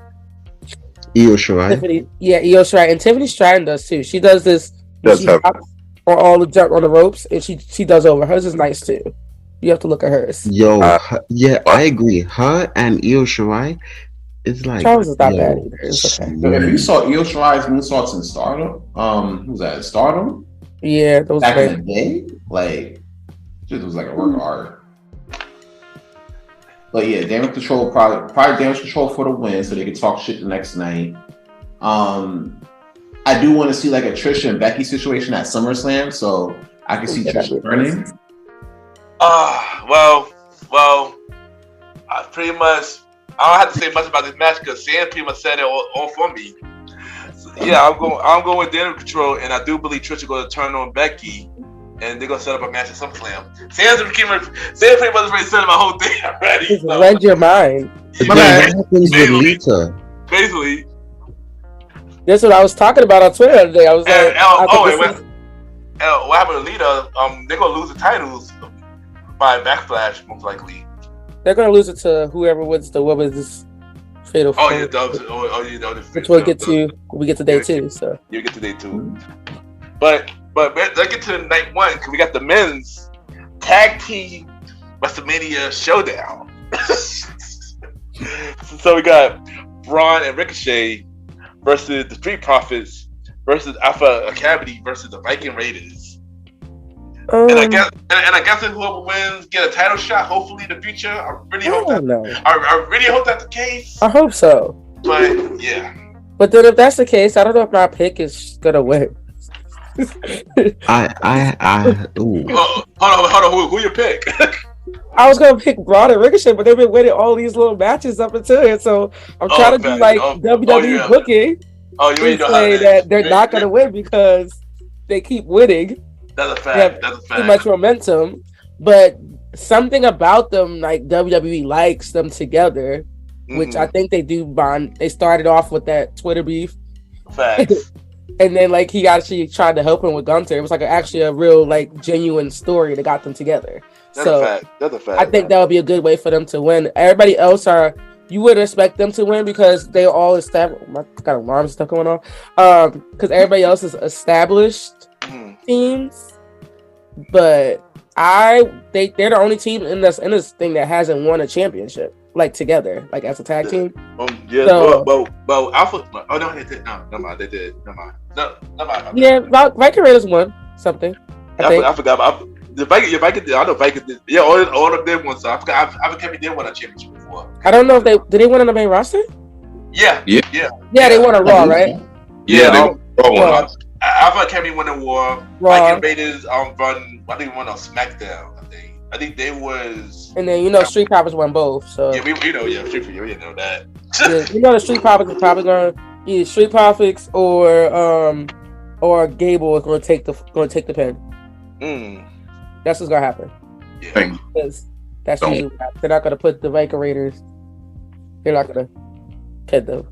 [SPEAKER 5] Io Shirai.
[SPEAKER 3] Io Shirai, and Tiffany Stratton does too. She does this. She hops on all the jump on the ropes, and she does over. Hers is nice too. You have to look at hers.
[SPEAKER 5] Yo, I agree. Her and Io Shirai, it's like
[SPEAKER 3] Charles is not bad either. It's okay.
[SPEAKER 2] If you saw Io Shirai's moonsaults in Stardom, who was that? Stardom?
[SPEAKER 3] Yeah, those
[SPEAKER 2] back in the day, like it was like a work of art. But yeah, Damage Control probably Damage Control for the win, so they can talk shit the next night. I do want to see like a Trisha and Becky situation at SummerSlam, so I can see Trisha turning.
[SPEAKER 1] Well, I pretty much I don't have to say much about this match because Sam pretty much said it all for me. So, yeah, I'm going with Damage Control, and I do believe Trisha going to turn on Becky. And they're gonna set up a match at SummerSlam. Sam's pretty much already set up my whole thing already.
[SPEAKER 3] Just read your mind.
[SPEAKER 5] What happens with Lita?
[SPEAKER 1] Basically,
[SPEAKER 3] that's what I was talking about on Twitter the other day. I was like,
[SPEAKER 1] what happened to Lita? They're gonna lose the titles by Backlash, most likely.
[SPEAKER 3] They're gonna lose it to whoever wins the this fatal. Which we'll get to. We get to day 2. So
[SPEAKER 1] you get to day 2, but let's get to night 1 because we got the men's tag team Wrestlemania showdown. So we got Braun and Ricochet versus the Street Profits versus Alpha Academy versus the Viking Raiders. And I guess whoever wins get a title shot. Hopefully in the future. I really hope that's the case.
[SPEAKER 3] I hope so.
[SPEAKER 1] But yeah.
[SPEAKER 3] But then if that's the case, I don't know if my pick is gonna win.
[SPEAKER 1] Hold on. Who you pick?
[SPEAKER 3] I was gonna pick Braun and Ricochet, but they've been winning all these little matches up until it. So I'm trying to do like WWE booking.
[SPEAKER 1] You
[SPEAKER 3] say that they're not gonna win because they keep winning.
[SPEAKER 1] That's a fact. That's a fact.
[SPEAKER 3] Too much momentum, but something about them, like WWE likes them together, which I think they do bond. They started off with that Twitter beef.
[SPEAKER 1] Facts.
[SPEAKER 3] And then, like, he actually tried to help him with Gunther. It was like actually a real, like, genuine story that got them together. That's
[SPEAKER 1] a fact.
[SPEAKER 3] I think that would be a good way for them to win. Everybody else you wouldn't expect them to win because they all established. I got alarm stuff going on. Because everybody else is established teams, but they're the only team in this thing that hasn't won a championship. Like together, like as a tag team.
[SPEAKER 1] Well, Alpha. Oh no, they did. No, never mind. They did. Never mind. No, never mind.
[SPEAKER 3] Yeah, Viking Raiders won something.
[SPEAKER 1] I forgot about the Viking. I know Viking did. Yeah, all of them won. So I forgot. Alpha did win a championship before.
[SPEAKER 3] I don't know if did they win on the main roster.
[SPEAKER 1] Yeah.
[SPEAKER 3] They won a Raw, right?
[SPEAKER 1] Yeah, they won. Alpha Academy won a War. Viking Raiders I think won on SmackDown. I think they was,
[SPEAKER 3] and then Street Profits won both. So
[SPEAKER 1] yeah, we know Street Profits. We didn't know that.
[SPEAKER 3] The Street Profits are probably gonna either Street Profits or Gable is gonna take the pin. That's what's gonna happen.
[SPEAKER 1] Yeah,
[SPEAKER 3] because that's usually what happens. They're not gonna put the Viking Raiders. They're not gonna pin them.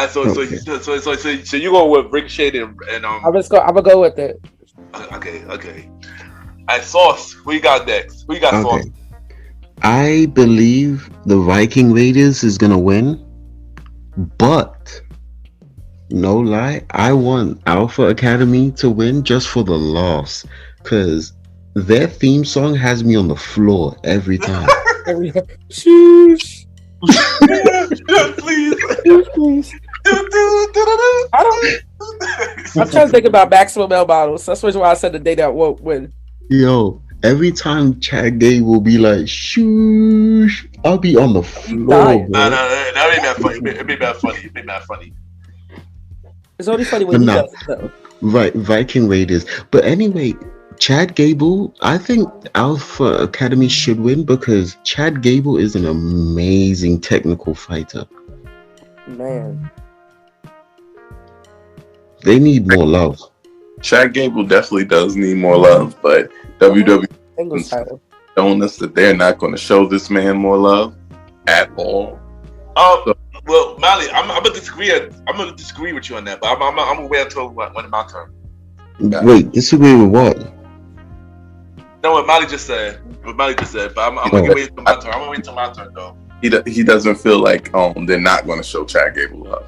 [SPEAKER 1] So you go with Ricochet and
[SPEAKER 3] I'm gonna go with it.
[SPEAKER 1] Okay. Sauce. Who you got next? Who you got, Sauce?
[SPEAKER 5] I believe the Viking Raiders is gonna win, but no lie, I want Alpha Academy to win just for the loss, because their theme song has me on the floor every time.
[SPEAKER 3] Sheesh.
[SPEAKER 1] Please.
[SPEAKER 3] I'm trying to think about maximum L bottles. That's why I said the day that won't win.
[SPEAKER 5] Yo, every time Chad Gable will be like, shoosh, I'll be on the floor,
[SPEAKER 3] dying.
[SPEAKER 5] bro.
[SPEAKER 1] No, that ain't that funny. It made that funny. It made that funny.
[SPEAKER 3] It's only funny when he
[SPEAKER 5] Nah.
[SPEAKER 3] does it, though.
[SPEAKER 5] Right, Viking Raiders. But anyway, Chad Gable, I think Alpha Academy should win because Chad Gable is an amazing technical fighter.
[SPEAKER 3] Man.
[SPEAKER 5] They need more love.
[SPEAKER 4] Chad Gable definitely does need more love, but WWE
[SPEAKER 3] Singles title.
[SPEAKER 4] showing us that they're not going to show this man more love at all.
[SPEAKER 1] Well, Mali, I'm gonna disagree. I'm gonna disagree with you on that, but I'm gonna wait until when it's my turn.
[SPEAKER 5] Wait, disagree with what?
[SPEAKER 1] No, what Mali just said. But I'm gonna wait until my turn. I'm gonna wait till my turn, though.
[SPEAKER 4] He doesn't feel like they're not going to show Chad Gable love.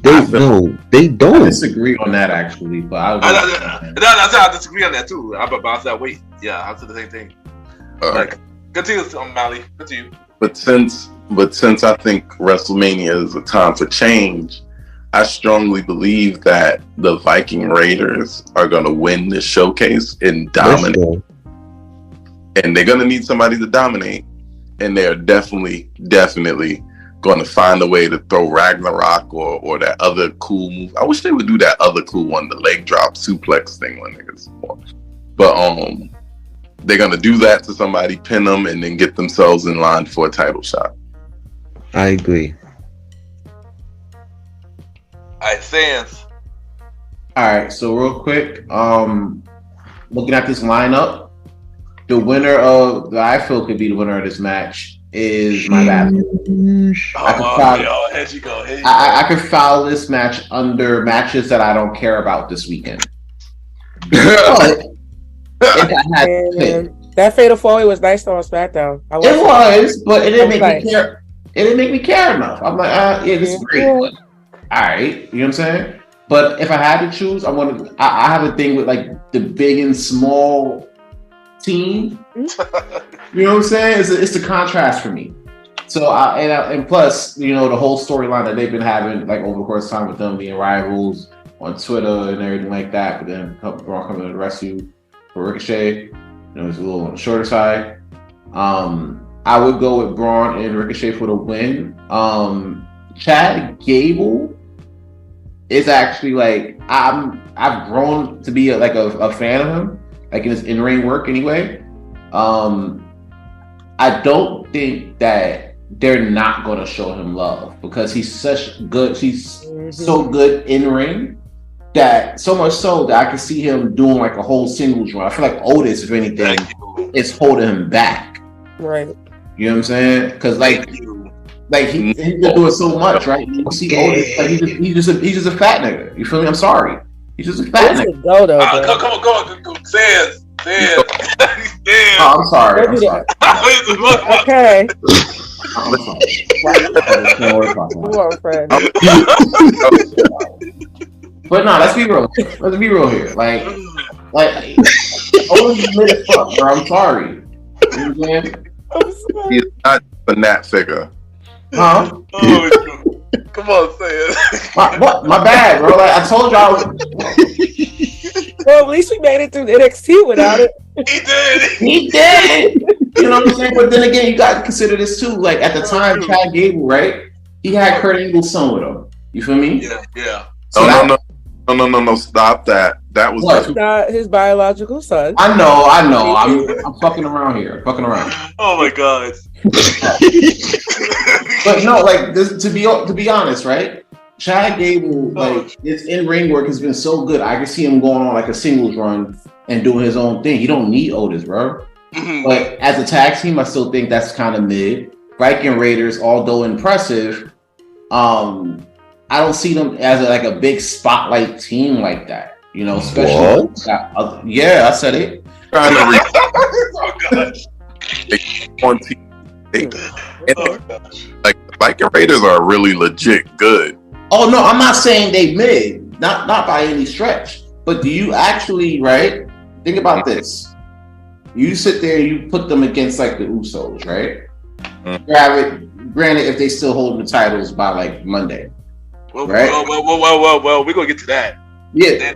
[SPEAKER 5] They don't.
[SPEAKER 2] I disagree on that actually, but
[SPEAKER 1] I disagree on that too. I said wait. Yeah, I said the same thing.
[SPEAKER 4] Right.
[SPEAKER 1] Continue, Mali. Continue.
[SPEAKER 4] But since I think WrestleMania is a time for change, I strongly believe that the Viking Raiders are going to win this showcase and dominate. And they're going to need somebody to dominate. And they're definitely going to find a way to throw Ragnarok or that other cool move. I wish they would do that other cool one, the leg drop suplex thing when niggas. But they're going to do that to somebody, pin them, and then get themselves in line for a title shot.
[SPEAKER 5] I agree.
[SPEAKER 1] Alright, Sans.
[SPEAKER 2] Alright, so real quick, looking at this lineup, the winner of I feel could be the winner of this match is my bad.
[SPEAKER 1] Here you go.
[SPEAKER 2] I could file this match under matches that I don't care about this weekend. But if I had to pick,
[SPEAKER 3] that Fatal 4-Way was nice on SmackDown.
[SPEAKER 2] it was, but it didn't make me care. It didn't make me care enough. I'm like, yeah, this is great. But, all right, you know what I'm saying? But if I had to choose, I have a thing with like the big and small team. You know what I'm saying? It's the contrast for me. So and plus, you know, the whole storyline that they've been having like over the course of time with them being rivals on Twitter and everything like that. But then Braun coming to the rescue for Ricochet. You know, it's a little on the shorter side. I would go with Braun and Ricochet for the win. Chad Gable is actually like I've grown to be a fan of him, like in his in-ring work anyway. I don't think that they're not going to show him love because he's so good in ring that so much so that I can see him doing like a whole singles run. I feel like Otis, if anything, is holding him back.
[SPEAKER 3] Right.
[SPEAKER 2] You know what I'm saying? Because like he's been doing so much, right? You see Otis, like he's just a fat nigga. You feel me? I'm sorry. He's just a fat nigga.
[SPEAKER 3] Go though.
[SPEAKER 1] Come on, Sans.
[SPEAKER 2] Oh, I'm sorry.
[SPEAKER 3] Okay.
[SPEAKER 2] I'm sorry.
[SPEAKER 3] Come on, Fred.
[SPEAKER 2] But no, let's be real. Let's be real here. Like Otis is mid as fuck, bro. I'm sorry. You know what I'm saying?
[SPEAKER 4] He's not a Nat figure.
[SPEAKER 2] Huh?
[SPEAKER 1] Come on, Sans.
[SPEAKER 2] My bad, bro. Like I told y'all.
[SPEAKER 3] Well, at least we made it through NXT without it.
[SPEAKER 1] He did.
[SPEAKER 2] You know what I'm saying? But then again, you got to consider this too. Like at the time, Chad Gable, right? He had Kurt Angle's son with him. You feel me?
[SPEAKER 1] Yeah.
[SPEAKER 4] So no, stop that. That was
[SPEAKER 3] not his biological son.
[SPEAKER 2] I know. I'm fucking around here.
[SPEAKER 1] Oh my god.
[SPEAKER 2] But no, like this, to be honest, right? Chad Gable, like his in-ring work has been so good. I can see him going on like a singles run and doing his own thing. He don't need Otis, bro. But as a tag team, I still think that's kind of mid. Viking Raiders, although impressive, I don't see them as a big spotlight team like that. You know, especially I said it.
[SPEAKER 1] Oh gosh.
[SPEAKER 4] Like the Viking Raiders are really legit good.
[SPEAKER 2] Oh no, I'm not saying they mid, not by any stretch. But do you actually, right? Think about this. You sit there, you put them against like the Usos, right? Granted, if they still hold the titles by like Monday, right?
[SPEAKER 1] Well, we're gonna get to that.
[SPEAKER 2] Yeah.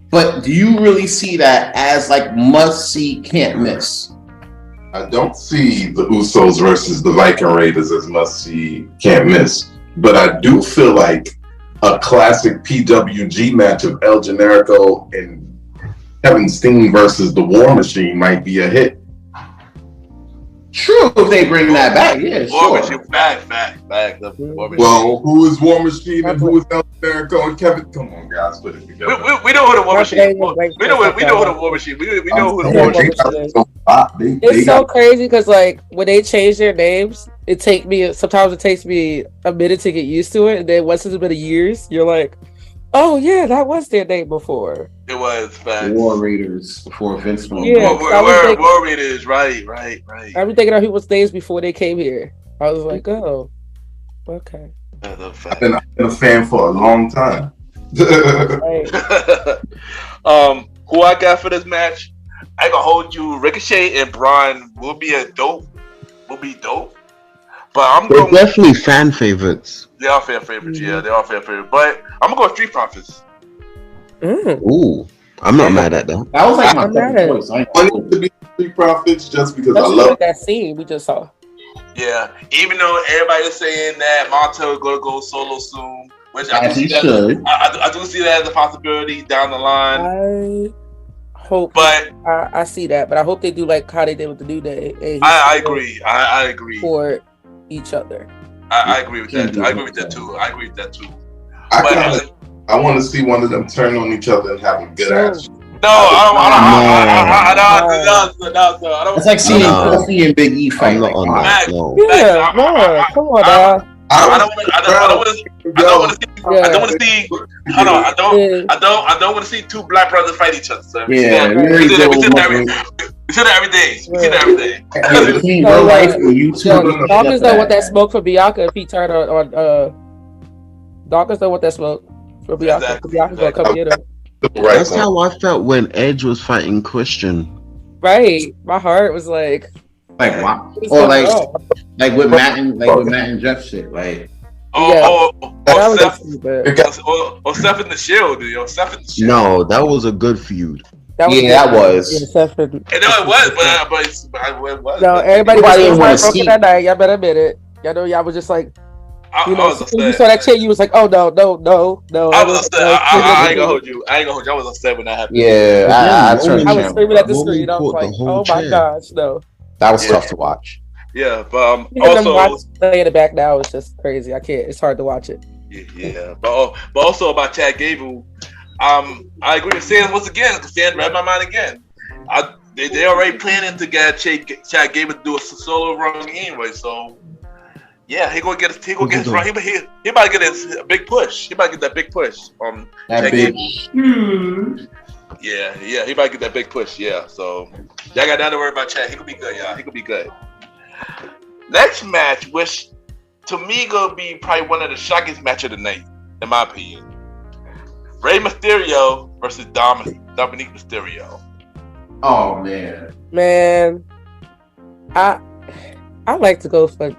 [SPEAKER 2] But do you really see that as like must see, can't miss?
[SPEAKER 6] I don't see the Usos versus the Viking Raiders as must see, can't miss. But I do feel like a classic PWG match of El Generico and Kevin Steen versus the War Machine might be a hit.
[SPEAKER 2] True, if they bring that back, yeah,
[SPEAKER 1] War
[SPEAKER 2] sure.
[SPEAKER 1] Machine, back. War Machine.
[SPEAKER 6] Well, who is War Machine and who is El Generico and Kevin? Come on, guys, put it together.
[SPEAKER 1] We know who the War Machine is. We know who the War Machine. We know who the War Machine is.
[SPEAKER 3] It's so crazy because like when they change their names, sometimes it takes me a minute to get used to it, and then once it's been years, you're like, oh yeah, that was their name before.
[SPEAKER 1] It was facts.
[SPEAKER 2] War Raiders before Vince Vaughn.
[SPEAKER 3] Yeah,
[SPEAKER 1] War Raiders, right.
[SPEAKER 3] I've been thinking of people's names before they came here. I was like, oh, okay.
[SPEAKER 6] I've been a fan for a long time.
[SPEAKER 3] Right.
[SPEAKER 1] Who I got for this match? I can hold you. Ricochet and Braun will be dope. But
[SPEAKER 5] They're definitely fan favorites.
[SPEAKER 1] They are fan favorites. Yeah, they are fan favorites. But I'm gonna go with Street Profits.
[SPEAKER 5] Ooh, I'm not mad at that.
[SPEAKER 2] That was like my second choice.
[SPEAKER 6] I wanted to be Street Profits just because I
[SPEAKER 3] Especially
[SPEAKER 6] love
[SPEAKER 3] with that scene we just saw.
[SPEAKER 1] Yeah, even though everybody is saying that Montel is gonna go solo soon, which I
[SPEAKER 2] As
[SPEAKER 1] do
[SPEAKER 2] he
[SPEAKER 1] see that.
[SPEAKER 2] should.
[SPEAKER 1] I do see that as a possibility down the line.
[SPEAKER 3] I hope,
[SPEAKER 1] But
[SPEAKER 3] I see that, but I hope they do like how they did with the New Day. And
[SPEAKER 1] I agree. I agree.
[SPEAKER 3] For each other.
[SPEAKER 1] I agree with that. I agree with that too.
[SPEAKER 6] I want to see one of them turn on each other and have a good ass.
[SPEAKER 1] No, I don't.
[SPEAKER 2] It's like seeing Kofi and Big E fight.
[SPEAKER 5] I'm not on that. No.
[SPEAKER 3] Yeah, man, come on now.
[SPEAKER 1] I don't want to see two black brothers fight each other. So we see that every day.
[SPEAKER 2] Real life and YouTube.
[SPEAKER 3] Dawkins don't want that smoke for Bianca if he turned on Dawkins don't want that smoke for Bianca.
[SPEAKER 1] Exactly.
[SPEAKER 3] Bianca's gonna come get him.
[SPEAKER 5] That's how I felt when Edge was fighting Christian.
[SPEAKER 3] Right. My heart was like
[SPEAKER 2] wow. Or like with Matt and Jeff shit. Like
[SPEAKER 1] Seth in the Shield, dude. Seth in the Shield.
[SPEAKER 5] No, that was a good feud.
[SPEAKER 2] That was.
[SPEAKER 3] Yeah, Seth and,
[SPEAKER 1] it was, but it was.
[SPEAKER 3] No, everybody
[SPEAKER 2] didn't want
[SPEAKER 3] was
[SPEAKER 2] to see
[SPEAKER 3] that night. Y'all better admit it. Y'all know y'all was just like, when you saw that chick, you was like, oh no.
[SPEAKER 1] I was upset. I ain't gonna hold you. I was upset when that happened.
[SPEAKER 2] Yeah, I
[SPEAKER 3] was screaming at the screen. I was like, oh my gosh, no.
[SPEAKER 2] That was tough to watch.
[SPEAKER 1] Yeah, but
[SPEAKER 3] also playing it back now is just crazy. I can't. It's hard to watch it.
[SPEAKER 1] Yeah, but also about Chad Gable, I agree with Sam once again. Because Sam read my mind again. They already planning to get Chad Gable to do a solo run anyway. So yeah, he gonna get his run. He about to get a big push. He about to get that big push.
[SPEAKER 2] That big.
[SPEAKER 1] Yeah, he about to get that big push. Yeah, so y'all got nothing to worry about Chad. He could be good, y'all. He could be good. Next match, which to me gonna be probably one of the shockingest match of the night, in my opinion. Rey Mysterio versus Dominic Mysterio.
[SPEAKER 2] Oh man,
[SPEAKER 3] I like to go for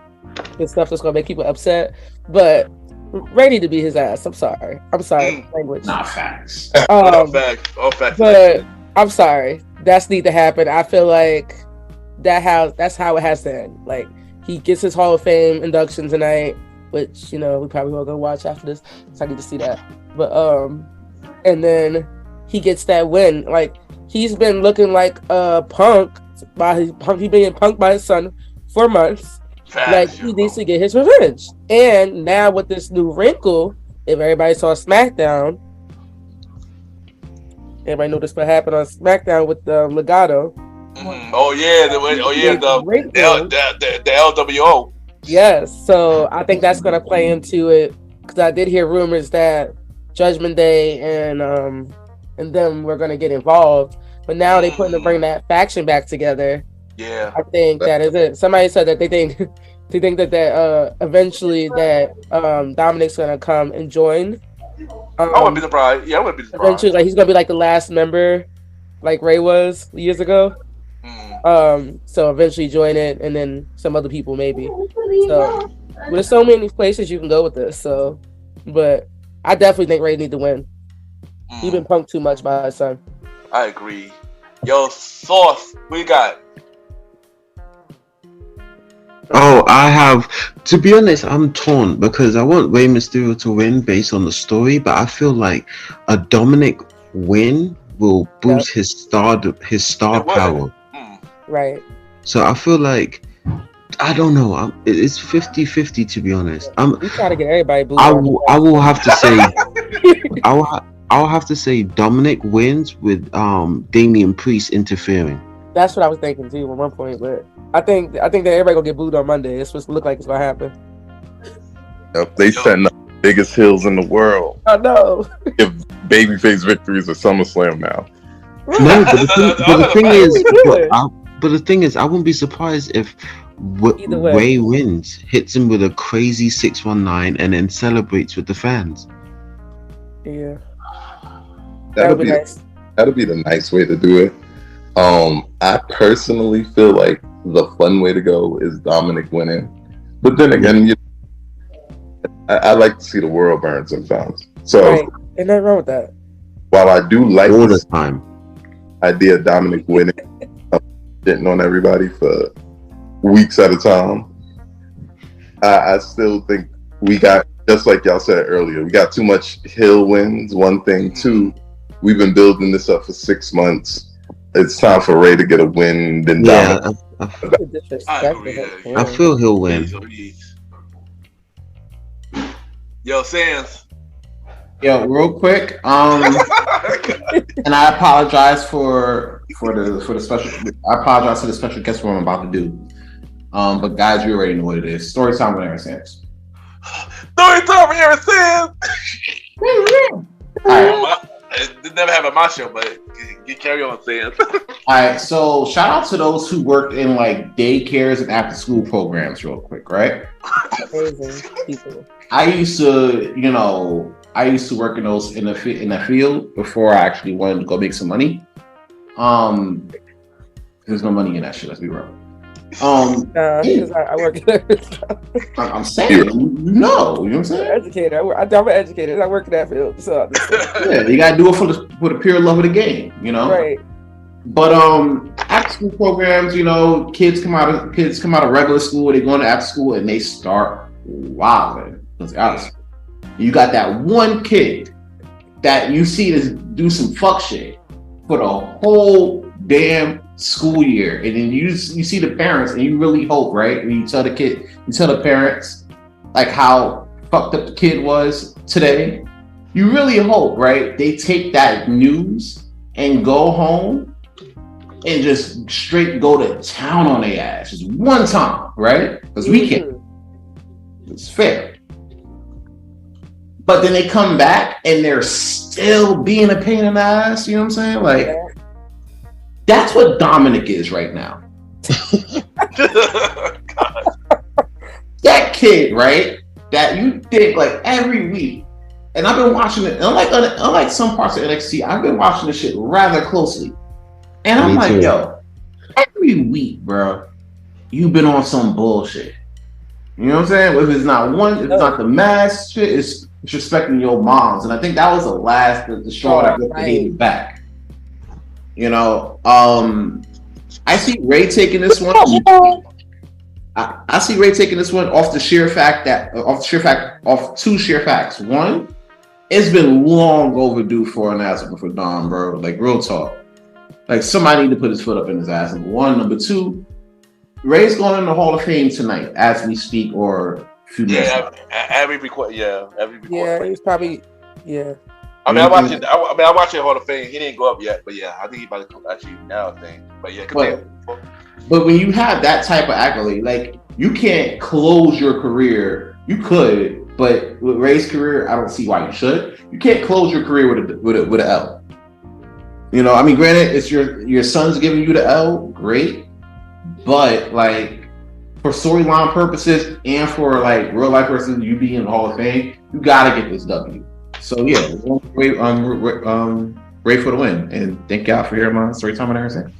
[SPEAKER 3] the stuff that's gonna make people upset, but Rey need to beat his ass. I'm sorry. Language.
[SPEAKER 2] Not facts.
[SPEAKER 1] All facts.
[SPEAKER 3] But I'm sorry. That's need to happen. I feel like that's how it has to end. Like he gets his Hall of Fame induction tonight, which we probably will go watch after this. So I need to see that. But and then he gets that win. Like he's been looking like Punk he being punked by his son for months. Like he needs to get his revenge. And now with this new wrinkle, if everybody saw SmackDown, everybody noticed what happened on SmackDown with Legado.
[SPEAKER 1] Mm-hmm. The LWO.
[SPEAKER 3] Yes, so I think that's gonna play into it because I did hear rumors that Judgment Day and them were gonna get involved, but now they putting to bring that faction back together.
[SPEAKER 1] Yeah,
[SPEAKER 3] I think that is it. Somebody said that they think that eventually that Dominic's gonna come and join.
[SPEAKER 1] I wouldn't be surprised. Yeah, I wouldn't be surprised.
[SPEAKER 3] Eventually, like he's gonna be like the last member, like Ray was years ago. So eventually join it, and then some other people maybe. So there's so many places you can go with this. So, but I definitely think Ray need to win. He's been punked too much by his son.
[SPEAKER 1] I agree. Yo, Sauce, what you got?
[SPEAKER 5] Oh, I have. To be honest, I'm torn because I want Rey Mysterio to win based on the story, but I feel like a Dominic win will boost his star power.
[SPEAKER 3] Right.
[SPEAKER 5] So I feel like I don't know. It's 50-50 to be honest.
[SPEAKER 3] We try to get everybody booed.
[SPEAKER 5] I will have to say I'll have to say Dominic wins with Damian Priest interfering.
[SPEAKER 3] That's what I was thinking too at one point, but I think that everybody gonna get booed on Monday. It's supposed to look like it's gonna happen.
[SPEAKER 4] Yep, they setting up the biggest hills in the world.
[SPEAKER 3] I know.
[SPEAKER 4] If babyface victories at SummerSlam now.
[SPEAKER 5] No, but the thing is, I wouldn't be surprised if Ray wins, hits him with a crazy 619, and then celebrates with the fans.
[SPEAKER 3] Yeah,
[SPEAKER 4] that'll be nice. That'll be the nice way to do it. I personally feel like the fun way to go is Dominic winning, but then again, I like to see the world burn sometimes. So,
[SPEAKER 3] ain't nothing wrong with that.
[SPEAKER 4] While I do like
[SPEAKER 5] all the time
[SPEAKER 4] idea of Dominic winning, getting on everybody for weeks at a time, I still think we got, just like y'all said earlier, we got too much hill wins. One thing, two, we've been building this up for 6 months. It's time for Ray to get a win. Then Dominic.
[SPEAKER 5] I feel he'll win.
[SPEAKER 1] Yo, Sans.
[SPEAKER 2] Yo, real quick, and I apologize for the special. I apologize for the special guest what I'm about to do. But guys, you already know what it is. Story time with Aaron Sans.
[SPEAKER 1] Story time with Aaron Sans. All right. It never happened on my show, but you carry on, Sans.
[SPEAKER 2] All right. So shout out to those who worked in like daycares and after school programs, real quick, right?
[SPEAKER 3] Amazing people.
[SPEAKER 2] I used to work in those in the field before I actually wanted to go make some money. There's no money in that shit. Let's be real. I work. I'm saying, you know what I'm saying.
[SPEAKER 3] Educator. I'm an educator. I work in that field. So
[SPEAKER 2] yeah, you gotta do it for the pure love of the game, you know. Right. But after school programs, you know, kids come out of regular school. They go into after school and they start wilding. You got that one kid that you see do some fuck shit for the whole damn school year, and then you see the parents, and you really hope, right? When you tell the parents like how fucked up the kid was today, you really hope, right? They take that news and go home and just straight go to town on their ass just one time, right? Because we can't. It's fair. But then they come back and they're still being a pain in the ass. You know what I'm saying? Like, that's what Dominic is right now. That kid, right? That you think like every week. And I've been watching it. Unlike some parts of NXT, I've been watching this shit rather closely. And I'm like, yo, every week, bro, you've been on some bullshit. You know what I'm saying? If it's not the mask shit, it's respecting your moms. And I think that was the straw that ripped the baby back. You know, I see Ray taking this one. I see Ray taking this one off two sheer facts. One, it's been long overdue for an ass for Dom, bro. Like, real talk. Like, somebody need to put his foot up in his ass. Number one. Number two, Ray's going in the Hall of Fame tonight as we speak, or a few minutes.
[SPEAKER 1] Every record. Yeah,
[SPEAKER 3] he's probably. Yeah.
[SPEAKER 1] I mean, I watched it Hall of Fame. He didn't go up yet, but yeah, I think he's about to come actually now. I think, but yeah.
[SPEAKER 2] But when you have that type of accolade, like, you can't close your career. You could, but with Ray's career, I don't see why you should. You can't close your career with an L. You know, I mean, granted, it's your son's giving you the L, great. But like, for storyline purposes and for like real life purposes, you being in the Hall of Fame, you gotta get this W. So yeah, Ray for the win, and thank y'all for hearing my story time and everything.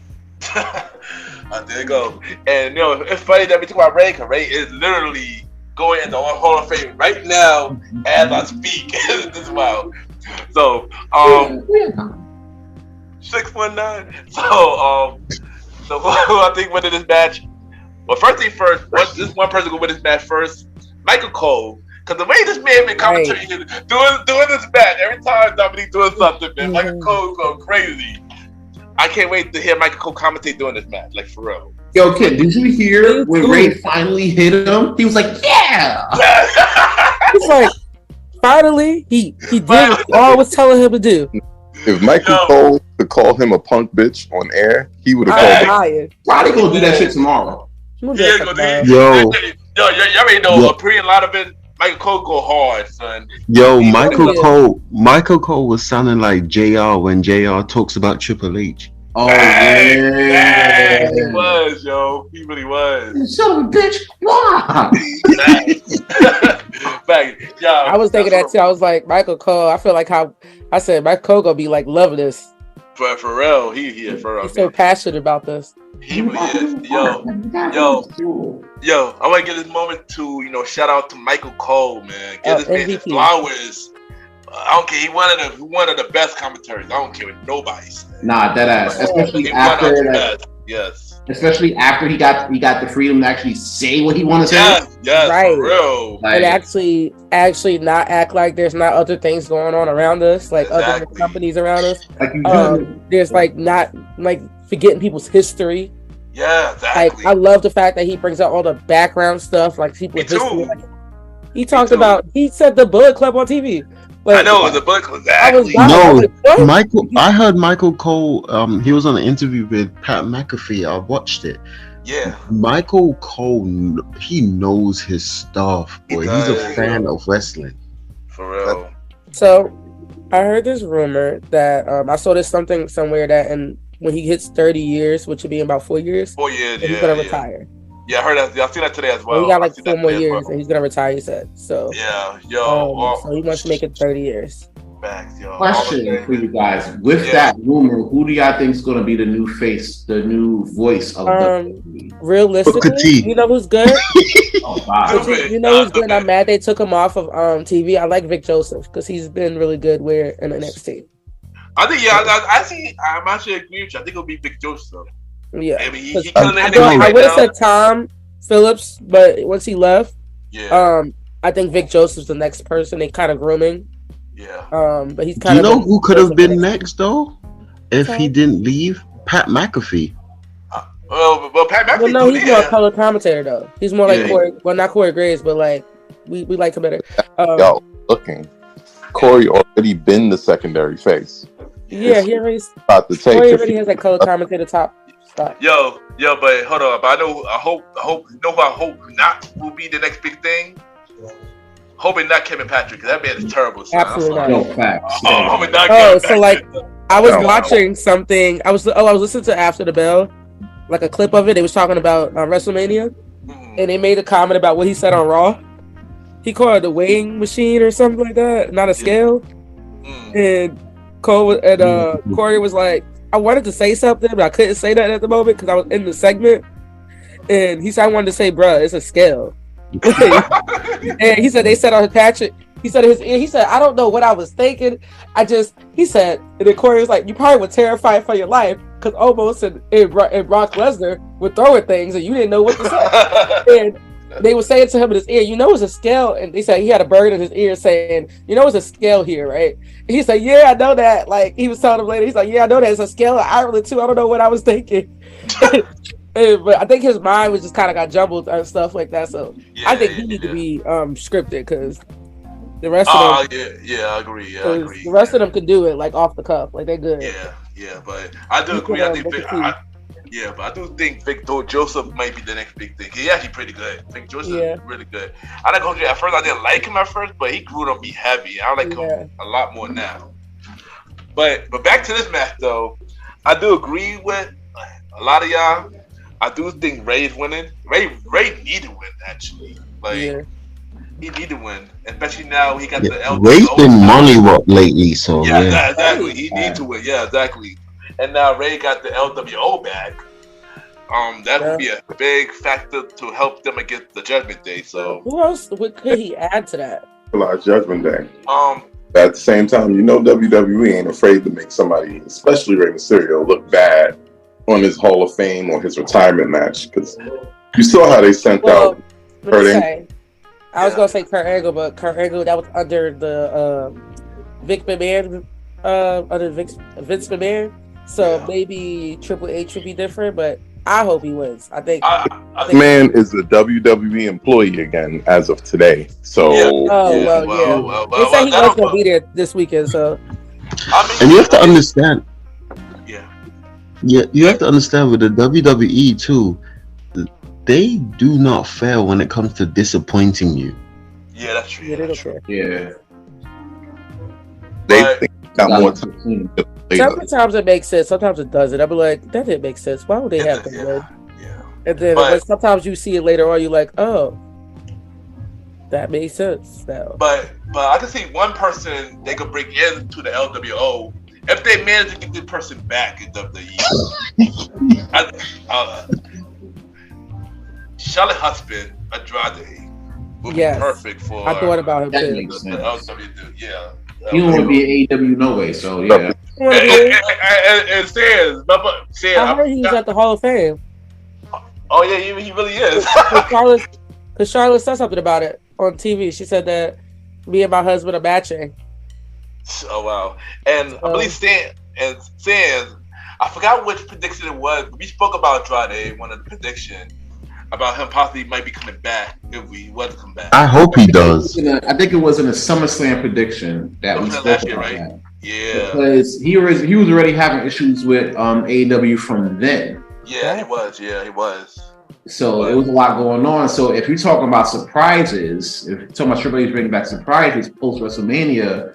[SPEAKER 1] There you go. And you know, it's funny that we talk about Ray, because Ray is literally going in the Hall of Fame right now as I speak. This is wild. So 619. So who I think winning this match? Well, first thing first, this one person gonna win this match first. Michael Cole. Because the way this man been commentating, doing this match, every time Dominique doing something, man, Michael Cole going crazy. I can't wait to hear Michael Cole commentate doing this match, like for real.
[SPEAKER 2] Yo, kid, did you hear when Ray finally hit him? He was like, "Yeah."
[SPEAKER 3] He's like, finally, he did what all I was telling him to do.
[SPEAKER 4] If Michael Cole could call him a punk bitch on air, he would have called him.
[SPEAKER 2] Why they gonna do that shit tomorrow?
[SPEAKER 5] Yo,
[SPEAKER 1] y'all already know a pretty lot of it. Michael Cole go hard, son.
[SPEAKER 5] Yo, Michael Cole was sounding like JR when JR talks about Triple H.
[SPEAKER 2] Oh
[SPEAKER 1] yeah, he was, yo. He really was.
[SPEAKER 2] Son of a bitch, why?
[SPEAKER 3] I was thinking that too. I was like, Michael Cole. I feel like how I said Michael Cole gonna be like loving this.
[SPEAKER 1] For real, he's
[SPEAKER 3] so passionate about this.
[SPEAKER 1] He really is. Yo, I want to give this moment to, shout out to Michael Cole, man. Give this man his flowers. I don't care. He one of the best commentaries. I don't care what nobody says.
[SPEAKER 2] Nah, that ass. Especially after that.
[SPEAKER 1] Yes.
[SPEAKER 2] Especially after he got the freedom to actually say what he wanted to say.
[SPEAKER 1] Yes,
[SPEAKER 3] right.
[SPEAKER 1] For real.
[SPEAKER 3] And actually not act like there's not other things going on around us, like other companies around us. There's like not like forgetting people's history.
[SPEAKER 1] Yeah, exactly.
[SPEAKER 3] Like I love the fact that he brings out all the background stuff, like people with history. Like, he said the Bullet Club on TV. Like,
[SPEAKER 1] I know it was a Bullet Club. Exactly.
[SPEAKER 5] I heard Michael Cole. He was on an interview with Pat McAfee. I watched it.
[SPEAKER 1] Yeah.
[SPEAKER 5] Michael Cole, he knows his stuff, boy. He's a fan of wrestling.
[SPEAKER 1] For real.
[SPEAKER 3] So, I heard this rumor that I saw this something somewhere that when he hits 30 years, which would be in about 4 years.
[SPEAKER 1] 4 years,
[SPEAKER 3] he's gonna retire.
[SPEAKER 1] Yeah, I heard that. I've seen that today as well.
[SPEAKER 3] He got like 4 more years, and he's gonna retire. He said so.
[SPEAKER 1] Yeah,
[SPEAKER 3] so he wants to make it 30 years.
[SPEAKER 1] Facts, yo.
[SPEAKER 2] Question for you guys: with that rumor, who do y'all think is gonna be the new face, the new voice of WWE?
[SPEAKER 3] Realistically, you know who's good?
[SPEAKER 2] Oh, wow.
[SPEAKER 3] You know who's good? I'm mad they took him off of TV. I like Vic Joseph because he's been really good in NXT.
[SPEAKER 1] I think I'm actually agree with you. I think it'll be Vic Joseph.
[SPEAKER 3] Yeah,
[SPEAKER 1] I mean,
[SPEAKER 3] I would have said Tom Phillips, but once he left, I think Vic Joseph's the next person they kind of grooming.
[SPEAKER 1] Yeah.
[SPEAKER 3] But he's
[SPEAKER 5] kind of. Do you know who could have been next though, if he didn't leave? Pat McAfee.
[SPEAKER 1] Well, Pat McAfee.
[SPEAKER 3] Well, no, he's more a color commentator though. He's more like Corey. Well, not Corey Graves, but like we like him better.
[SPEAKER 4] Y'all looking. Corey already been the secondary face.
[SPEAKER 3] Yeah, he already.
[SPEAKER 4] Corey
[SPEAKER 3] already has that color commentator top.
[SPEAKER 1] Yo, but hold on. But I hope not will be the next big thing. Hoping not Kevin Patrick, because that man is terrible. Son.
[SPEAKER 3] Absolutely not.
[SPEAKER 2] No facts.
[SPEAKER 1] Hoping not Kevin
[SPEAKER 3] so like I was watching something. I was listening to After the Bell, like a clip of it. They was talking about WrestleMania, and they made a comment about what he said on Raw. He called it a weighing machine or something like that, not a scale. And Corey was like, I wanted to say something, but I couldn't say that at the moment because I was in the segment. And he said, I wanted to say, bruh, it's a scale. And he said, they said on Patrick, he said in his ear, he said, I don't know what I was thinking. He said, and then Corey was like, you probably were terrified for your life because almost and Brock Lesnar were throwing things and you didn't know what to say. And they were saying to him in his ear, it's a scale. And they said he had a bird in his ear saying, it's a scale here, right? And he said, yeah, I know that. Like, he was telling him later, he's like, yeah, I know that. It's a scale in Ireland, too. I don't know what I was thinking. But I think his mind was just kind of got jumbled and stuff like that. So I think he need to be scripted because the rest of them.
[SPEAKER 1] I agree. The
[SPEAKER 3] rest of them could do it like off the cuff. Like, they're good.
[SPEAKER 1] Yeah, but I do agree. But I do think Victor Joseph might be the next big thing. He's actually pretty good. Vic Joseph is really good. I like at first. I didn't like him at first, but he grew on me heavy. I like him a lot more now. But back to this match though, I do agree with a lot of y'all. I do think Ray's winning. Ray need to win actually. He need to win, especially now he got the LWO.
[SPEAKER 5] Ray's been mollywop lately, so
[SPEAKER 1] exactly. He needs to win. Yeah, exactly. And now Ray got the LWO back. That would be a big factor to help them against the Judgment Day. So
[SPEAKER 3] who else could he add to that?
[SPEAKER 4] Judgment Day.
[SPEAKER 6] At the same time, WWE ain't afraid to make somebody, especially Rey Mysterio, look bad on his Hall of Fame or his retirement match. Because you saw how they sent out Kurt Angle.
[SPEAKER 3] I was gonna say Kurt Angle, but Kurt Angle, that was under the Vic McMahon, under Vince McMahon. So maybe Triple H would be different, but I hope he wins. I think
[SPEAKER 4] man is a WWE employee again as of today. So
[SPEAKER 3] they say he was gonna be there this weekend. So
[SPEAKER 5] and you have to understand. Yeah, you have to understand with the WWE too. They do not fail when it comes to disappointing you.
[SPEAKER 1] Yeah, that's true.
[SPEAKER 3] Yeah, they don't care.
[SPEAKER 2] Yeah.
[SPEAKER 4] They think got more time.
[SPEAKER 3] Sometimes it makes sense. Sometimes it doesn't. I'll be like, that didn't make sense. Why would they have to win?
[SPEAKER 1] Yeah.
[SPEAKER 3] And then but sometimes you see it later on, you're like, oh, that makes sense now.
[SPEAKER 1] But I can see one person they could bring into the LWO if they manage to get this person back in WWE. Charlotte husband, Andrade, would be perfect for.
[SPEAKER 3] I thought about him too.
[SPEAKER 1] The LWO, yeah.
[SPEAKER 2] He don't want to be an AEW no way, so yeah.
[SPEAKER 1] And says,
[SPEAKER 3] I heard he was at the Hall of Fame.
[SPEAKER 1] Oh yeah, he really is.
[SPEAKER 3] Because Charlotte said something about it on TV. She said that me and my husband are matching.
[SPEAKER 1] Oh wow! And I believe Stan, I forgot which prediction it was. But we spoke about Andrade, one of the predictions about him possibly might be coming back if we was to come back.
[SPEAKER 5] I hope he does.
[SPEAKER 2] I think it was in a SummerSlam prediction that we spoke
[SPEAKER 1] last year,
[SPEAKER 2] about
[SPEAKER 1] right?
[SPEAKER 2] that.
[SPEAKER 1] Yeah,
[SPEAKER 2] because he was already having issues with AEW from then.
[SPEAKER 1] Yeah, he was. Yeah, he was.
[SPEAKER 2] So it was a lot going on. So if you're talking about surprises, if you're talking about Triple H bringing back surprises post WrestleMania,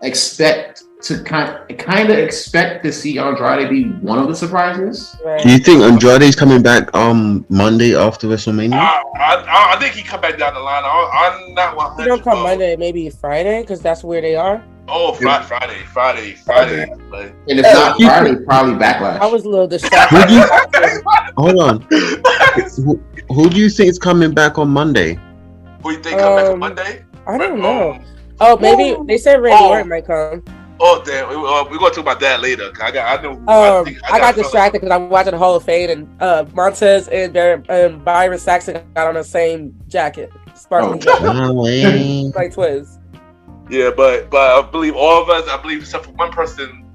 [SPEAKER 2] expect to kind of expect to see Andrade be one of the surprises.
[SPEAKER 3] Right.
[SPEAKER 5] Do you think Andrade's coming back Monday after WrestleMania?
[SPEAKER 1] I think he come back down the line. I'm not 100%.
[SPEAKER 3] He don't come Monday, maybe Friday, because that's where they are.
[SPEAKER 1] Oh, Friday.
[SPEAKER 2] And if not Friday, probably Backlash.
[SPEAKER 3] I was a little distracted.
[SPEAKER 5] Hold on. Who do you think is coming back on Monday?
[SPEAKER 1] Who you think coming back on Monday?
[SPEAKER 3] I don't know. Maybe they said Randy Orton might come.
[SPEAKER 1] Oh damn! We're gonna talk about that later. I
[SPEAKER 3] got distracted because I'm watching the Hall of Fame and Montez and Byron Saxton got on the same jacket, sparkling jacket, like twins.
[SPEAKER 1] Yeah, but I believe all of us. I believe except for one person.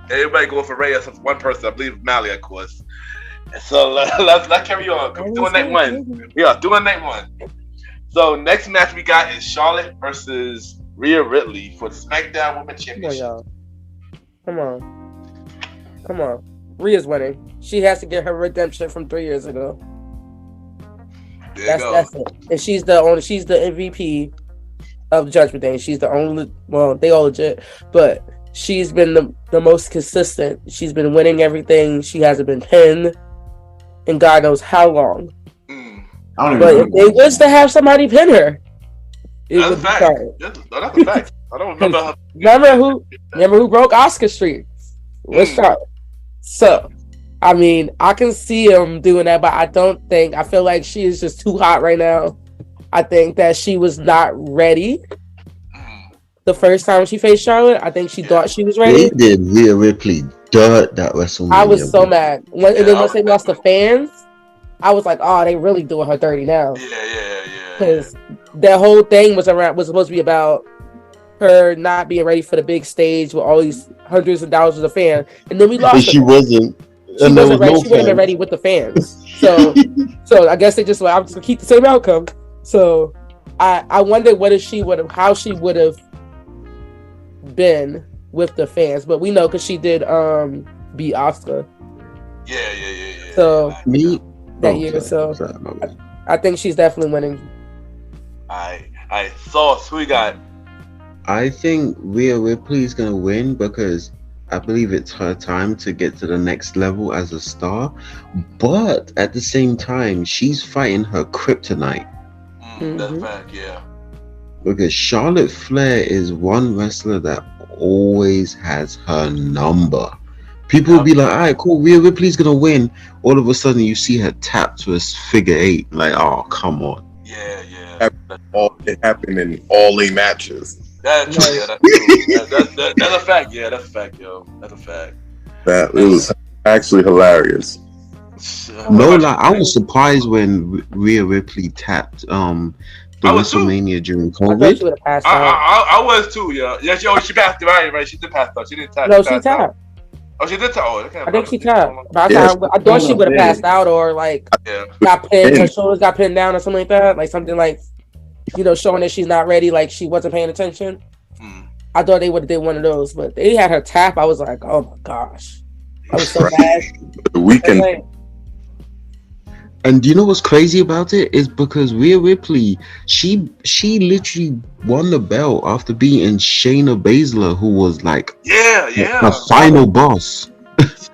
[SPEAKER 1] Everybody going for Ray except for one person. I believe Mali, of course. And so let's carry on. Doing night one. Yeah, doing night one. So next match we got is Charlotte versus Rhea Ripley for the SmackDown Women's Championship.
[SPEAKER 3] Come on. Rhea's winning. She has to get her redemption from 3 years ago. That's it. And she's the MVP of Judgment Day. She's the only. Well, they all legit, but she's been the most consistent. She's been winning everything. She hasn't been pinned in God knows how long. But if they wish to have somebody pin her,
[SPEAKER 1] that's a fact. That's a fact. I don't remember.
[SPEAKER 3] Remember who broke Oscar Street? Was Charlotte. So, I mean, I can see him doing that, but I feel like she is just too hot right now. I think that she was not ready the first time she faced Charlotte. I think she thought she was ready.
[SPEAKER 5] They did Rhea Ripley dirt that WrestleMania.
[SPEAKER 3] I was so mad. And then once they lost the fans, I was like, oh, they really doing her dirty now.
[SPEAKER 1] Yeah.
[SPEAKER 3] Because that whole thing was supposed to be about her not being ready for the big stage with all these hundreds of thousands of fans. And then we lost her.
[SPEAKER 5] She wasn't.
[SPEAKER 3] She wasn't ready. She wouldn't have been ready with the fans. So I guess they just I'm just gonna keep the same outcome. So I wonder how she would have been with the fans. But we know because she did beat Asuka.
[SPEAKER 1] Yeah.
[SPEAKER 3] So
[SPEAKER 5] that
[SPEAKER 3] year. So I think she's definitely winning.
[SPEAKER 1] I saw who we got.
[SPEAKER 5] I think Rhea Ripley is gonna win because I believe it's her time to get to the next level as a star. But at the same time, she's fighting her kryptonite.
[SPEAKER 1] That's fact, yeah.
[SPEAKER 5] Because Charlotte Flair is one wrestler that always has her number. People will be like, all right, cool, Rhea Ripley's gonna win. All of a sudden, you see her tap to a figure 8. Like, oh, come on.
[SPEAKER 1] Yeah.
[SPEAKER 4] It happened in all the matches.
[SPEAKER 1] That's true. Yeah, that's true. That's a fact. Yeah, that's a fact, yo. That's a fact.
[SPEAKER 4] That it was actually hilarious.
[SPEAKER 5] No, like I was surprised when Rhea Ripley tapped the WrestleMania during
[SPEAKER 3] I thought
[SPEAKER 5] COVID.
[SPEAKER 3] she would have passed out.
[SPEAKER 1] I was too, yeah. Yeah, she passed right. She did pass out. She didn't tap.
[SPEAKER 3] No, she tapped.
[SPEAKER 1] Oh, she did tap. Oh, okay.
[SPEAKER 3] I think she tapped. But
[SPEAKER 4] Yeah.
[SPEAKER 3] I thought she would have passed out or like
[SPEAKER 1] Yeah.
[SPEAKER 3] got pinned. Her shoulders got pinned down or something like that. Like something like, showing that she's not ready. Like she wasn't paying attention. I thought they would have did one of those, but they had her tap. I was like, oh my gosh, I was so mad.
[SPEAKER 4] The weekend.
[SPEAKER 5] And do you know what's crazy about it is because Rhea Ripley, she literally won the belt after beating Shayna Baszler, who was like
[SPEAKER 1] Yeah.
[SPEAKER 5] the final boss.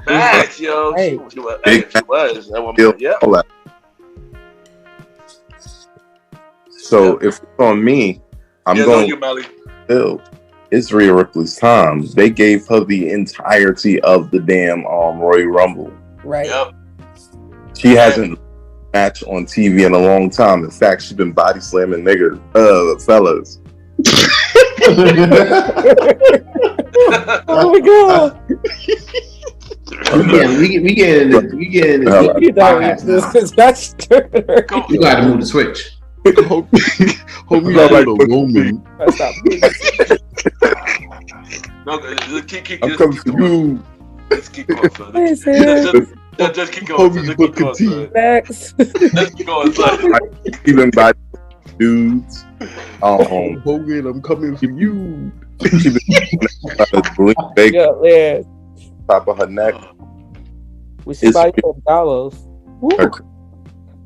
[SPEAKER 1] Facts, yo.
[SPEAKER 3] Hey.
[SPEAKER 1] She was. That woman. Yeah.
[SPEAKER 4] So if it's on me, I'm going
[SPEAKER 1] you, Melly.
[SPEAKER 4] Still, it's Rhea Ripley's time. They gave her the entirety of the damn Royal Rumble.
[SPEAKER 3] Right.
[SPEAKER 1] Yep.
[SPEAKER 4] She hasn't match on TV in a long time. In fact, she's been body slamming niggas, fellas.
[SPEAKER 3] Oh my god.
[SPEAKER 2] We get in the
[SPEAKER 3] That's
[SPEAKER 2] you gotta move the switch.
[SPEAKER 5] Hope you got like a woman.
[SPEAKER 1] No, keep.
[SPEAKER 4] I'm coming for you.
[SPEAKER 1] Let's keep going, son. Just keep going. Just keep going, son.
[SPEAKER 3] Next.
[SPEAKER 1] Let's keep going, son.
[SPEAKER 4] Even by dudes.
[SPEAKER 5] Hogan, I'm coming for you.
[SPEAKER 4] She been
[SPEAKER 3] Yeah.
[SPEAKER 4] top of her neck.
[SPEAKER 3] We see body from Gallows.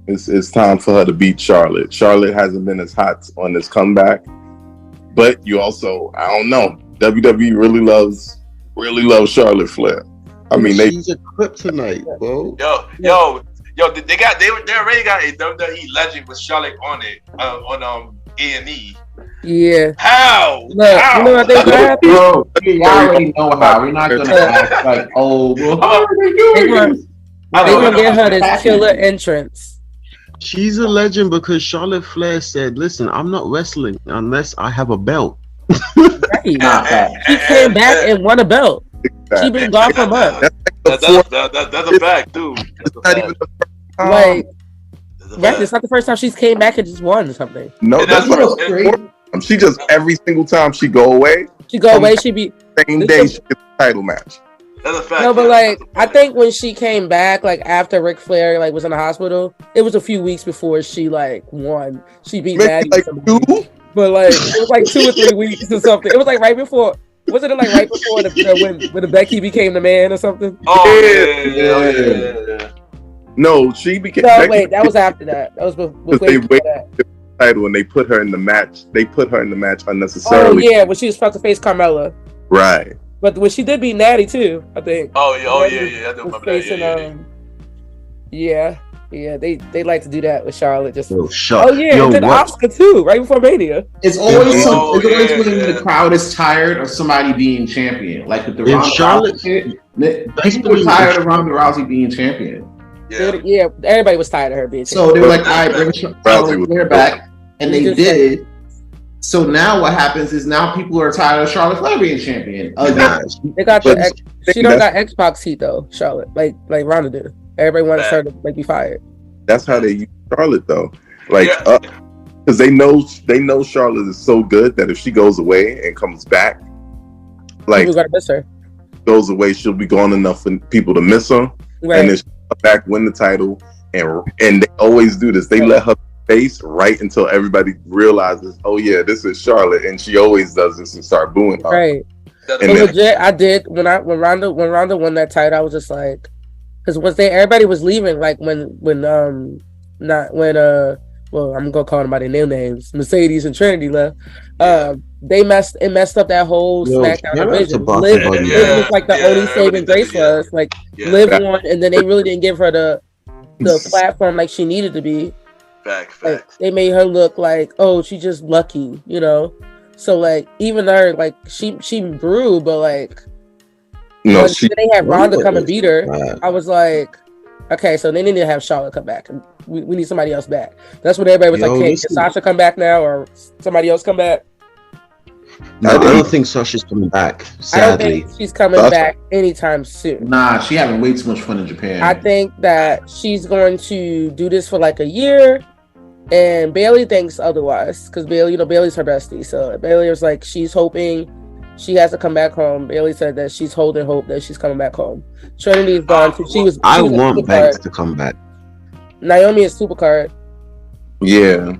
[SPEAKER 4] It's time for her to beat Charlotte. Charlotte hasn't been as hot on this comeback, but you also, I don't know, WWE really loves Charlotte Flair. I mean,
[SPEAKER 5] she's a kryptonite, bro.
[SPEAKER 1] Yo, they already got a WWE legend with Charlotte on it on A&E.
[SPEAKER 3] Yeah.
[SPEAKER 1] How?
[SPEAKER 3] Look,
[SPEAKER 1] How?
[SPEAKER 3] you know what they got?
[SPEAKER 2] Bro, we already know how. We're not gonna act like, oh, how are they doing this?
[SPEAKER 3] They're gonna get her this killer entrance.
[SPEAKER 5] She's a legend because Charlotte Flair said, "Listen, I'm not wrestling unless I have a belt."
[SPEAKER 3] Right. She came back and won a belt. She been gone for months.
[SPEAKER 1] That's a fact, too.
[SPEAKER 3] Right. It's not the first time she's came back and just won something.
[SPEAKER 4] No, that's what
[SPEAKER 2] what's crazy.
[SPEAKER 4] She just every single time she go away.
[SPEAKER 3] She go away, she be
[SPEAKER 4] same day she gets a title match.
[SPEAKER 1] That's a fact.
[SPEAKER 3] No, but I think when she came back, like after Ric Flair was in the hospital, it was a few weeks before she won. She beat Maddie.
[SPEAKER 4] Like two?
[SPEAKER 3] But it was like 2 or 3 weeks or something. It was like right before. Wasn't it like right before when the Becky became the man or something?
[SPEAKER 1] Oh yeah.
[SPEAKER 4] No, she became.
[SPEAKER 3] No,
[SPEAKER 4] Becky
[SPEAKER 3] wait, that was after that. That was before that.
[SPEAKER 4] Title and they put her in the match. They put her in the match unnecessarily.
[SPEAKER 3] Oh yeah, when she was supposed to face Carmella.
[SPEAKER 4] Right.
[SPEAKER 3] But when she did beat Natty too, I think.
[SPEAKER 1] Oh yeah. I don't remember that.
[SPEAKER 3] Yeah. They like to do that with Charlotte. Just
[SPEAKER 5] and
[SPEAKER 3] then Asuka too, right before Mania.
[SPEAKER 2] It's always when the crowd is tired of somebody being champion. Like with the Ronda Rousey, people were tired of Ronda Rousey being champion.
[SPEAKER 3] Yeah, everybody was tired of her being champion.
[SPEAKER 2] So they were like, all right, bring Charlotte Flair back. And they did. So now what happens is now people are tired of Charlotte Flair being champion.
[SPEAKER 3] They got she don't got Xbox heat though, Charlotte, like Ronda did. Everybody wants her to be fired.
[SPEAKER 4] That's how they use Charlotte though, because they know Charlotte is so good that if she goes away and comes back,
[SPEAKER 3] people gotta miss her.
[SPEAKER 4] Goes away, she'll be gone enough for people to miss her,
[SPEAKER 3] right.
[SPEAKER 4] And then she'll come back, win the title, and they always do this. They let her face right until everybody realizes, oh yeah, this is Charlotte, and she always does this and start booing her.
[SPEAKER 3] Right. And legit, I did when Ronda won that title, I was just like, because everybody was leaving, like when I'm gonna call them by their new names, Mercedes and Trinity left. They messed up that whole SmackDown division. Liv was like the only saving grace for us. Like Liv won, and then they really didn't give her the platform like she needed to be.
[SPEAKER 1] Facts.
[SPEAKER 3] They made her look like, oh, she's just lucky, So like even her, like she grew, but like
[SPEAKER 4] no,
[SPEAKER 3] they had Ronda come and beat her. I was like, okay, so they need to have Charlotte come back. We need somebody else back. That's what everybody was like. Can Sasha come back now, or somebody else come back?
[SPEAKER 5] No, I don't think Sasha's coming back. Sadly,
[SPEAKER 3] I don't think she's coming back anytime soon.
[SPEAKER 2] Nah, she having way too much fun in Japan.
[SPEAKER 3] I think that she's going to do this for like a year, and Bailey thinks otherwise because Bailey, Bailey's her bestie. So Bailey was like, she's hoping she has to come back home. Bailey said that she's holding hope that she's coming back home. Trinity is gone too.
[SPEAKER 5] I want Banks to come back.
[SPEAKER 3] Naomi is Supercard.
[SPEAKER 4] Yeah.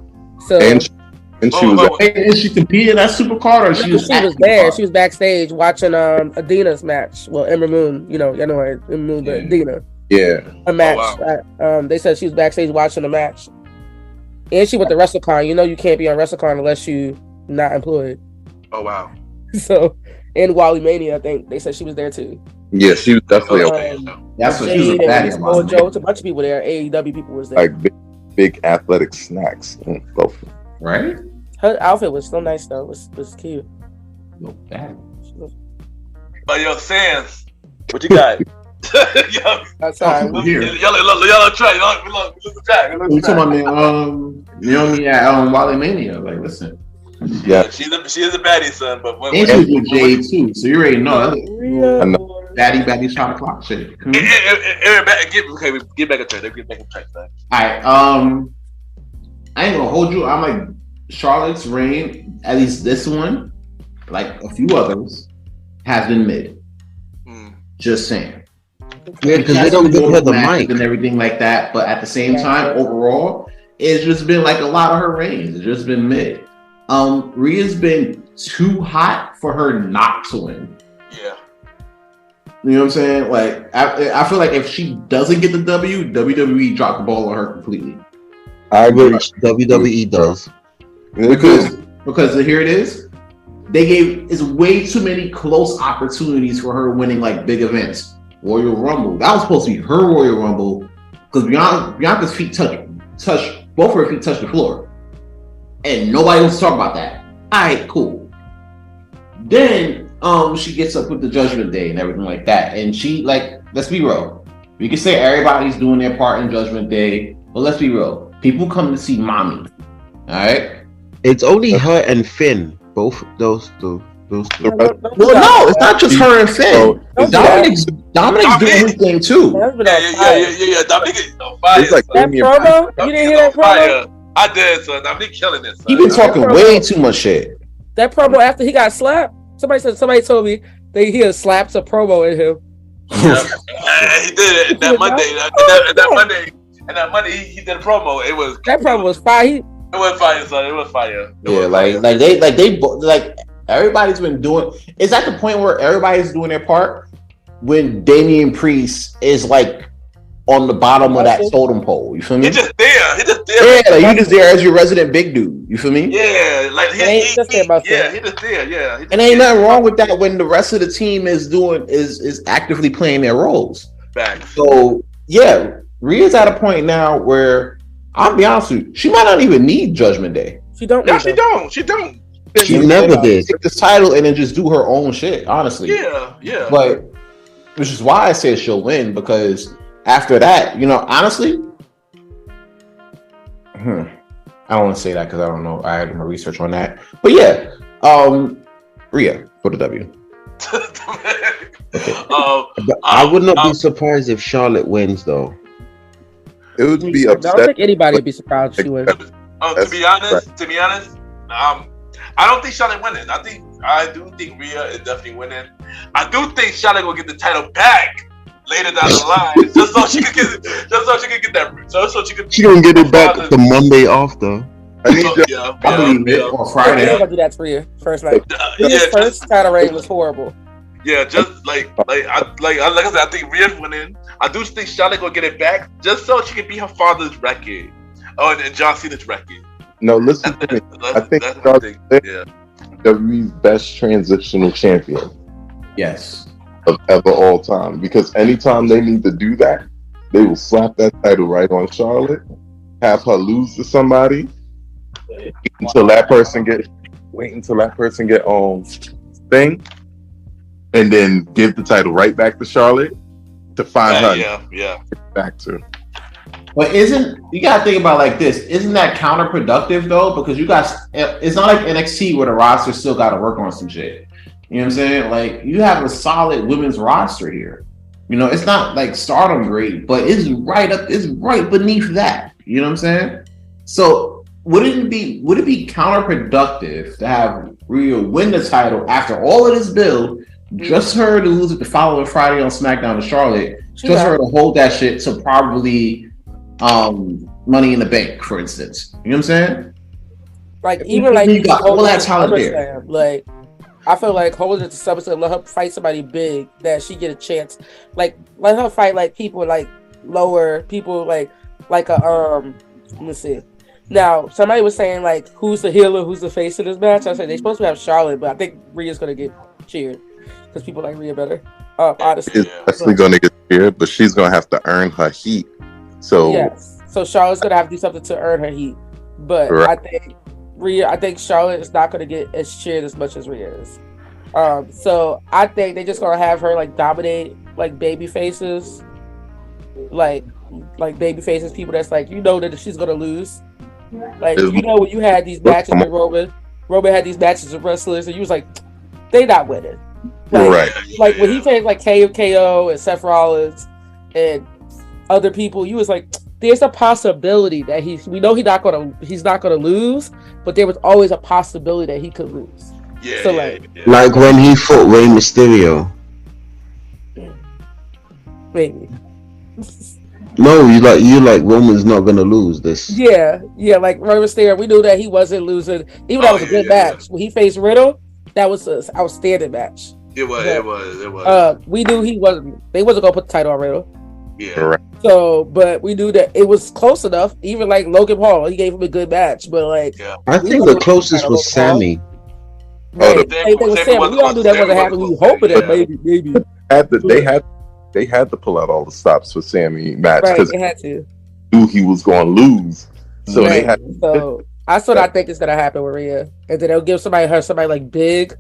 [SPEAKER 3] So
[SPEAKER 4] and she was.
[SPEAKER 2] Is she competing at Supercard or she was
[SPEAKER 3] there? Supercard? She was backstage watching Adina's match. Well, Ember Moon, y'all know her, Ember Moon, but Adina.
[SPEAKER 4] Yeah.
[SPEAKER 3] A match. Oh, wow. They said she was backstage watching the match, and she went to WrestleCon. You can't be on WrestleCon unless you not employed.
[SPEAKER 1] Oh wow.
[SPEAKER 3] So, and Wrestlemania, I think they said she was there too.
[SPEAKER 4] Yeah, she was definitely
[SPEAKER 2] That's what she was a baddie.
[SPEAKER 3] Joe, it's a bunch of people there. AEW people was there.
[SPEAKER 4] Like big athletic snacks.
[SPEAKER 2] Right?
[SPEAKER 3] Her outfit was so nice though. It was cute.
[SPEAKER 2] No bad.
[SPEAKER 1] But yo, Sans, what you got?
[SPEAKER 3] That's all right.
[SPEAKER 1] Y'all try. Look at
[SPEAKER 2] We talking about Naomi at Wrestlemania. Like, listen.
[SPEAKER 4] Yeah,
[SPEAKER 1] she is a baddie, son. But
[SPEAKER 2] and she was with Jade too, so you already know.
[SPEAKER 3] I
[SPEAKER 2] know. Baddie shot clock shit.
[SPEAKER 1] Get back on track. Get back on track, son.
[SPEAKER 2] All right. I ain't gonna hold you. I'm like Charlotte's reign. At least this one, like a few others, has been mid. Just saying.
[SPEAKER 5] Yeah, because they don't give her the mic
[SPEAKER 2] and everything like that. But at the same time, overall, it's just been like a lot of her reigns. It's just been mid. Rhea's been too hot for her not to win.
[SPEAKER 1] Yeah.
[SPEAKER 2] You know what I'm saying? Like, I feel like if she doesn't get the W, WWE dropped the ball on her completely.
[SPEAKER 5] I agree. WWE does.
[SPEAKER 2] Because here it is. They gave way too many close opportunities for her winning like big events. Royal Rumble. That was supposed to be her Royal Rumble because Bianca's feet touch both her feet touch the floor. And nobody wants to talk about that. Alright, cool. Then she gets up with the Judgment Day and everything like that. And she, like, let's be real. We can say everybody's doing their part in Judgment Day, but let's be real. People come to see mommy. Alright?
[SPEAKER 5] It's only her and Finn. Both those two.
[SPEAKER 2] Well, no, it's not just her and Finn. Dominic's doing his thing too.
[SPEAKER 1] Yeah. Dominic is on fire.
[SPEAKER 3] That promo? You didn't hear that promo?
[SPEAKER 1] I did, son. Dominic killing it, son.
[SPEAKER 2] He been talking way too much shit.
[SPEAKER 3] That promo after he got slapped. Somebody told me that he had slapped a promo in him.
[SPEAKER 1] Yeah. He did it that Monday. That Monday he did a promo.
[SPEAKER 3] That promo was fire.
[SPEAKER 1] It was fire, son. It was fire.
[SPEAKER 2] Like everybody's been doing. It's at the point where everybody's doing their part when Damian Priest is like on the bottom of that totem pole. You feel me?
[SPEAKER 1] He's just there.
[SPEAKER 2] Yeah, like you just there as your resident big dude. You feel me?
[SPEAKER 1] Yeah, like he just there. Yeah.
[SPEAKER 2] And ain't nothing wrong with that when the rest of the team is actively playing their roles.
[SPEAKER 1] Back.
[SPEAKER 2] So yeah, Rhea's at a point now where I'll be honest with you, she might not even need Judgment Day.
[SPEAKER 3] She don't.
[SPEAKER 5] She never did.
[SPEAKER 2] Take this title and then just do her own shit. Honestly.
[SPEAKER 1] Yeah.
[SPEAKER 2] But which is why I said she'll win because after that, honestly, I don't want to say that because I don't know. I had my research on that. But yeah, Rhea for the W.
[SPEAKER 5] Okay. I would not be surprised if Charlotte wins, though.
[SPEAKER 4] It would be upset.
[SPEAKER 3] I don't think anybody would be surprised if she wins.
[SPEAKER 1] To be honest, I don't think Charlotte winning. I do think Rhea is definitely winning. I do think Charlotte will get the title back later down the line, just so she could get that.
[SPEAKER 5] She gonna get it back the Monday after.
[SPEAKER 2] I believe it on Friday.
[SPEAKER 3] I'm gonna do that for you first night. His first title reign was horrible.
[SPEAKER 1] Yeah, just like I said, I think Rhea's winning. I do think Charlotte gonna get it back just so she can beat her father's record. Oh, and John Cena's record.
[SPEAKER 4] No, listen to me. I think WWE's best transitional champion.
[SPEAKER 2] Yes.
[SPEAKER 4] Of ever all time. Because anytime they need to do that, they will slap that title right on Charlotte, have her lose to somebody, wait until that person get thing, and then give the title right back to Charlotte to find her.
[SPEAKER 1] Yeah.
[SPEAKER 4] Back to.
[SPEAKER 2] But you gotta think about it like this? Isn't that counterproductive though? Because it's not like NXT where the roster still got to work on some shit. You know what I'm saying? Like you have a solid women's roster here. You know, it's not like Stardom great, but it's right beneath that. You know what I'm saying? So would it be counterproductive to have Rhea win the title after all of this build, just her to lose it the following Friday on SmackDown to Charlotte, just her to hold that shit to probably Money in the Bank, for instance? You know what I'm saying?
[SPEAKER 3] Like even like
[SPEAKER 2] you got all that talent there.
[SPEAKER 3] Like I feel like holding it to SummerSlam, let her fight somebody big that she get a chance. Like let her fight like people like lower people like a let me see. Now somebody was saying like who's the heel or who's the face of this match? I said they're supposed to have Charlotte, but I think Rhea's gonna get cheered because people like Rhea better. Honestly,
[SPEAKER 4] she's definitely gonna get cheered, but she's gonna have to earn her heat. So
[SPEAKER 3] yes, so Charlotte's gonna have to do something to earn her heat. But right. I think Charlotte is not gonna get as cheered as much as Rhea is. So I think they're just gonna have her like dominate like baby faces, like baby faces, people that's like that she's gonna lose. Like when you had these matches with Roman had these matches with wrestlers, and you was like, they not winning. Like when he faced like KO and Seth Rollins and other people, you was like, there's a possibility that he's not gonna lose, but there was always a possibility that he could lose.
[SPEAKER 5] Yeah. So like when he fought Rey Mysterio.
[SPEAKER 3] Maybe.
[SPEAKER 5] No, you like Roman's not gonna lose this.
[SPEAKER 3] Yeah, like Rey Mysterio, we knew that he wasn't losing. Even that was a good match. When he faced Riddle, that was an outstanding match.
[SPEAKER 1] It was.
[SPEAKER 3] We knew they wasn't gonna put the title on Riddle.
[SPEAKER 1] Yeah. Correct.
[SPEAKER 3] So, but we knew that it was close enough. Even like Logan Paul, he gave him a good match. But like,
[SPEAKER 5] I think the closest was Sammy.
[SPEAKER 3] Right. They was Sammy. We all knew that wasn't happening. We were hoping that maybe.
[SPEAKER 4] They had to pull out all the stops for Sammy match
[SPEAKER 3] because they had to.
[SPEAKER 4] Knew he was going to lose. So they had.
[SPEAKER 3] So that's what I think is going to happen with Rhea, and then they'll give somebody like big.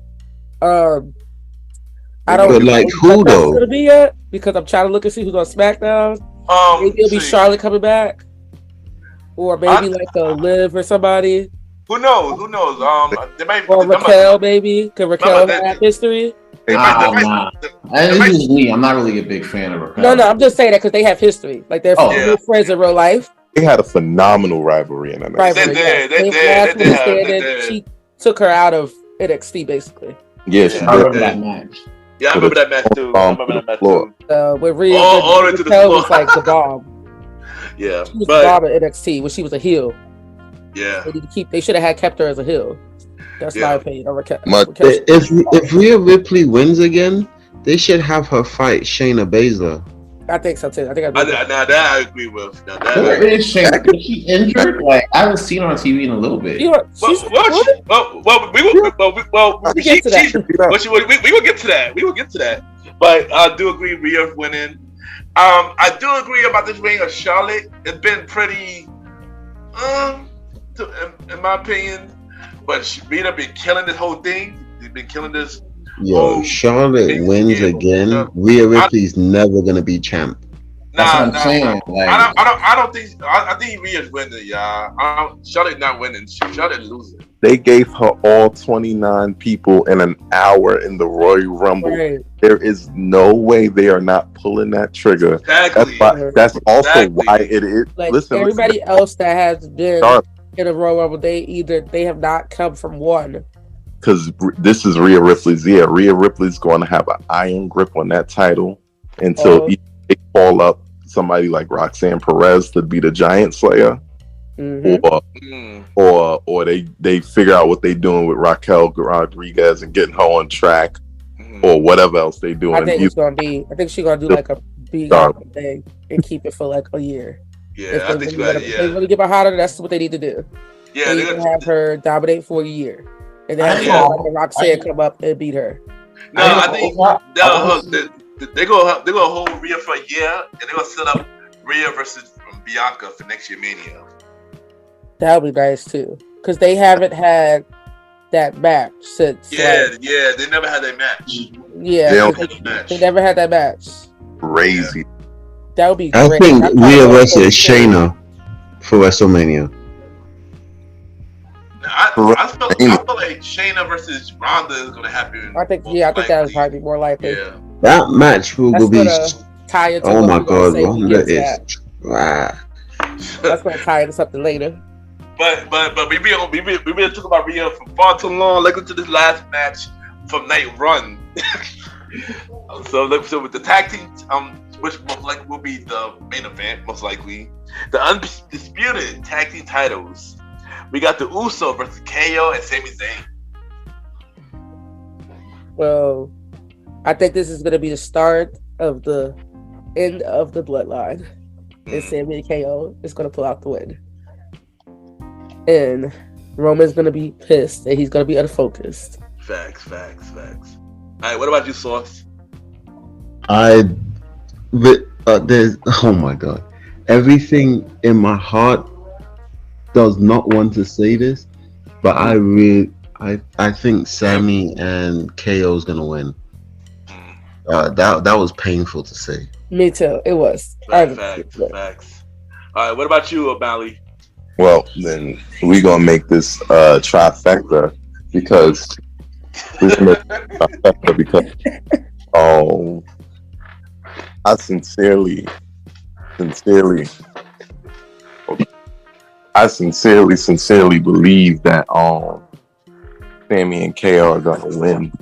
[SPEAKER 3] I don't know
[SPEAKER 5] like who though?
[SPEAKER 3] Gonna be yet because I'm trying to look and see who's on SmackDown. Maybe it'll be Charlotte coming back, or maybe like a Liv or somebody.
[SPEAKER 1] Who knows? They might.
[SPEAKER 3] Or Raquel, maybe. Could Raquel have history?
[SPEAKER 2] This is me. I'm not really a big fan of Raquel.
[SPEAKER 3] No, I'm just saying that because they have history. Like they're friends in real life.
[SPEAKER 4] They had a phenomenal rivalry in that match.
[SPEAKER 1] They did.
[SPEAKER 3] She took her out of NXT basically.
[SPEAKER 4] Yes,
[SPEAKER 2] I remember that match.
[SPEAKER 1] Yeah, I remember that match too.
[SPEAKER 3] With Rhea, Raquel was like the bomb.
[SPEAKER 1] Yeah,
[SPEAKER 3] she was the bomb at NXT when she was a heel.
[SPEAKER 1] Yeah,
[SPEAKER 3] they should have kept her as a heel. That's my opinion.
[SPEAKER 5] If Rhea Ripley wins again, they should have her fight Shayna Baszler.
[SPEAKER 3] I think so too.
[SPEAKER 1] That I agree with.
[SPEAKER 2] Where is Shayna? Is she injured? Like I haven't seen her on TV in a little bit.
[SPEAKER 1] We will get to that. We will get to that. But I do agree Rhea winning. I do agree about this reign of Charlotte. It's been pretty, in my opinion. But Rhea been killing this whole thing. He's been killing this.
[SPEAKER 5] Yo, Charlotte wins again. Rhea Ripley's never gonna be champ.
[SPEAKER 2] I'm saying. Like,
[SPEAKER 1] I don't think. I think Rhea's winning, y'all. Charlotte not winning. Charlotte losing.
[SPEAKER 4] They gave her all 29 people in an hour in the Royal Rumble. Right. There is no way they are not pulling that trigger.
[SPEAKER 1] Exactly.
[SPEAKER 4] That's also why it is.
[SPEAKER 3] Like everybody else that has been in a Royal Rumble, they have not come from one.
[SPEAKER 4] Because this is Rhea Ripley's year. Rhea Ripley's going to have an iron grip on that title until they call up somebody like Roxanne Perez to be the Giant Slayer, or they figure out what they're doing with Raquel Rodriguez and getting her on track, or whatever else they do.
[SPEAKER 3] I think she's gonna do like a big thing and keep it for like a year.
[SPEAKER 1] Yeah, I think
[SPEAKER 3] they really get behind her. That's what they need to do.
[SPEAKER 1] Yeah,
[SPEAKER 3] they need to have her dominate for a year. And then have Roxanne come up and beat her.
[SPEAKER 1] No, I think they're gonna hold Rhea for a year, and they're gonna set up Rhea versus Bianca for next year Mania.
[SPEAKER 3] That would be nice too, because they haven't had that match since.
[SPEAKER 1] Yeah, they never had that match.
[SPEAKER 3] Yeah, they never had that match.
[SPEAKER 4] Crazy.
[SPEAKER 3] That would be
[SPEAKER 5] I
[SPEAKER 3] great.
[SPEAKER 5] think
[SPEAKER 3] That's
[SPEAKER 5] Rhea
[SPEAKER 3] probably
[SPEAKER 5] versus Shayna for WrestleMania.
[SPEAKER 1] I feel like Shayna versus Ronda is gonna happen.
[SPEAKER 3] I think that would probably be more likely.
[SPEAKER 1] Yeah.
[SPEAKER 5] That match will
[SPEAKER 3] That's
[SPEAKER 5] be.
[SPEAKER 3] gonna tie into
[SPEAKER 5] Oh
[SPEAKER 3] what
[SPEAKER 5] my
[SPEAKER 3] we're gonna
[SPEAKER 5] God,
[SPEAKER 3] say when we
[SPEAKER 5] Ronda
[SPEAKER 3] get to
[SPEAKER 5] is.
[SPEAKER 3] that. That's gonna tie into something later.
[SPEAKER 1] But we been talking about Rhea for far too long. Let's go to this last match from night one. so with the tag team, which most likely will be the main event, most likely the undisputed tag team titles. We got the Uso versus KO and Sami Zayn.
[SPEAKER 3] Well, I think this is gonna be the start of the end of the bloodline. And Sami and KO is gonna pull out the win. And Roman's gonna be pissed and he's gonna be unfocused.
[SPEAKER 1] Facts. All right, what about you, Sauce?
[SPEAKER 5] There's oh my God, everything in my heart does not want to say this, but I think Sammy and KO is gonna win. That was painful to say.
[SPEAKER 3] Me too. It was.
[SPEAKER 1] Facts. All right, what about you, O'Malley?
[SPEAKER 4] Well, then we gonna make this trifecta because I sincerely believe that Sammy and KO are gonna win.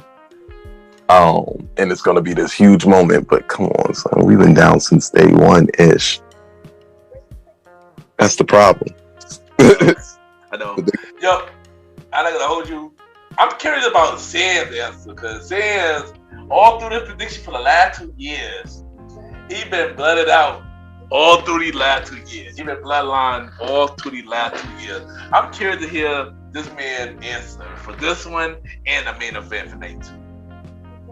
[SPEAKER 4] And it's gonna be this huge moment, but come on, son, we've been down since day one-ish. That's the problem.
[SPEAKER 1] I know. Yo, I'm not gonna hold you. I'm curious about Sam's answer because Sam's all through the prediction for the last 2 years, he been blooded out all through these last 2 years. He been bloodline all through these last 2 years. I'm curious to hear this man answer for this one and the main event for night 2.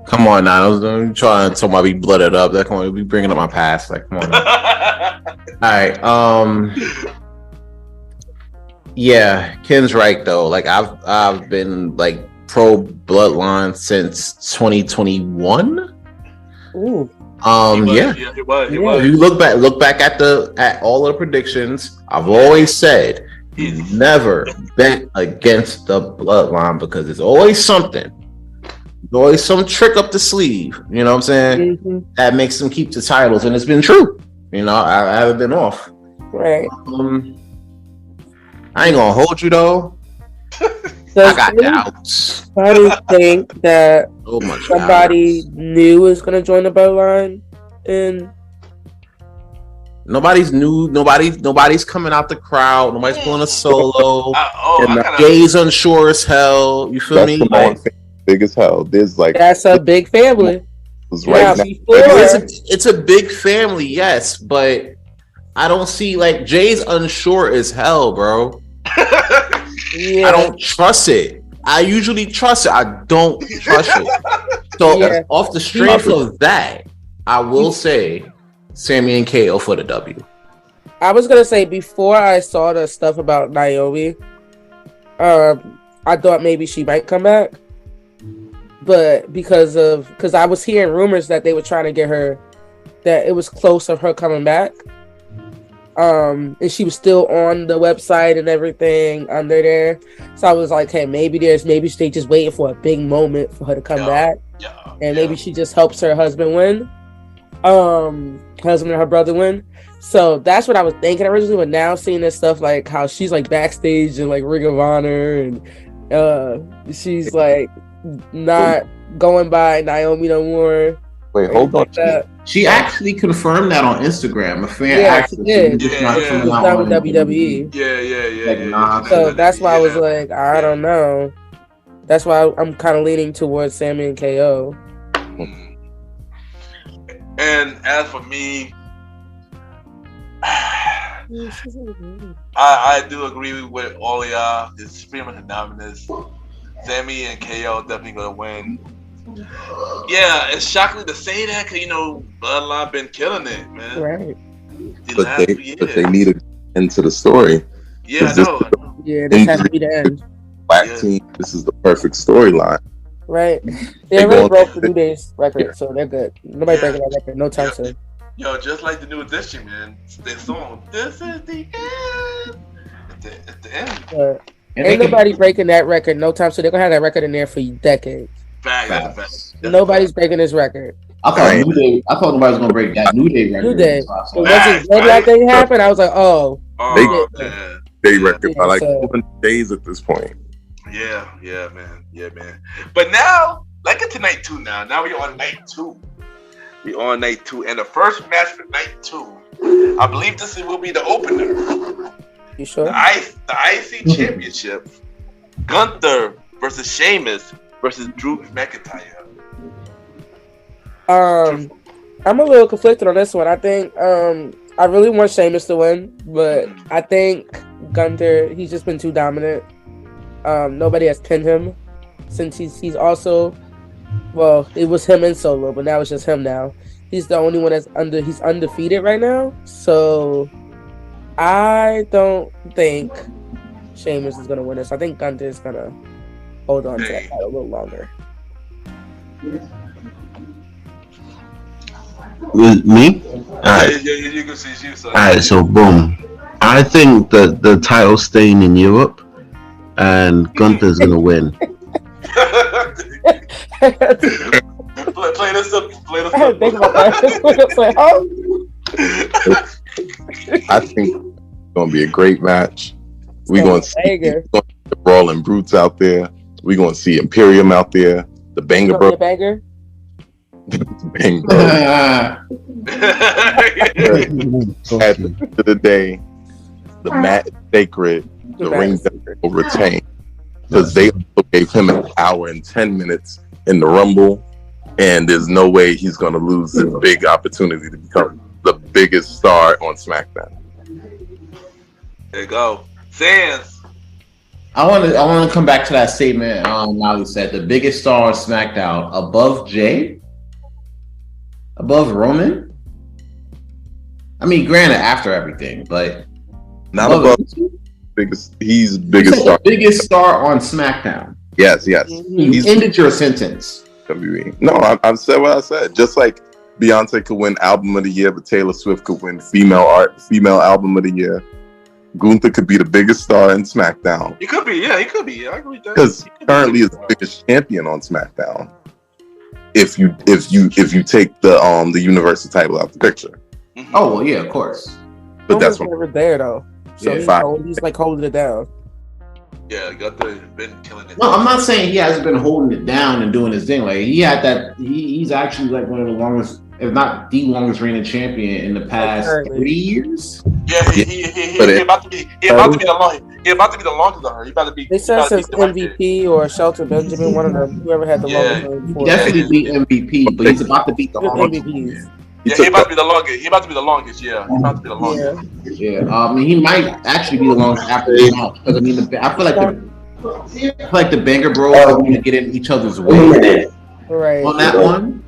[SPEAKER 2] Come on now, I'm trying to tell me be blooded up. That come on, be bringing up my past. Like, come on. All right. Yeah, Ken's right though. Like, I've been like pro bloodline since 2021.
[SPEAKER 3] Ooh.
[SPEAKER 2] Yeah.
[SPEAKER 1] It was.
[SPEAKER 2] If you look back at all of the predictions, I've always said never bet against the bloodline because there's always something. There's always some trick up the sleeve, you know what I'm saying?
[SPEAKER 3] Mm-hmm.
[SPEAKER 2] That makes them keep the titles, and it's been true. You know, I haven't been off.
[SPEAKER 3] Right.
[SPEAKER 2] I ain't gonna hold you though. I got doubts.
[SPEAKER 3] I don't think that somebody
[SPEAKER 2] doubts.
[SPEAKER 3] new is gonna join the bloodline, and
[SPEAKER 2] nobody's new. Nobody's coming out the crowd. Nobody's pulling a solo.
[SPEAKER 4] And
[SPEAKER 2] Jay's unsure as hell. You feel me?
[SPEAKER 4] Big as hell. There's like
[SPEAKER 3] that's a big family.
[SPEAKER 4] Right now.
[SPEAKER 2] It's a big family, yes, but I don't see like Jay's unsure as hell, bro.
[SPEAKER 3] Yeah.
[SPEAKER 2] I don't trust it. I usually trust it. I don't trust it. So off the strength of that, I will say Sammy and KO for the W.
[SPEAKER 3] I was gonna say before I saw the stuff about Naomi, I thought maybe she might come back. But because I was hearing rumors that they were trying to get her, that it was close of her coming back. And she was still on the website and everything under there. So I was like, hey, maybe they just waiting for a big moment for her to come back. And maybe she just helps her husband win. Husband and her brother win. So that's what I was thinking originally, but now seeing this stuff like how she's like backstage and like Ring of Honor and she's like not going by Naomi no more.
[SPEAKER 4] Wait, hold on.
[SPEAKER 2] She actually confirmed that on Instagram. A fan asked her.
[SPEAKER 3] Not with WWE.
[SPEAKER 1] Yeah.
[SPEAKER 3] So that's why I was like, I don't know. That's why I'm kind of leaning towards Sammy and KO.
[SPEAKER 1] And as for me, I do agree with all of y'all. It's pretty much anonymous. Sammy and KO definitely gonna win. Yeah, it's shocking to say that because Bloodline been killing it, man.
[SPEAKER 3] Right.
[SPEAKER 4] But they need to end to the story.
[SPEAKER 1] Yeah, I know.
[SPEAKER 3] This has to be the end.
[SPEAKER 4] Black team. This is the perfect storyline.
[SPEAKER 3] Right. They already broke the New Day's record, so they're good. Nobody breaking that record no time soon.
[SPEAKER 1] Yo, just like the New Edition, man. Their song, "This is the end." At the end.
[SPEAKER 3] Ain't nobody breaking that record no time soon. They're gonna have that record in there for decades.
[SPEAKER 1] Facts.
[SPEAKER 3] Nobody's breaking this record.
[SPEAKER 2] I thought nobody was gonna break that New Day record.
[SPEAKER 3] New Day. Once this Dreadlock thing happened, I was like, oh.
[SPEAKER 1] Man.
[SPEAKER 4] Day record by like 200 days at this point.
[SPEAKER 1] Yeah, man. But now, let's get to night 2 now. Now we're on night 2. And the first match for night 2, I believe this will be the opener.
[SPEAKER 3] You sure?
[SPEAKER 1] The IC Championship. Gunther versus Sheamus versus Drew McIntyre.
[SPEAKER 3] I'm a little conflicted on this one. I think I really want Sheamus to win, but I think Gunther, he's just been too dominant. Nobody has pinned him since he's also, well, it was him in Solo, but now it's just him now. He's the only one he's undefeated right now. So I don't think Sheamus is gonna win this. I think Gunther is gonna hold on to that title a little longer.
[SPEAKER 5] With me? Alright.
[SPEAKER 1] You can see you.
[SPEAKER 5] Alright, so boom. I think that the title's staying in Europe and Gunther's gonna win.
[SPEAKER 1] Play this up.
[SPEAKER 3] Think about that.
[SPEAKER 4] I think it's gonna be a great match. We're gonna see the Brawling Brutes out there. We're gonna see Imperium out there. The Banger Bros.
[SPEAKER 3] Banger.
[SPEAKER 4] Bang Bros. At the end of the day, the match is sacred. The ring will retain because they gave him an hour and 10 minutes in the Rumble, and there's no way he's gonna lose this big opportunity to become the biggest star on SmackDown.
[SPEAKER 1] There you go. Sands.
[SPEAKER 2] I want to come back to that statement. Molly said the biggest star on SmackDown above Jay, above Roman. I mean, granted, after everything, but
[SPEAKER 4] not above. He's biggest star.
[SPEAKER 2] The biggest star on SmackDown.
[SPEAKER 4] Yes.
[SPEAKER 2] You ended your sentence.
[SPEAKER 4] WWE. No, I've said what I said. Just like Beyonce could win Album of the Year, but Taylor Swift could win Female Album of the Year. Gunther could be the biggest star in SmackDown.
[SPEAKER 1] He could be, yeah, he could be. I agree with that.
[SPEAKER 4] Because currently is the biggest champion on SmackDown. If you take the Universal title out the picture.
[SPEAKER 2] Mm-hmm. Oh well, yeah, of course.
[SPEAKER 4] But that's what
[SPEAKER 3] never there though. So he's like holding it down.
[SPEAKER 1] Yeah, Gunther's been killing it.
[SPEAKER 2] No, I'm not saying he hasn't been holding it down and doing his thing. Like he had that. He's actually like one of the longest, if not the longest reigning champion in the past 3 years.
[SPEAKER 1] Yeah, he about to be the longest. He about to be the longest on her. He about to be.
[SPEAKER 3] They said since MVP or Shelton Benjamin, one of them, whoever had the longest reign.
[SPEAKER 2] He definitely beat MVP, but he's about to beat the longest.
[SPEAKER 3] MVPs.
[SPEAKER 1] Yeah, he about to be the longest. He about to be the longest. Yeah, he about to be the longest.
[SPEAKER 2] Yeah. I mean, he might actually be the longest after this match because I mean, I feel like the Banger Bros are going to get in each other's way on that one,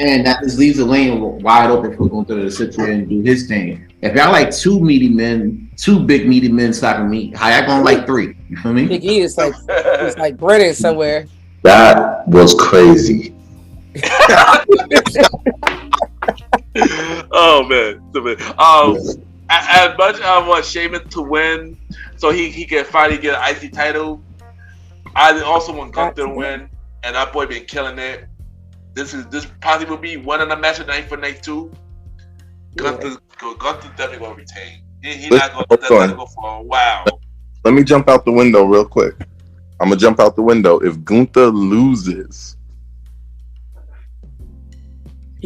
[SPEAKER 2] and that just leaves the lane wide open for Gunther to sit there and do his thing. If y'all like two big meaty men slapping me, how y'all gonna like three? You feel me?
[SPEAKER 3] Big E is like Brennan somewhere.
[SPEAKER 5] That was crazy.
[SPEAKER 1] Oh man, as much as I want Sheamus to win, so he can finally get an IC title, I also want Gunther to win, and that boy been killing it. This probably will be one of the match of night for night 2. Gunther's definitely gonna retain. He's not gonna go for a while.
[SPEAKER 4] Let me jump out the window real quick. I'm gonna jump out the window. If Gunther loses,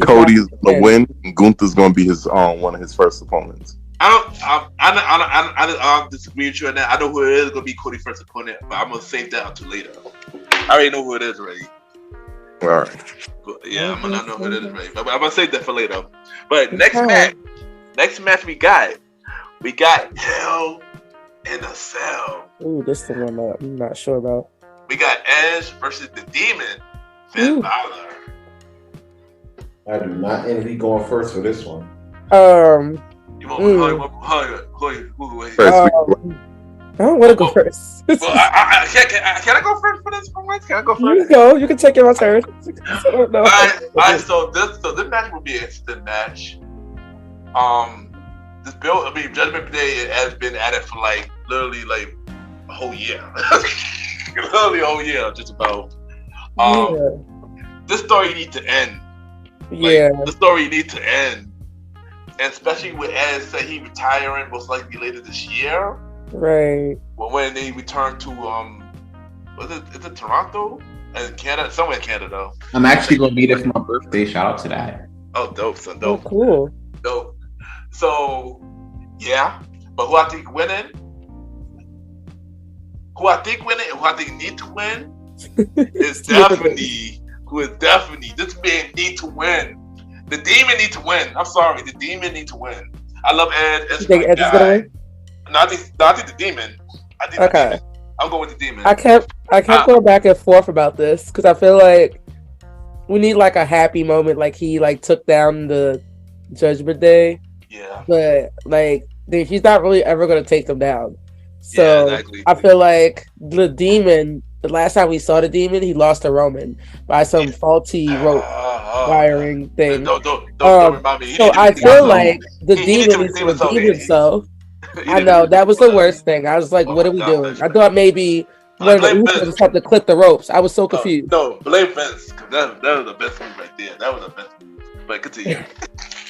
[SPEAKER 4] Cody's gonna win, and Gunther's gonna be his one of his first opponents.
[SPEAKER 1] I don't disagree with you on that. I know who it is gonna be Cody's first opponent, but I'm gonna save that until later. I already know who it is already.
[SPEAKER 4] All right.
[SPEAKER 1] Yeah, I know who it is already, but I'm gonna save that for later. But next match we got Hell in a Cell.
[SPEAKER 3] Ooh, this is the one I'm not sure about.
[SPEAKER 1] We got Edge versus the Demon, Finn Balor.
[SPEAKER 2] I do not envy going first for this one.
[SPEAKER 1] You want who?
[SPEAKER 3] I don't want to go first.
[SPEAKER 1] Well, can I go first for this one? Can I go first?
[SPEAKER 3] You go. You can take your turn. I don't know.
[SPEAKER 1] All right. So this match will be an instant match. this bill, Judgment Day has been at it for like literally like a whole year, literally a whole year, just about. This story needs to end. The story needs to end, and especially with Ed said he retiring most likely later this year.
[SPEAKER 3] Right.
[SPEAKER 1] Well, when they return to is it Toronto and Canada, somewhere in Canada.
[SPEAKER 2] I'm actually gonna be there for my birthday. Shout out to that.
[SPEAKER 1] Oh, dope, son, dope.
[SPEAKER 3] Oh, cool.
[SPEAKER 1] Dope. So, yeah, but who I think winning, and who I think need to win is definitely this man need to win. The Demon need to win. I'm sorry, the Demon need to win. I love Ed.
[SPEAKER 3] You think Ed's gonna win?
[SPEAKER 1] No, I think the Demon. The Demon. I'm going with the Demon.
[SPEAKER 3] I kept going back and forth about this because I feel like we need like a happy moment, like he like took down the Judgment Day.
[SPEAKER 1] Yeah.
[SPEAKER 3] But like he's not really ever gonna take them down. So
[SPEAKER 1] yeah, exactly.
[SPEAKER 3] I feel like the Demon. The last time we saw the Demon, he lost to Roman by some faulty rope wiring thing.
[SPEAKER 1] Don't remind me.
[SPEAKER 3] So I feel like the Demon needs to redeem himself. I know that was the worst thing. I was like, "What are we doing?" I thought maybe one of the Usos just had to clip the ropes. I was so confused.
[SPEAKER 1] No, blame Vince. That was the best move right there. That was the best move. But continue.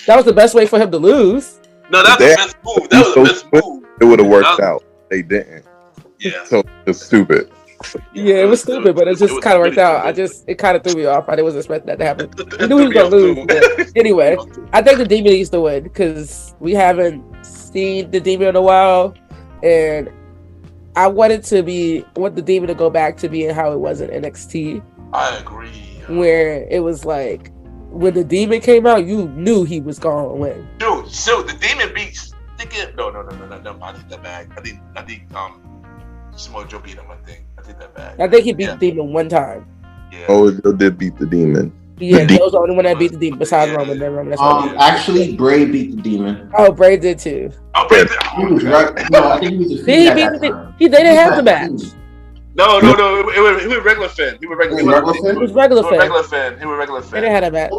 [SPEAKER 3] That was the best way for him to lose.
[SPEAKER 1] No, that's the best move. That was the best move.
[SPEAKER 4] It would have worked out. They didn't.
[SPEAKER 1] Yeah.
[SPEAKER 4] So it's stupid.
[SPEAKER 3] Yeah, it was stupid, but it just kind of worked out. It kind of threw me off. I didn't expect that to happen. I knew he was gonna lose. But anyway, I think the Demon needs to win because we haven't seen the Demon in a while, and I want the Demon to go back to being how it was in NXT.
[SPEAKER 1] I agree.
[SPEAKER 3] Where it was like when the Demon came out, you knew he was gonna win.
[SPEAKER 1] Dude, so the Demon beats. No. I take that back. I think Samoa Joe beat him. I take that back.
[SPEAKER 3] I think he beat the Demon one time.
[SPEAKER 1] Yeah.
[SPEAKER 4] Oh, Joe did beat the Demon.
[SPEAKER 3] Yeah, Joe was the only one that beat the Demon besides Roman. Then Roman.
[SPEAKER 2] Actually, Bray beat the Demon.
[SPEAKER 3] Oh, Bray did too.
[SPEAKER 1] Oh, Bray did.
[SPEAKER 2] He was right. No, I think he was.
[SPEAKER 3] They didn't have the match.
[SPEAKER 1] No. He was regular Finn. He was regular Finn.
[SPEAKER 3] It was regular Finn.
[SPEAKER 1] He was regular Finn.
[SPEAKER 3] They didn't have a match.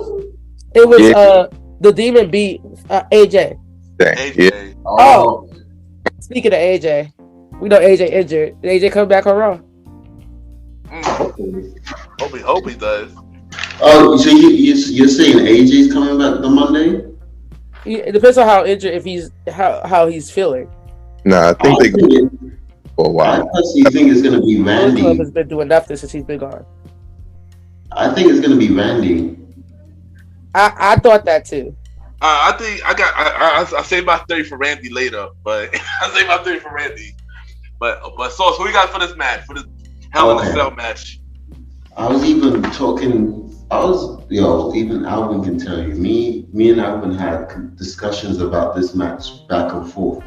[SPEAKER 3] It was the Demon beat AJ.
[SPEAKER 1] AJ.
[SPEAKER 3] Oh. Speaking of AJ, we know AJ injured. Did AJ come back on Raw?
[SPEAKER 1] Hope he does.
[SPEAKER 5] Oh, so you're saying AJ's coming back on Monday?
[SPEAKER 3] It depends on how injured, if he's how he's feeling.
[SPEAKER 4] Nah, I think they for a while.
[SPEAKER 5] I personally think it's going to be Randy.
[SPEAKER 3] Club has been doing nothing since he's been gone.
[SPEAKER 5] I think it's going to be Randy.
[SPEAKER 3] I thought that too.
[SPEAKER 1] I think I saved my theory for Randy later, but I saved my theory for Randy. But so who you got for this match, for this Hell in a Cell match?
[SPEAKER 5] I was even talking. Even Alvin can tell you. Me and Alvin had discussions about this match back and forth.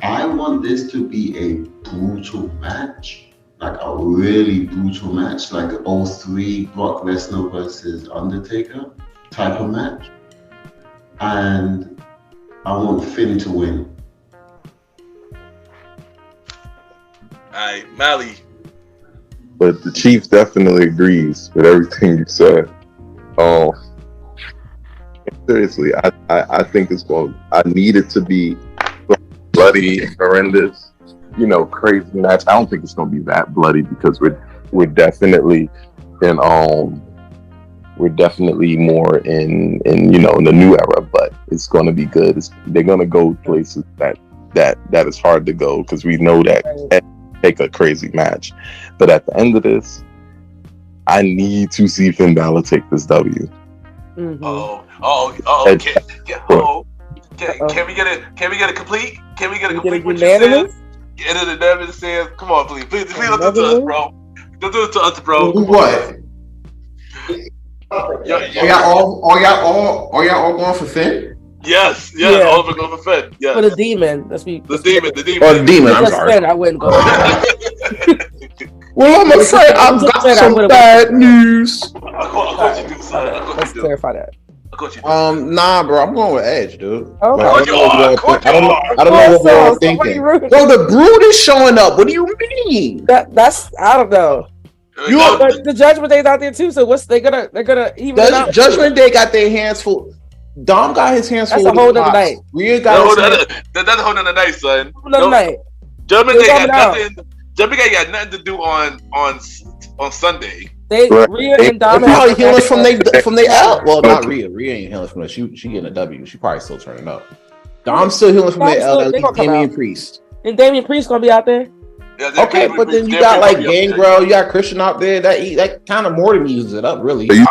[SPEAKER 5] I want this to be a brutal match, like a really brutal match, like an 03 Brock Lesnar versus Undertaker type of match. And I want Finn to win.
[SPEAKER 1] Alright, Mally.
[SPEAKER 4] But the Chief definitely agrees with everything you said. Seriously, I think it's going. I need it to be bloody, horrendous, crazy match. I don't think it's going to be that bloody because we're definitely in we're definitely more in the new era. But it's going to be good. They're going to go places that is hard to go because we know that take a crazy match. But at the end of this, I need to see Finn Balor take this W.
[SPEAKER 3] Mm-hmm.
[SPEAKER 1] Can we get a complete? Can we get a complete?
[SPEAKER 3] Unanimous?
[SPEAKER 1] Get it unanimous. Says, come on, please don't do it to us, bro. Don't do it to us, bro.
[SPEAKER 2] What? Are y'all all going for Finn?
[SPEAKER 1] Yes,
[SPEAKER 3] Yeah.
[SPEAKER 1] all of it going for Finn. Yes.
[SPEAKER 3] For the Demon. The
[SPEAKER 1] Demon.
[SPEAKER 2] Oh, the Demon. I'm
[SPEAKER 3] Just
[SPEAKER 2] sorry.
[SPEAKER 3] Finn, I wouldn't go.
[SPEAKER 2] Well, I'm afraid I've got some bad news.
[SPEAKER 1] Of course you do, son.
[SPEAKER 3] Let's clarify that.
[SPEAKER 1] Of course you do.
[SPEAKER 2] Nah, bro, I'm going with Edge, dude.
[SPEAKER 3] Okay.
[SPEAKER 2] I don't know what
[SPEAKER 3] Also,
[SPEAKER 2] we're thinking.
[SPEAKER 3] rude.
[SPEAKER 2] Bro, the Brood is showing up. What do you mean?
[SPEAKER 3] That's I don't know. But the Judgment Day's out there too. So they're gonna even it out?
[SPEAKER 2] Judgment Day got their hands full. Dom got his hands full.
[SPEAKER 3] That's a whole nother night.
[SPEAKER 2] Rhea got
[SPEAKER 1] that's a whole nother night, son.
[SPEAKER 3] Another night.
[SPEAKER 1] Jumping got nothing to do on Sunday.
[SPEAKER 3] Rhea and Dom
[SPEAKER 2] probably healing from they L. Well, not Rhea. Rhea ain't healing from that. She getting a W. She probably still turning up. Dom's still healing from the L. Damian Priest.
[SPEAKER 3] And Damian Priest gonna be out there.
[SPEAKER 1] Yeah,
[SPEAKER 2] okay, but then you got like Gangrel, you got Christian out there. That kind of more than uses it up, really.
[SPEAKER 4] Are you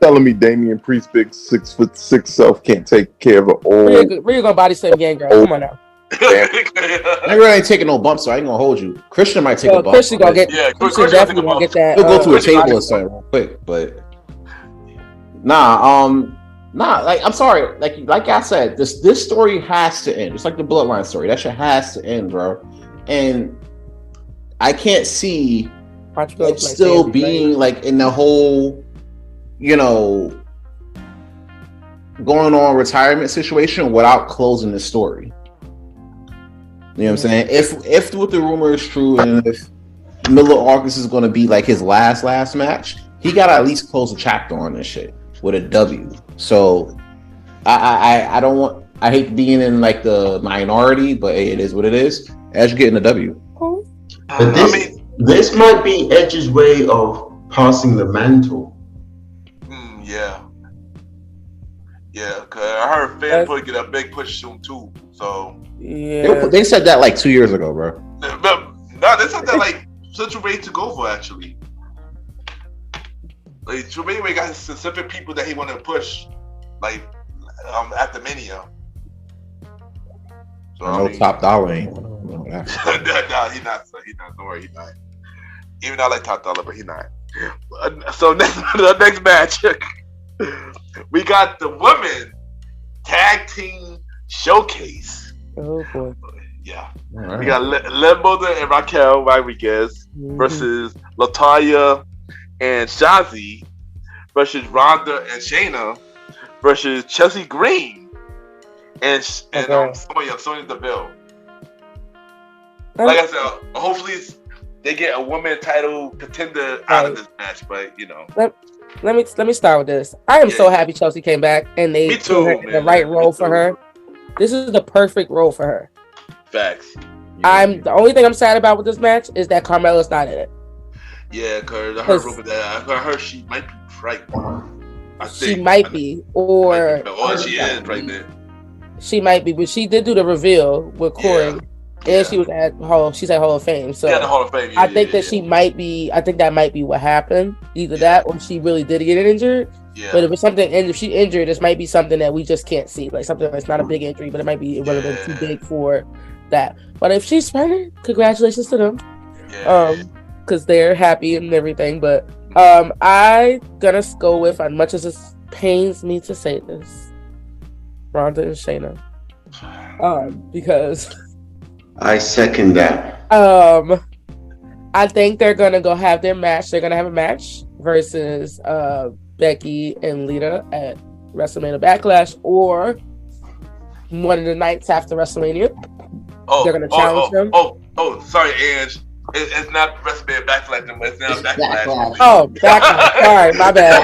[SPEAKER 4] telling me Damian Priest, big 6'6" self, can't take care of an old?
[SPEAKER 3] Rhea gonna body slam Gangrel. Come on now.
[SPEAKER 2] Gangrel ain't taking no bumps, so I ain't gonna hold you. Christian might take a bump.
[SPEAKER 3] Christian gonna get. Yeah, Christian definitely gonna get that.
[SPEAKER 2] He'll go to a table or something real quick, but nah. Like I'm sorry, like I said, this story has to end. It's like the Bloodline story. That shit has to end, bro. And I can't see it still being like in the whole, going on retirement situation without closing the story. You know what I'm saying? If what the rumor is true, and if Miller August is going to be like his last match, he got to at least close a chapter on this shit with a W. So I don't want. I hate being in like the minority, but hey, it is what it is. Edge getting a W.
[SPEAKER 5] But this might be Edge's way of passing the mantle.
[SPEAKER 1] Yeah. Cause I heard Fanboy get a big push soon too. So
[SPEAKER 3] yeah,
[SPEAKER 2] they said that like 2 years ago, bro.
[SPEAKER 1] But no, they said that like such a way to go for actually. Like Tremaine got specific people that he wanted to push, like after Mania. So
[SPEAKER 2] Top Dollar ain't.
[SPEAKER 1] No, he not. He not. Don't worry, he not. Even though I like Top Dollar, but he not. So the next match, we got the women tag team showcase.
[SPEAKER 3] Oh boy.
[SPEAKER 1] Yeah. Right. We got Lembo and Raquel Rodriguez versus Latoya and Shazzy versus Ronda and Shayna versus Chelsea Green and Sonya Deville. Like I said, hopefully they get a woman title contender out of this match, but
[SPEAKER 3] Let me start with this. I am so happy Chelsea came back and they put her in the right role for her. This is the perfect role for her.
[SPEAKER 1] Facts.
[SPEAKER 3] The only thing I'm sad about with this match is that Carmella's not in it.
[SPEAKER 1] Yeah, because I heard she might be pregnant.
[SPEAKER 3] She might be, or
[SPEAKER 1] she is pregnant.
[SPEAKER 3] She might be, but she did do the reveal with Corey, and she was at Hall of Fame. So
[SPEAKER 1] the Hall of Fame.
[SPEAKER 3] I think that she might be. I think that might be what happened. Either that, or she really did get injured. Yeah. But if it's something, and if she injured, this might be something that we just can't see, like something that's not a big injury, but it might be been too big for that. But if she's pregnant, congratulations to them, because they're happy and everything. But I gonna go with, as much as it pains me to say this, Ronda and Shayna, because
[SPEAKER 5] I second that.
[SPEAKER 3] I think they're gonna go have their match. They're gonna have a match versus Becky and Lita at WrestleMania Backlash, or one of the nights after WrestleMania. They're gonna challenge them.
[SPEAKER 1] Sorry, Anj. It's not WrestleMania Backlash, it's now Backlash.
[SPEAKER 3] Oh, Backlash. Sorry, my bad.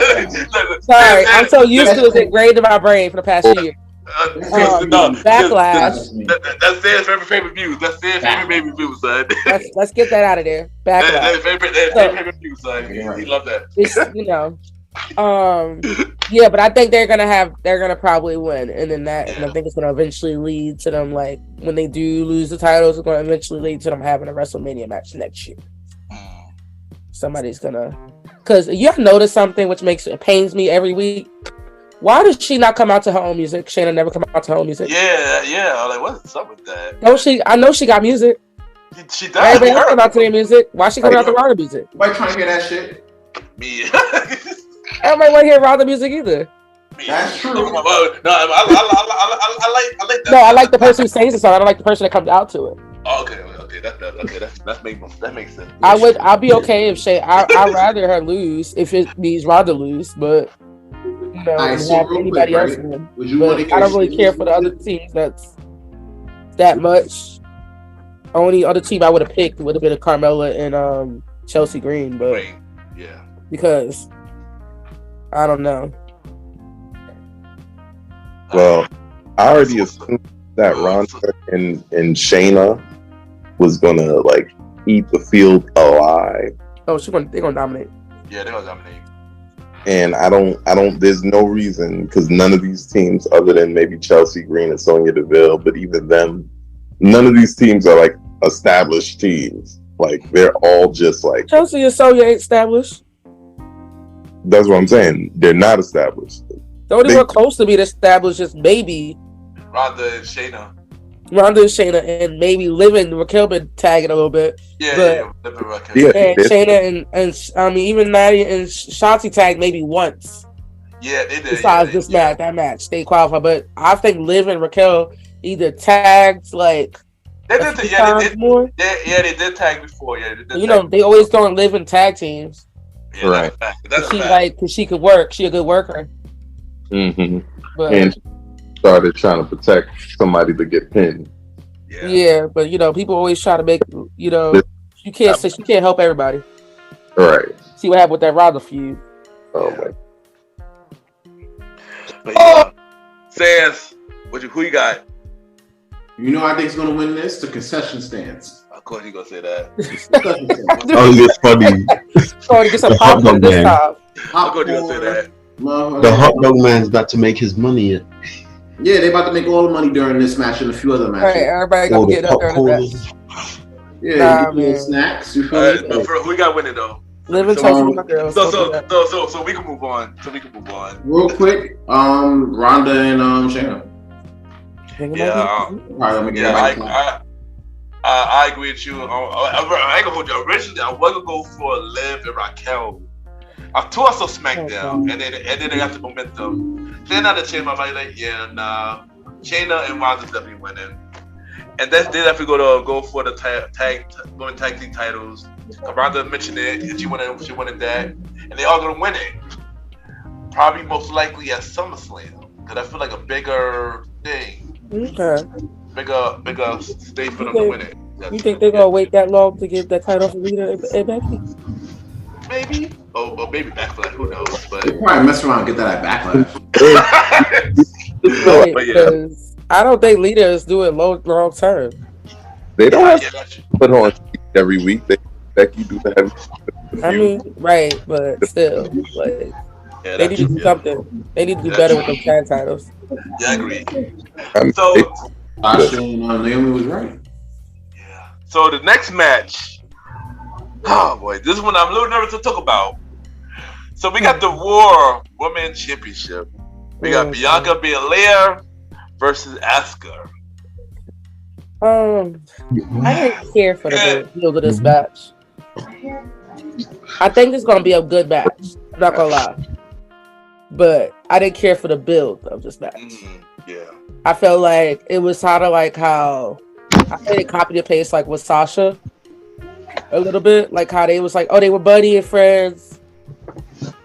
[SPEAKER 3] Sorry, I'm so used to it engraved in my brain for the past year. Backlash.
[SPEAKER 1] That's Dan's favorite views. That's Dan's favorite views, son.
[SPEAKER 3] Let's get that out of there. Backlash.
[SPEAKER 1] That's favorite views, son. He love that.
[SPEAKER 3] Yeah, but I think they're gonna probably win, and then and I think it's gonna eventually lead to them, like when they do lose the titles, it's gonna eventually lead to them having a WrestleMania match next year. Somebody's gonna, because you have noticed something which pains me every week. Why does she not come out to her own music? Shayna never come out to her own music.
[SPEAKER 1] Yeah. Like, what's up with that?
[SPEAKER 3] Don't she? I know she got music.
[SPEAKER 1] She does.
[SPEAKER 3] Everybody else come out to their music. Why she coming out to Ronda music?
[SPEAKER 2] Why trying to hear that shit?
[SPEAKER 1] Me.
[SPEAKER 3] Everybody want to hear Ronda music either.
[SPEAKER 2] That's true.
[SPEAKER 1] No, I like that.
[SPEAKER 3] No, I like the person who sings the song. I don't like the person that comes out to it.
[SPEAKER 1] Oh, okay. That makes sense.
[SPEAKER 3] I'll be okay if I'd rather her lose if it means Ronda lose, but have anybody else win. But I don't really care for the other teams that's that much. Only other team I would have picked would have been Carmella and Chelsea Green, but because I don't know.
[SPEAKER 4] Well, I already assumed that Ronda and Shayna was gonna like eat the field alive.
[SPEAKER 3] Oh, they're gonna dominate.
[SPEAKER 1] Yeah, they're gonna dominate.
[SPEAKER 4] And I don't. There's no reason because none of these teams, other than maybe Chelsea Green and Sonya Deville, but even them, none of these teams are like established teams. Like they're all just like
[SPEAKER 3] Chelsea and Sonya ain't established.
[SPEAKER 4] That's what I'm saying. They're not established.
[SPEAKER 3] The only one close to being established is maybe
[SPEAKER 1] Ronda and Shayna.
[SPEAKER 3] And maybe Raquel been tagging a little bit.
[SPEAKER 1] Yeah.
[SPEAKER 3] And Shayna and I mean even Nadia and Shanti tagged maybe once.
[SPEAKER 1] Yeah, they did.
[SPEAKER 3] Besides this match, that match, they qualified. But I think Liv and Raquel either tagged like
[SPEAKER 1] they did. They did tag before. Yeah,
[SPEAKER 3] they always don't live in tag teams.
[SPEAKER 1] Yeah,
[SPEAKER 4] right.
[SPEAKER 1] That's
[SPEAKER 3] she like because she could work. She a good worker.
[SPEAKER 4] Mm-hmm.
[SPEAKER 3] But,
[SPEAKER 4] and she started trying to protect somebody to get pinned.
[SPEAKER 3] Yeah, but people always try to make you can't say she can't help everybody.
[SPEAKER 4] Right.
[SPEAKER 3] See what happened with that Ronda feud.
[SPEAKER 4] Oh my.
[SPEAKER 1] But Sans, who you got?
[SPEAKER 2] I think is gonna win this. The concession stands.
[SPEAKER 1] Of course, you gonna say that.
[SPEAKER 5] Oh, it's funny.
[SPEAKER 3] Trying to get some popcorn this time.
[SPEAKER 1] Of course, you gonna say that.
[SPEAKER 5] The hot dog man's about to make his money.
[SPEAKER 2] Yeah, they about to make all the money during this match and a few other matches.
[SPEAKER 3] Right, everybody gonna get up during the match.
[SPEAKER 2] Yeah, you get snacks. You feel me?
[SPEAKER 1] But who you got winning though?
[SPEAKER 3] Live and touch with my girls.
[SPEAKER 1] So we can move on.
[SPEAKER 2] Real quick, Ronda and Shayna.
[SPEAKER 1] I agree with you. I ain't gonna hold you. Originally, I was gonna go for Liv and Raquel. Two are so SmackDown, and then they got the momentum. Then I changed my mind. Shayna and Ronda definitely winning. And then they definitely go for the tag team titles. Ronda mentioned it, and she wanted that, and they all gonna win it. Probably most likely at SummerSlam, because I feel like a bigger thing.
[SPEAKER 3] Okay.
[SPEAKER 1] Bigger stage for them to win it.
[SPEAKER 3] You think they're gonna wait that long to get that title for Rita and Becky?
[SPEAKER 1] Maybe. Or maybe Backlash. Who knows? But
[SPEAKER 2] they probably mess around and get that at Backlash.
[SPEAKER 3] Because I don't think Lita is doing long term.
[SPEAKER 4] They don't have to put on every week. Becky do the heavy.
[SPEAKER 3] I mean, right, but still, like they need to do something. They need to do better with those tag titles.
[SPEAKER 1] Yeah, I agree.
[SPEAKER 2] So Sasha and Naomi was right.
[SPEAKER 1] Yeah. So the next match. Oh boy, this one I'm a little nervous to talk about. So we got the War Women's Championship. We got Bianca Belair versus Asuka.
[SPEAKER 3] I didn't care for the build of this match. I think it's gonna be a good match. I'm not gonna lie, but I didn't care for the build of this match.
[SPEAKER 1] Yeah,
[SPEAKER 3] I felt like it was sort of like how I think it copied and paste like with Sasha a little bit, like how they was like, oh, they were buddy and friends,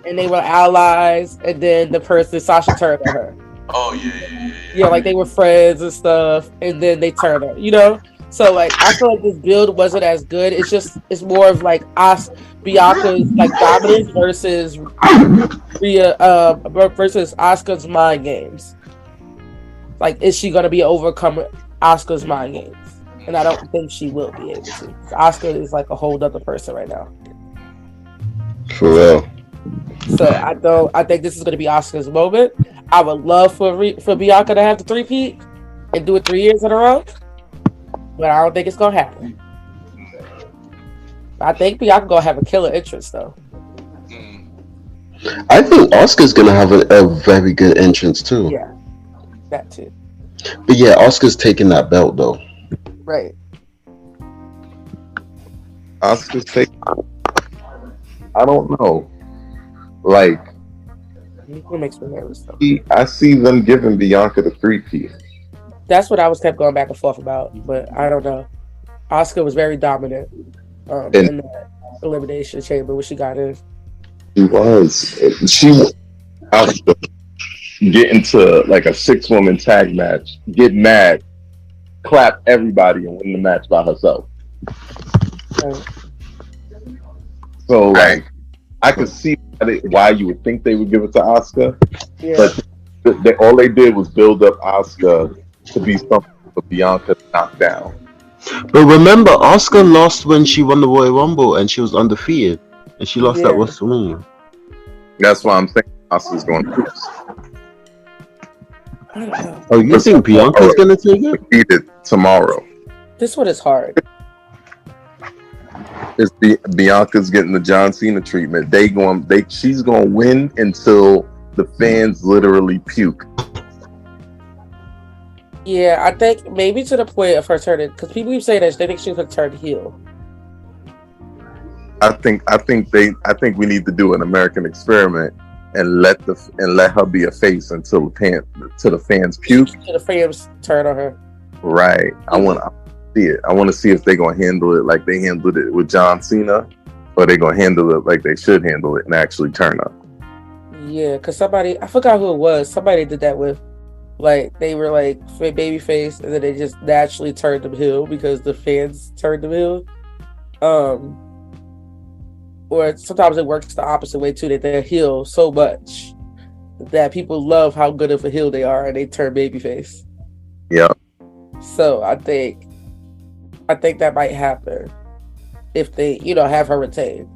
[SPEAKER 3] and they were allies, and then the person Sasha turned on her.
[SPEAKER 1] Oh yeah.
[SPEAKER 3] Yeah, like they were friends and stuff, and then they turned her, So like I feel like this build wasn't as good. It's more of like Bianca's like dominance versus versus Asuka's mind games. Like, is she gonna be overcome Asuka's mind games? And I don't think she will be able to. Asuka is like a whole other person right now.
[SPEAKER 5] For real.
[SPEAKER 3] So I think this is gonna be Asuka's moment. I would love for Bianca to have the 3-peat and do it 3 years in a row. But I don't think it's gonna happen. I think Bianca gonna have a killer entrance though.
[SPEAKER 5] I think Asuka's gonna have a very good entrance too.
[SPEAKER 3] Yeah, that too.
[SPEAKER 5] But yeah, Asuka's taking that belt though.
[SPEAKER 3] Right.
[SPEAKER 4] Asuka's taking. I don't know. Like,
[SPEAKER 3] it makes me nervous though.
[SPEAKER 4] I see them giving Bianca the 3-piece.
[SPEAKER 3] That's what I was kept going back and forth about, but I don't know. Asuka was very dominant in the elimination chamber when she got in.
[SPEAKER 4] She was. Get into like a 6-woman tag match, get mad, clap everybody, and win the match by herself.
[SPEAKER 3] Right.
[SPEAKER 4] So like, I could see why you would think they would give it to Asuka, but All they did was build up Asuka to be something for Bianca to knock down.
[SPEAKER 5] But remember, Asuka lost when she won the Royal Rumble and she was undefeated, and she lost at WrestleMania.
[SPEAKER 4] That's why I'm saying Asuka's going to lose.
[SPEAKER 5] Oh, you think Bianca's going to take it?
[SPEAKER 4] Beat it tomorrow.
[SPEAKER 3] This one is hard.
[SPEAKER 4] It's Bianca's getting the John Cena treatment. She's going to win until the fans literally puke.
[SPEAKER 3] Yeah, I think maybe to the point of her turning, because people keep saying that they think she's going to turn heel.
[SPEAKER 4] I think we need to do an American experiment and let her be a face until the fans puke.
[SPEAKER 3] Till the fans turn on her.
[SPEAKER 4] Right. I want to see it. I want to see if they're gonna handle it like they handled it with John Cena, or they're gonna handle it like they should handle it and actually turn up.
[SPEAKER 3] Yeah, because somebody, I forgot who it was. Somebody did that with, like, they were like babyface, and then they just naturally turned them heel because the fans turned them heel. Or sometimes it works the opposite way too, that they're heel so much that people love how good of a heel they are and they turn babyface.
[SPEAKER 4] Yeah.
[SPEAKER 3] So I think that might happen if they, have her retained.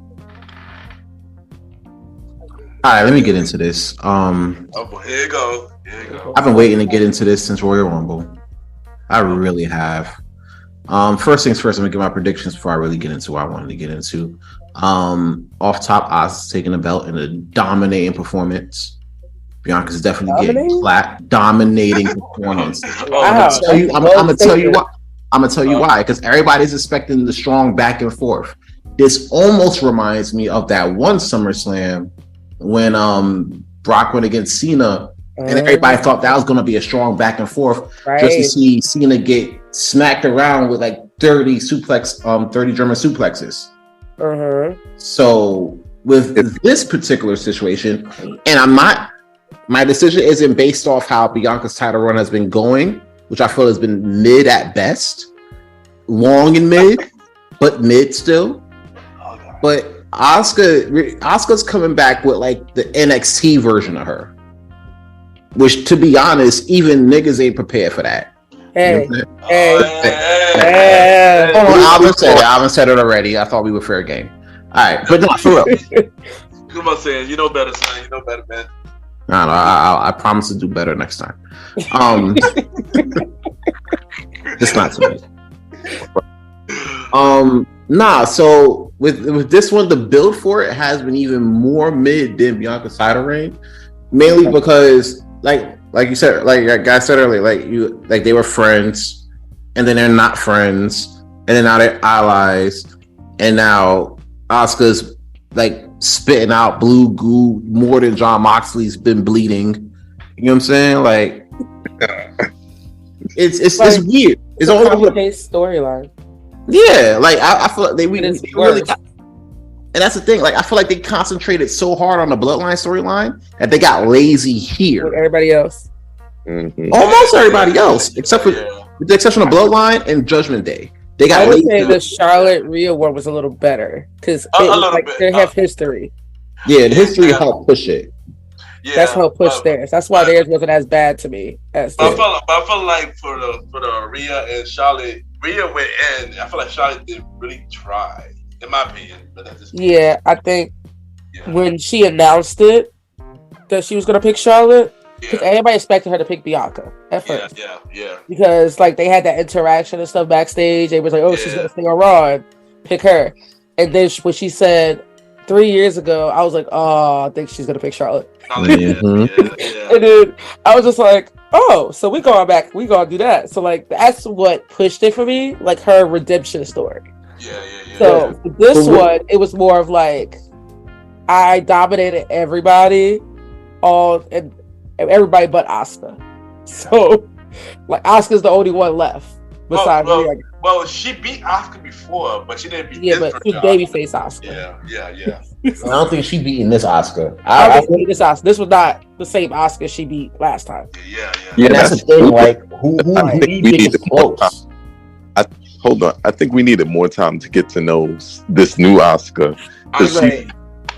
[SPEAKER 2] All right, let me get into this.
[SPEAKER 1] Here you go.
[SPEAKER 2] I've been waiting to get into this since Royal Rumble. I really have. First things first, I'm gonna give my predictions before I really get into what I wanted to get into. Off top, Asuka's taking the belt in a dominating performance. Bianca's definitely getting flat. Dominating performance.
[SPEAKER 3] Wow.
[SPEAKER 2] I'm gonna tell you why. I'm gonna tell you why. Because everybody's expecting the strong back and forth. This almost reminds me of that one SummerSlam when Brock went against Cena, and everybody thought that was gonna be a strong back and forth, just to see Cena get smacked around with like 30 German suplexes. So with this particular situation, and my decision isn't based off how Bianca's title run has been going, which I feel has been mid at best, long and mid, but mid still. But Asuka's coming back with like the NXT version of her, which, to be honest, even niggas ain't prepared for that.
[SPEAKER 3] Hey.
[SPEAKER 2] Hold on, Alvin said it already. I thought we were fair game. All right, but no, for real.
[SPEAKER 1] Come on, Sam. You know better, son. You know better, man.
[SPEAKER 2] No, I promise to do better next time. Just not today. So with this one, the build for it has been even more mid than Bianca's title reign, mainly because like you said, like I said earlier, like they were friends, and then they're not friends, and then now they're allies, and now Asuka's like spitting out blue goo more than John Moxley's been bleeding. You know what I'm saying? Like it's weird. It's all over the
[SPEAKER 3] storyline.
[SPEAKER 2] Yeah, like I feel like they really got, and that's the thing. Like I feel like they concentrated so hard on the Bloodline storyline that they got lazy here.
[SPEAKER 3] With everybody else,
[SPEAKER 2] almost everybody else, except for with the exception of Bloodline and Judgment Day. They got.
[SPEAKER 3] I would say the Charlotte Rhea one was a little better because they have history.
[SPEAKER 2] Yeah, the history helped push it.
[SPEAKER 1] Yeah,
[SPEAKER 3] that's how push theirs. That's why theirs wasn't as bad to me. I
[SPEAKER 1] felt like for the Rhea and Charlotte, Rhea went in. I feel like Charlotte didn't really try, in my opinion. But that's just
[SPEAKER 3] I think when she announced it that she was gonna pick Charlotte, because everybody expected her to pick Bianca at first. Yeah. Because like they had that interaction and stuff backstage. They was like, "Oh, she's gonna stay on Raw and pick her." And then when she said 3 years ago, I was like, "Oh, I think she's gonna pick Charlotte." And then I was just like, "Oh, so we going back? We gonna do that?" So like that's what pushed it for me, like her redemption story. So for this one, it was more of like I dominated everybody, and everybody but Asuka. So like Asuka's the only one left besides me.
[SPEAKER 1] Well, she beat Asuka before, but she didn't beat.
[SPEAKER 3] Yeah, but she was babyface Asuka.
[SPEAKER 1] Yeah.
[SPEAKER 2] I don't think she beating this Asuka.
[SPEAKER 3] I don't think this Asuka. This was not the same Asuka she beat last time.
[SPEAKER 2] Yeah. And that's the thing. Like, who is close?
[SPEAKER 4] Hold on. I think we needed more time to get to know this new Asuka, because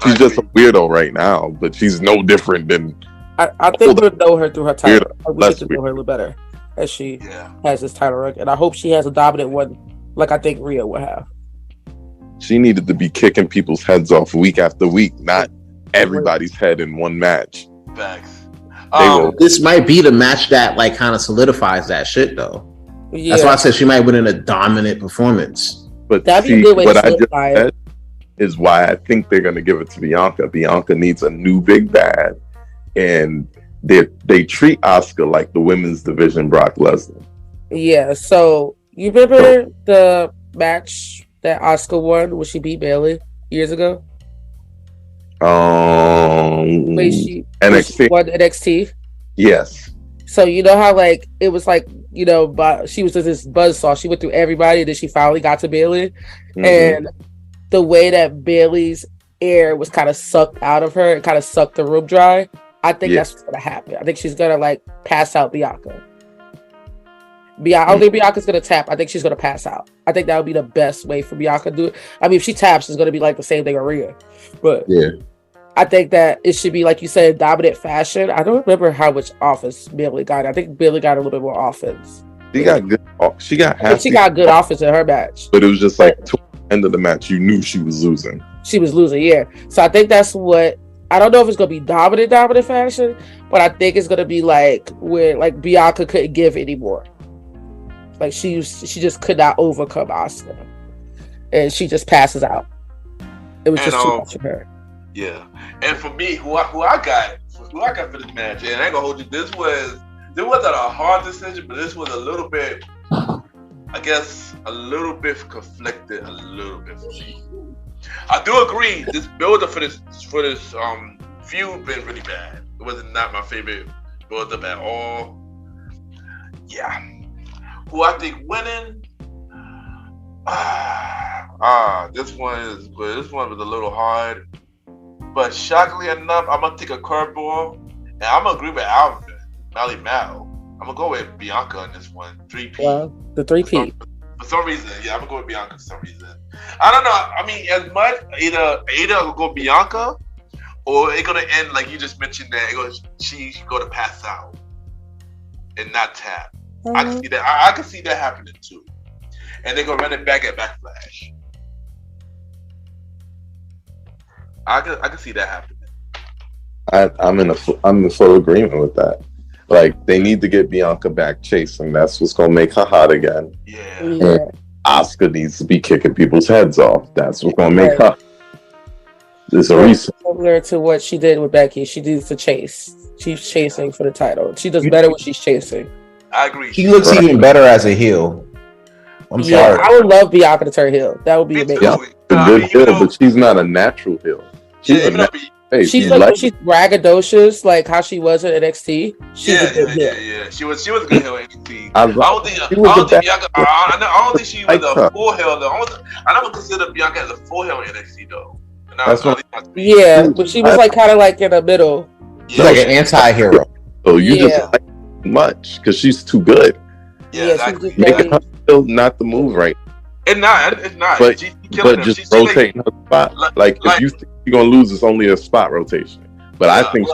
[SPEAKER 4] she's just a weirdo right now. But she's no different than
[SPEAKER 3] I think we'll know her through her title. We get to know her a little better as she has this title run, and I hope she has a dominant one, like I think Rhea will have.
[SPEAKER 4] She needed to be kicking people's heads off week after week, not everybody's head in one match.
[SPEAKER 1] Facts.
[SPEAKER 2] This might be the match that like kind of solidifies that shit, though. Yeah. That's why I said she might win in a dominant performance.
[SPEAKER 4] But that'd be a good way what I just said is why I think they're going to give it to Bianca. Bianca needs a new big bad, and they treat Asuka like the women's division Brock Lesnar.
[SPEAKER 3] Yeah. So you remember the match that Asuka won when she beat Bayley years ago?
[SPEAKER 4] NXT.
[SPEAKER 3] She won NXT.
[SPEAKER 4] Yes.
[SPEAKER 3] So you know how like it was like, you know, but she was just this buzzsaw. She went through everybody, and then she finally got to Bayley. Mm-hmm. And the way that Bayley's air was kind of sucked out of her, it kind of sucked the room dry. I think that's what's gonna happen. I think she's gonna like pass out Bianca. I don't think Bianca's gonna tap. I think she's gonna pass out. I think that would be the best way for Bianca to do it. I mean, if she taps, it's gonna be like the same thing with Rhea. But I think that it should be, like you said, dominant fashion. I don't remember how much offense Bayley got. I think Bayley got a little bit more offense.
[SPEAKER 4] She got good. She got
[SPEAKER 3] good offense in her match.
[SPEAKER 4] But it was just like toward the end of the match, you knew she was losing.
[SPEAKER 3] She was losing, yeah. So I think that's what. I don't know if it's gonna be dominant fashion, but I think it's gonna be like where like Bianca couldn't give anymore. Like she just could not overcome Asuka, and she just passes out. It was just too much for her.
[SPEAKER 1] Yeah, and for me, who I got for this match, and I ain't gonna hold you. This wasn't a hard decision, but this was a little bit, I guess, a little bit conflicted, a little bit for me. I do agree. This build-up for this feud been really bad. It was not my favorite build-up at all. Yeah. Who I think winning? This one was a little hard. But shockingly enough, I'm gonna take a curveball, and I'm gonna agree with Alvin, Malimal. I'm gonna go with Bianca on this one. 3P.
[SPEAKER 3] Well, the 3P.
[SPEAKER 1] For some reason, I'm gonna go with Bianca for some reason. I don't know. I mean, as much either will go Bianca, or it's gonna end like you just mentioned that she's gonna pass out and not tap. I can see that. I can see that happening too, and they're gonna run it back at Backlash. I can see that happening.
[SPEAKER 4] I'm in full agreement with that. Like they need to get Bianca back chasing. That's what's gonna make her hot again.
[SPEAKER 1] Yeah.
[SPEAKER 4] And Asuka needs to be kicking people's heads off. That's what's gonna make her. There's a reason.
[SPEAKER 3] Similar to what she did with Becky, she needs to chase. She's chasing for the title. She does better when she's chasing.
[SPEAKER 1] I agree.
[SPEAKER 2] She looks even better as a heel. I'm sorry.
[SPEAKER 3] I would love Bianca to turn heel. That would be amazing.
[SPEAKER 4] A good heel, but she's not a natural heel. She's
[SPEAKER 3] she's braggadocious, like how she was at NXT. She's a good heel.
[SPEAKER 1] Yeah. She was a good heel at NXT. I don't think she was a full heel though. I never considered Bianca as a full heel in NXT though.
[SPEAKER 3] But she was like kind of like in the middle.
[SPEAKER 2] She's like an anti-hero.
[SPEAKER 4] So you just like too much because she's too good.
[SPEAKER 1] Yeah, exactly.
[SPEAKER 4] Making her still not the move right.
[SPEAKER 1] It's not.
[SPEAKER 4] But just rotating her spot. Like if you think you're gonna lose, it's only a spot rotation. But I think.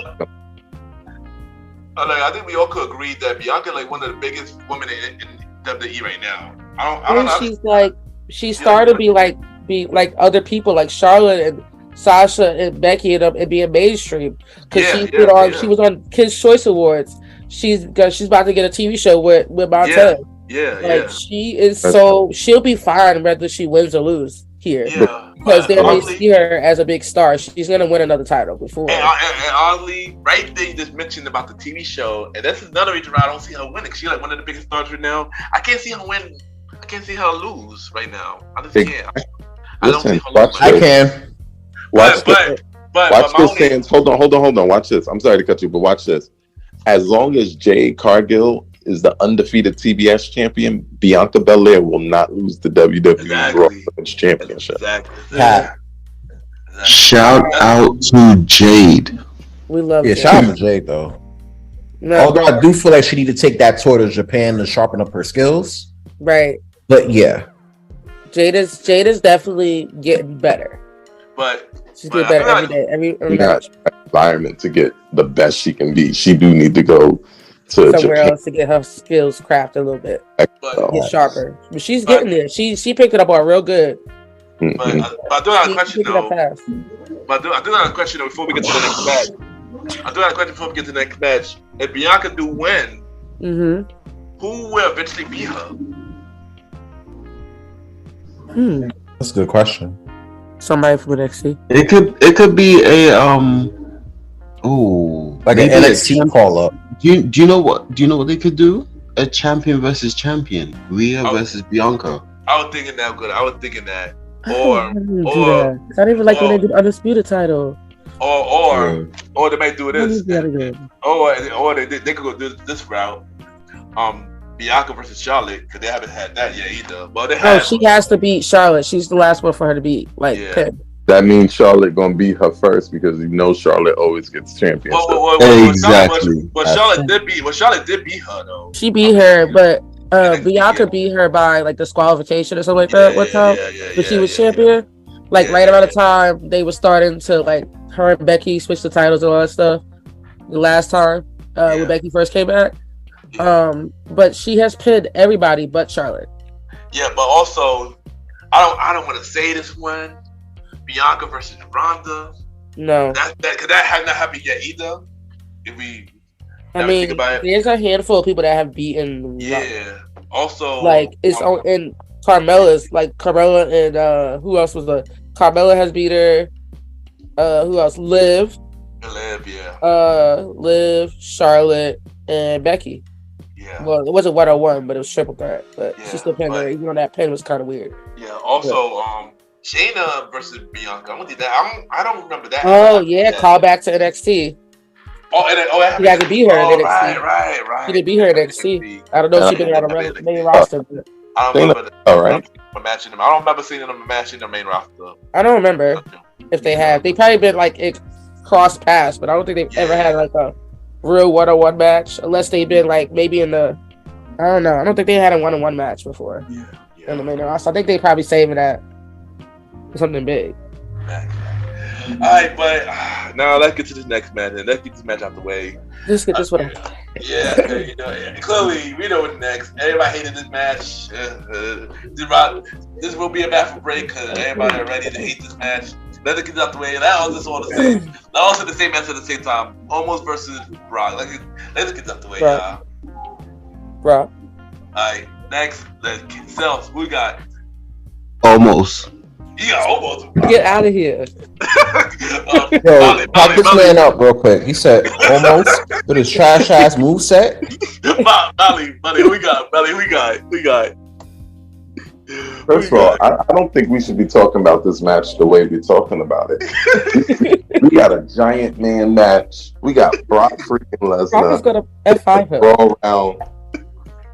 [SPEAKER 1] I think we all could agree that Bianca like one of the biggest women in WWE right now. I don't know.
[SPEAKER 3] She's started to be like other people like Charlotte and Sasha and Becky and being mainstream because she was on Kids' Choice Awards. She's about to get a TV show with Montez. She is she'll be fine whether she wins or lose here. Because they may see her as a big star. She's gonna win another title before.
[SPEAKER 1] And oddly, right there you just mentioned about the TV show, and that's another reason why I don't see her winning. She's like one of the biggest stars right now. I can't see her win. I can't see her lose right now. I just can't. I don't see her lose.
[SPEAKER 2] I can.
[SPEAKER 4] Watch this, Sands. Hold on. Watch this. I'm sorry to cut you, but watch this. As long as Jade Cargill is the undefeated TBS champion, Bianca Belair will not lose the WWE Raw Women's Championship.
[SPEAKER 1] Exactly.
[SPEAKER 5] Shout out to Jade.
[SPEAKER 3] We love
[SPEAKER 2] Jade. Shout out to Jade though. No. Although I do feel like she need to take that tour to Japan to sharpen up her skills.
[SPEAKER 3] Right.
[SPEAKER 2] But yeah.
[SPEAKER 3] Jade is definitely getting better.
[SPEAKER 1] But
[SPEAKER 3] She's getting better every day, every match.
[SPEAKER 4] Environment to get the best she can be. She do need to go to
[SPEAKER 3] somewhere
[SPEAKER 4] Japan.
[SPEAKER 3] else to get her skills crafted a little bit, get sharper. But she's getting there. She picked it up on real good.
[SPEAKER 1] But I do have a question though. But I do have a question though before we get to the next match. If Bianca do win, who will eventually beat her?
[SPEAKER 2] That's a good question.
[SPEAKER 3] Somebody from NXT.
[SPEAKER 5] It could be a
[SPEAKER 2] like an NXT call up.
[SPEAKER 5] Do you know what they could do? A champion versus champion, Rhea versus Bianca.
[SPEAKER 1] I was thinking that. Or
[SPEAKER 3] I don't even like when they do the undisputed title.
[SPEAKER 1] Or they might do this. Or they could go do this route. Bianca versus Charlotte, because they haven't had that yet either. But they have.
[SPEAKER 3] She has to beat Charlotte. She's the last one for her to beat. Pin.
[SPEAKER 4] That means Charlotte gonna beat her first because you know Charlotte always gets championship.
[SPEAKER 5] Exactly.
[SPEAKER 1] But Charlotte did beat her though.
[SPEAKER 3] She beat her, but Bianca beat her by like disqualification or something like that one time. But she was champion. Right around the time they were starting to like her and Becky switch the titles and all that stuff. The last time when Becky first came back. But she has pinned everybody but Charlotte.
[SPEAKER 1] Yeah, but also I don't want to say this one. Bianca versus Ronda.
[SPEAKER 3] No.
[SPEAKER 1] That has not happened yet either. If we think about it.
[SPEAKER 3] There's a handful of people that have beaten.
[SPEAKER 1] Yeah. Also,
[SPEAKER 3] it's and Carmella's Carmella and who else was Carmella has beat her. Who else? Liv, Charlotte, and Becky.
[SPEAKER 1] Yeah.
[SPEAKER 3] Well, it wasn't 1-on-1, but it was triple threat. But she still pinned her. Even though that pin was kind of weird.
[SPEAKER 1] Yeah. Also, Shayna versus Bianca. I don't remember that.
[SPEAKER 3] Oh yeah, call back to NXT. You had to beat her in NXT.
[SPEAKER 1] Right.
[SPEAKER 3] She did beat her in NXT. I don't know if she been on the main roster. But
[SPEAKER 1] I don't remember.
[SPEAKER 4] All right.
[SPEAKER 1] Matching them. I don't remember seeing them matching the main roster.
[SPEAKER 3] I don't remember if they have. They probably been it cross paths, but I don't think they've ever had a real 1-on-1 match, unless they've been maybe in the. I don't know. I don't think they had a 1-on-1 match before.
[SPEAKER 1] Yeah.
[SPEAKER 3] In the main roster, I think they probably saving that for something big.
[SPEAKER 1] All right, but now let's get to this next match, and let's get this match out the way.
[SPEAKER 3] Let's get this one.
[SPEAKER 1] Clearly we know what's next. Everybody hated this match. This will be a bathroom break because everybody already hate this match. Let's get it out the way. And that was just all the same. That also the same match at the same time. Almost versus Brock. Let's get it out the way, y'all.
[SPEAKER 3] Brock.
[SPEAKER 1] All right, next. Let's get Self. Who we got?
[SPEAKER 5] Almost.
[SPEAKER 1] Yeah, almost.
[SPEAKER 3] Get out of here.
[SPEAKER 2] Pop this man up real quick. He said almost with his trash ass moveset.
[SPEAKER 1] Molly, who we got?
[SPEAKER 4] First of all, I don't think we should be talking about this match the way we're talking about it. We got a giant man match. We got Brock freaking Lesnar.
[SPEAKER 3] Brock is gonna F5 him.
[SPEAKER 4] All around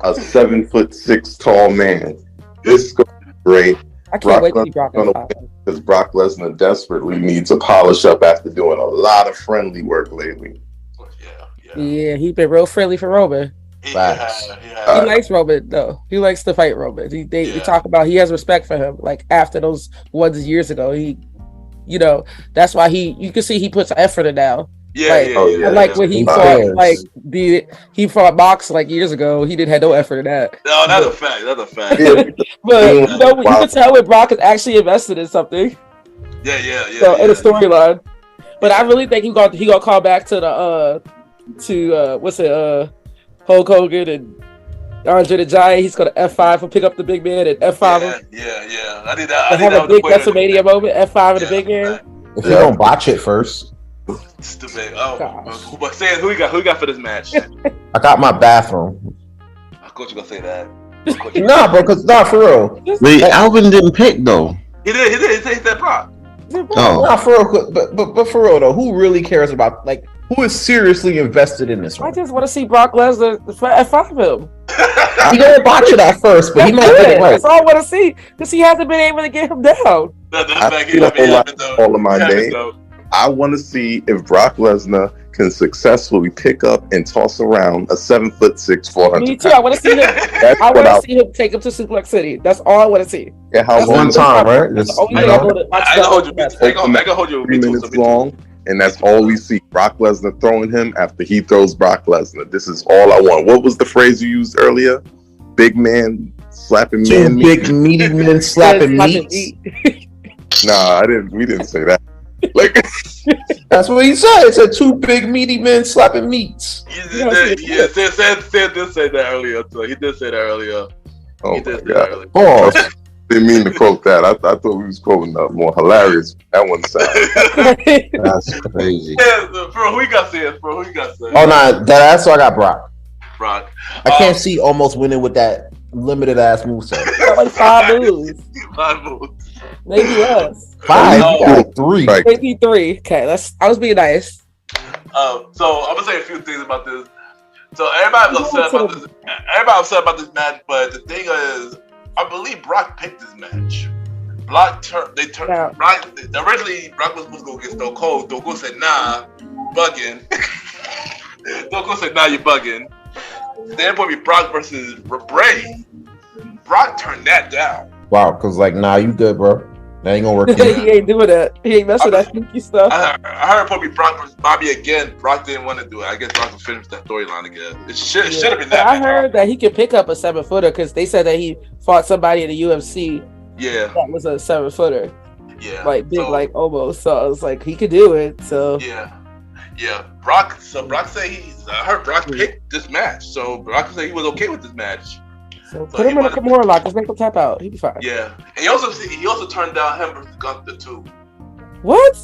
[SPEAKER 4] a 7'6" tall man. This is going to be great.
[SPEAKER 3] I can't wait to see Brock F5.
[SPEAKER 4] Because Brock Lesnar desperately needs to polish up after doing a lot of friendly work lately.
[SPEAKER 3] Yeah, he's been real friendly for Roman.
[SPEAKER 1] He
[SPEAKER 3] likes Roman though. He likes to fight Roman. They talk about he has respect for him. After those ones years ago, that's why you can see he puts effort in now. When he fought he fought Mox years ago, he didn't have no effort in that.
[SPEAKER 1] No, that's a fact.
[SPEAKER 3] But you can tell when Brock is actually invested in something. So in a storyline. But I really think he gonna call back to the Hulk Hogan and Andre the Giant. He's gonna F5 and pick up the big man and F5 him.
[SPEAKER 1] I need that.
[SPEAKER 3] Have a big WrestleMania moment. F5 in the big man.
[SPEAKER 2] If you don't botch it first.
[SPEAKER 1] Stupid. But say who you got for this match?
[SPEAKER 2] I got my bathroom.
[SPEAKER 1] Of course you gonna say that.
[SPEAKER 2] For real.
[SPEAKER 5] Wait, Alvin didn't pick though.
[SPEAKER 1] He did. He said Brock.
[SPEAKER 2] For real. But for real though, who really cares about who is seriously invested in this one?
[SPEAKER 3] I just want to see Brock Lesnar F5 him.
[SPEAKER 2] He gonna botch it at first, but he might get it right.
[SPEAKER 3] That's all I want to see because he hasn't been able to get him down.
[SPEAKER 4] All of my days. I want to see if Brock Lesnar can successfully pick up and toss around a 7'6", 400.
[SPEAKER 3] Me too. I want to see him. I want to see him take him to Suplex City. That's all I want to see.
[SPEAKER 4] Yeah, how long?
[SPEAKER 2] One time, right?
[SPEAKER 3] That's the only thing I go to watch.
[SPEAKER 1] I can hold you
[SPEAKER 4] 3 minutes long, and that's all we see. Brock Lesnar throwing him after he throws Brock Lesnar. This is all I want. What was the phrase you used earlier? Big man slapping man.
[SPEAKER 2] Two big meaty men slapping meats.
[SPEAKER 4] Nah, we didn't say that. Like
[SPEAKER 2] that's what he said. It said 2 big meaty men slapping meats.
[SPEAKER 1] Said that earlier. So he did say that earlier.
[SPEAKER 4] Oh
[SPEAKER 1] he did
[SPEAKER 4] my God.
[SPEAKER 2] Pause.
[SPEAKER 4] Didn't mean to quote that. I thought we was quoting the more hilarious. That one sounded.
[SPEAKER 5] That's crazy.
[SPEAKER 1] Yeah, bro, who you got saying? Bro, who you got saying?
[SPEAKER 2] Oh no, that's why I got Brock.
[SPEAKER 1] Brock.
[SPEAKER 2] I can't see almost winning with that limited ass moveset.
[SPEAKER 3] Like 5 moves.
[SPEAKER 1] 5 moves.
[SPEAKER 3] Maybe less.
[SPEAKER 2] 5, you got 3.
[SPEAKER 4] Right.
[SPEAKER 3] Maybe 3. Okay, I was being nice.
[SPEAKER 1] So I'm gonna say a few things about this. So everybody's upset about this. Everybody's upset about this match, but the thing is, I believe Brock picked this match. Brock originally Brock was supposed to go against Stone Cold. Stone Cold said, "Nah, bugging." Stone Cold said, "Nah, you're bugging." Then it would be Brock versus Bray. Brock turned that down.
[SPEAKER 2] Wow, because like, nah, you good, bro. That ain't gonna work.
[SPEAKER 3] He ain't doing that. He ain't messing with that sneaky stuff.
[SPEAKER 1] I heard it would be Brock versus Bobby again. Brock didn't want to do it. I guess Brock would finish that storyline again. It should have been that.
[SPEAKER 3] I heard that he could pick up a 7-footer because they said that he fought somebody in the UFC.
[SPEAKER 1] Yeah,
[SPEAKER 3] that was a 7-footer.
[SPEAKER 1] Yeah,
[SPEAKER 3] like big, like almost. So I was like, he could do it. So
[SPEAKER 1] yeah. Brock. So Brock said I heard Brock picked this match. So Brock said he was okay with this match.
[SPEAKER 3] So put him in a Kimura lock. Just make him tap out. He'll be fine.
[SPEAKER 1] Yeah, and he also turned down him versus Gunther too.
[SPEAKER 3] What?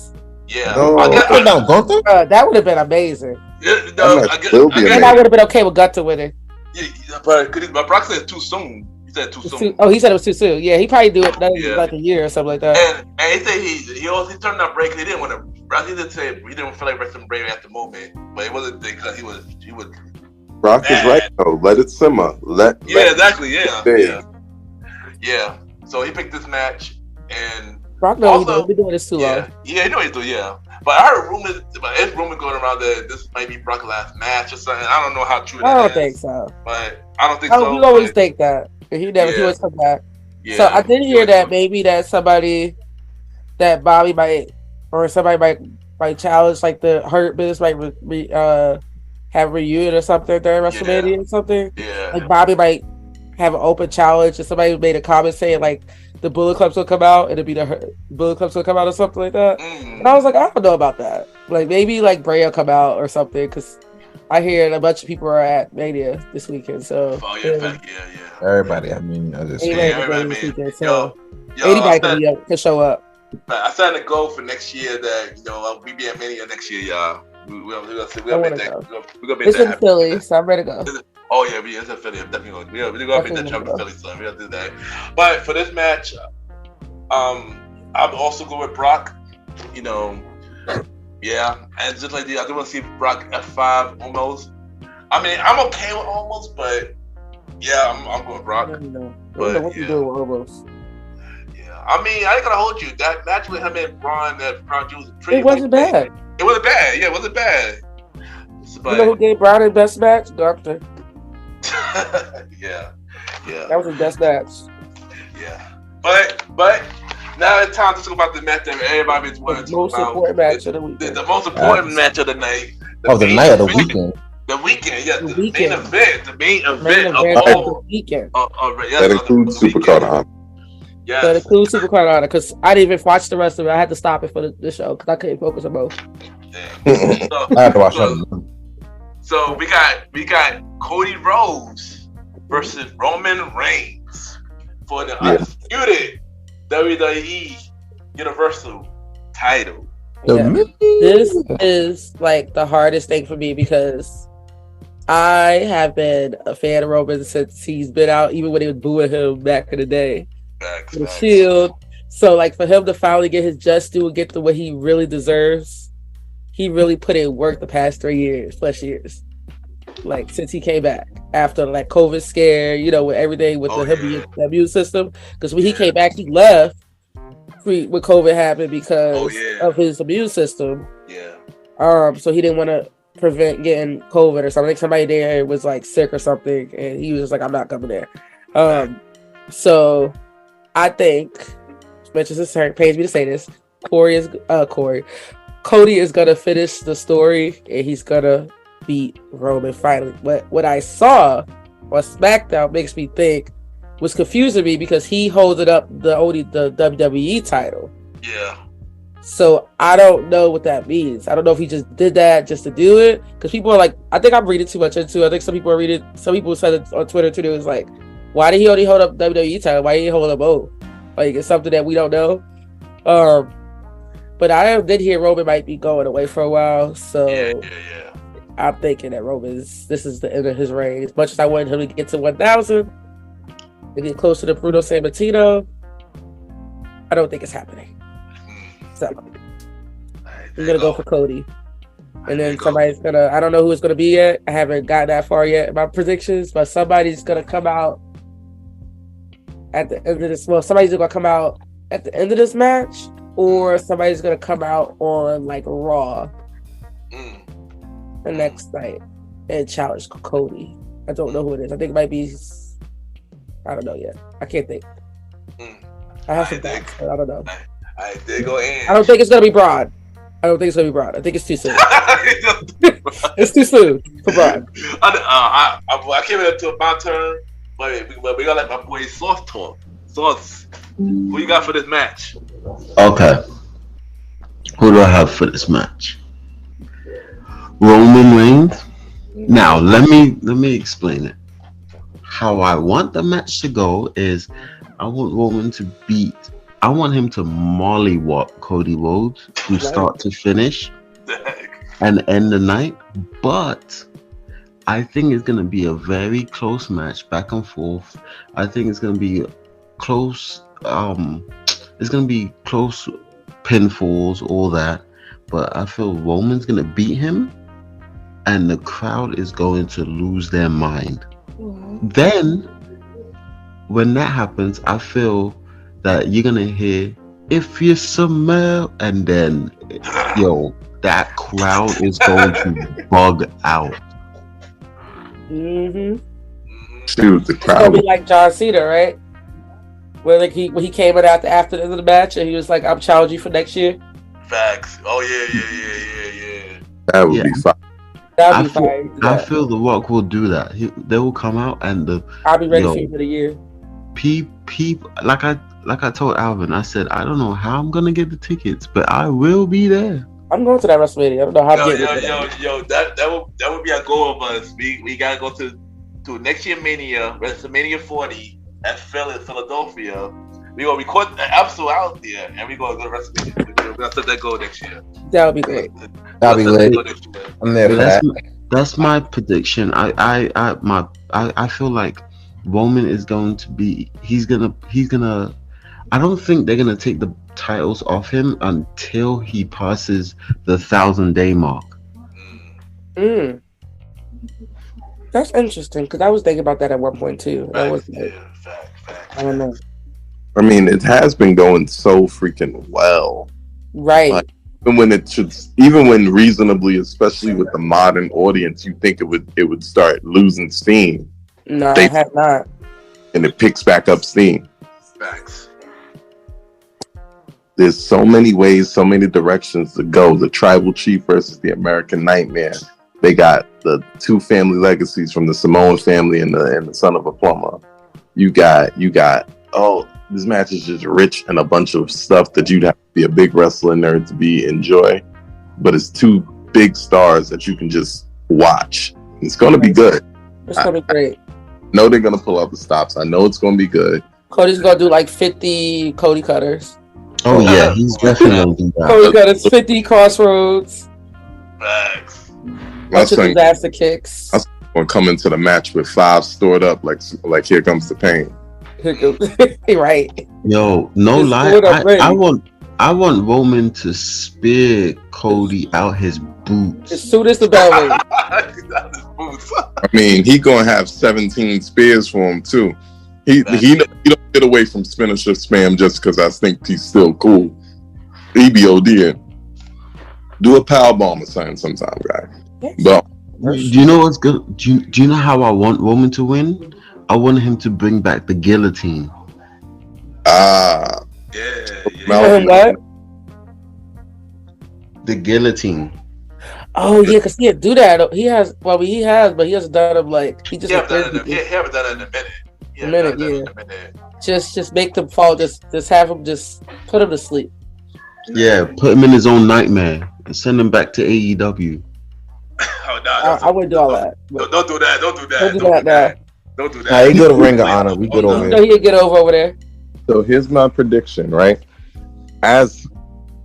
[SPEAKER 1] Yeah,
[SPEAKER 3] that would have been amazing.
[SPEAKER 1] Yeah,
[SPEAKER 3] I would have been okay with Gunther winning.
[SPEAKER 1] Yeah, but Brock said too soon. He said too soon.
[SPEAKER 3] He said it was too soon. Yeah, he probably do it like a year or something like that.
[SPEAKER 1] And he said he turned down Bray because he didn't want to. He didn't say he didn't feel like wrestling Bray at the moment, but it wasn't because he was.
[SPEAKER 4] Brock is right though. Let it simmer.
[SPEAKER 1] Exactly. Yeah. So he picked this match, and
[SPEAKER 3] Brock knows he's been doing this too long.
[SPEAKER 1] Yeah, he knows he's doing. Yeah, but I heard rumors. It's rumor going around that this might be Brock's last match or something. I don't know how true that is.
[SPEAKER 3] I don't think so.
[SPEAKER 1] But I don't think so.
[SPEAKER 3] You always think that. He always come back. Yeah, so I did hear that maybe that Bobby might or somebody might challenge like the Hurt Business might have a reunion or something during WrestleMania or something.
[SPEAKER 1] Yeah.
[SPEAKER 3] Like Bobby might have an open challenge and somebody made a comment saying like the Bullet Clubs will come out and it'll be the Bullet Clubs will come out or something like that. And I was like, I don't know about that. Like maybe like Bray will come out or something because I hear a bunch of people are at Mania this weekend. So
[SPEAKER 2] everybody. I mean,
[SPEAKER 3] everybody this weekend. So anybody can show up.
[SPEAKER 1] I signed a goal for next year that we be at Mania next year, y'all. We're gonna make that.
[SPEAKER 3] It's in Philly, so I'm ready to go.
[SPEAKER 1] Oh yeah, it's in Philly. I'm definitely going. We're gonna make that jump to Philly, so we're gonna do that. But for this match, I'm also going with Brock. Yeah, and just like I do want to see Brock F5 almost. I mean, I'm okay with almost, but yeah, I'm going with Brock.
[SPEAKER 3] But what you doing with almost?
[SPEAKER 1] I mean, I ain't gonna hold you. That match with him and Braun that Braun was pretty.
[SPEAKER 3] It wasn't bad.
[SPEAKER 1] It wasn't bad. Yeah, it wasn't bad.
[SPEAKER 3] But, you know who gave Braun his best match? Gunther.
[SPEAKER 1] Yeah.
[SPEAKER 3] That was his best match.
[SPEAKER 1] Yeah, but now it's time to talk about the match that everybody's wanting to talk about.
[SPEAKER 3] The most important match of the weekend.
[SPEAKER 1] The most important match of the night.
[SPEAKER 2] The night of the weekend.
[SPEAKER 1] The weekend, yeah. The
[SPEAKER 3] weekend.
[SPEAKER 1] Main event. The main event of all.
[SPEAKER 3] The weekend.
[SPEAKER 4] That includes Supercard Honor.
[SPEAKER 1] Yeah.
[SPEAKER 3] That includes Supercard Honor because I didn't even watch the rest of it. I had to stop it for the show because I couldn't focus on both.
[SPEAKER 2] I had to watch that.
[SPEAKER 1] So we got Cody Rhodes versus Roman Reigns for the undisputed WWE Universal title.
[SPEAKER 3] Yeah. This is like the hardest thing for me because I have been a fan of Roman since he's been out, even when they was booing him back in the day. The Shield. So like for him to finally get his just due and get to what he really deserves, he really put in work the past 3 years, like since he came back after like COVID scare, with everything with the immune system. Because when he came back, he left when COVID happened because of his immune system.
[SPEAKER 1] Yeah.
[SPEAKER 3] So he didn't want to prevent getting COVID or something. I think somebody there was like sick or something, and he was just like, "I'm not coming there." So I think, which is pains me to say this, Cody is gonna finish the story, and he's gonna beat Roman finally. What I saw on SmackDown makes me think was confusing me because he holds it up the WWE title.
[SPEAKER 1] Yeah.
[SPEAKER 3] So I don't know what that means. I don't know if he just did that just to do it, because people are like, I think I'm reading too much into it. I think some people said it on Twitter too. It was like, why did he only hold up WWE title? Why did he hold up both? Like, it's something that we don't know. But I did hear Roman might be going away for a while, so
[SPEAKER 1] yeah.
[SPEAKER 3] I'm thinking that this is the end of his reign. As much as I wanted him to get to 1,000 and get closer to Bruno Sammartino, I don't think it's happening. So we're gonna go for Cody, and then somebody's gonna. I don't know who it's gonna be yet. I haven't gotten that far yet in my predictions, but somebody's gonna come out at the end of this. Well, somebody's gonna come out at the end of this match, or somebody's gonna come out on like Raw the next night and challenge Cody. I don't know who it is. I think it might be. I don't know yet. I can't think. I have some facts, but I don't know.
[SPEAKER 1] There go Anj.
[SPEAKER 3] I don't think it's gonna be Braun. I think it's too soon. It's too soon for Braun.
[SPEAKER 1] I came into my turn, but we got like my boy Sauce talk. Sauce, who you got for this match?
[SPEAKER 5] Okay. Who do I have for this match? Roman Reigns. Now let me explain it. How I want the match to go is I want Roman to beat. I want him to mollywop Cody Rhodes from start to finish and end the night. But I think it's going to be a very close match, back and forth. I think it's going to be close. It's going to be close pinfalls, all that. But I feel Roman's going to beat him, and the crowd is going to lose their mind. Then, when that happens, I feel that you're gonna hear "If You Smell," and then, that crowd is going to bug out.
[SPEAKER 4] Dude, the
[SPEAKER 3] It's
[SPEAKER 4] crowd.
[SPEAKER 3] gonna be like John Cena, right? Where like when he came out after the end of the match, and he was like, "I'm challenging you for next year."
[SPEAKER 1] Facts. Oh yeah.
[SPEAKER 4] That would be fine.
[SPEAKER 3] That'd be fine.
[SPEAKER 5] I feel The Rock will do that. They will come out and
[SPEAKER 3] I'll be ready for you for the year.
[SPEAKER 5] People like I told Alvin, I said I don't know how I'm gonna get the tickets, but I will be there.
[SPEAKER 3] I'm going to that Wrestlemania. I don't know how I'm getting it.
[SPEAKER 1] That would be our goal of us. We gotta go to next year Mania, WrestleMania 40 at Philadelphia. We gonna record an episode out there, and we gonna go to WrestleMania. We're gonna set that goal next year.
[SPEAKER 3] That would be great.
[SPEAKER 2] That'll be lit. I'm there for that.
[SPEAKER 5] That's my prediction. I feel like Roman is going to be. He's gonna. I don't think they're gonna take the titles off him until he passes the 1,000-day mark.
[SPEAKER 3] That's interesting, because I was thinking about that at one point too. I don't know.
[SPEAKER 4] I mean, it has been going so freaking well,
[SPEAKER 3] right?
[SPEAKER 4] Like, even when reasonably, especially with the modern audience, you think it would start losing steam.
[SPEAKER 3] No, I have not.
[SPEAKER 4] And it picks back up steam.
[SPEAKER 1] Facts.
[SPEAKER 4] There's so many ways, so many directions to go. The Tribal Chief versus the American Nightmare. They got the two family legacies from the Samoan family and the son of a plumber. You got. This match is just rich and a bunch of stuff that you'd have to be a big wrestling nerd to enjoy. But it's two big stars that you can just watch. It's going to be good.
[SPEAKER 3] It's going to be great.
[SPEAKER 4] I know they're going to pull out the stops. I know it's going to be good.
[SPEAKER 3] Cody's going to do like 50 Cody Cutters.
[SPEAKER 5] Oh, yeah. He's definitely going to do that.
[SPEAKER 3] Cody Cutters, 50 Crossroads.
[SPEAKER 1] Facts.
[SPEAKER 3] Bunch of disaster kicks.
[SPEAKER 4] I'm going to come into the match with 5 stored up like Here Comes the Pain.
[SPEAKER 3] Right.
[SPEAKER 5] Yo, no lie. I want Roman to spear Cody out his boots
[SPEAKER 3] as soon as the bell rings.
[SPEAKER 4] I mean, he gonna have 17 spears for him too. He don't get away from finisher spam just because I think he's still cool. He be ODing. Do a power bomb or something sometime, guy. But
[SPEAKER 5] do you know what's good? Do you know how I want Roman to win? I want him to bring back the guillotine.
[SPEAKER 1] Yeah.
[SPEAKER 3] What?
[SPEAKER 5] The guillotine.
[SPEAKER 3] Oh yeah, because he do that. He has, but he hasn't done it like he just.
[SPEAKER 1] He haven't done it in a minute.
[SPEAKER 3] Just make them fall. Just have him. Just put him to sleep.
[SPEAKER 5] Yeah, put him in his own nightmare and send him back to AEW.
[SPEAKER 1] Oh no!
[SPEAKER 3] I wouldn't do all that.
[SPEAKER 1] Don't do that. Don't do that.
[SPEAKER 3] Don't do that.
[SPEAKER 1] Don't do that.
[SPEAKER 2] Nah, he go to Ring of Honor. We good over
[SPEAKER 3] No,
[SPEAKER 2] here.
[SPEAKER 3] he'll get over there.
[SPEAKER 4] so here's my prediction, right? As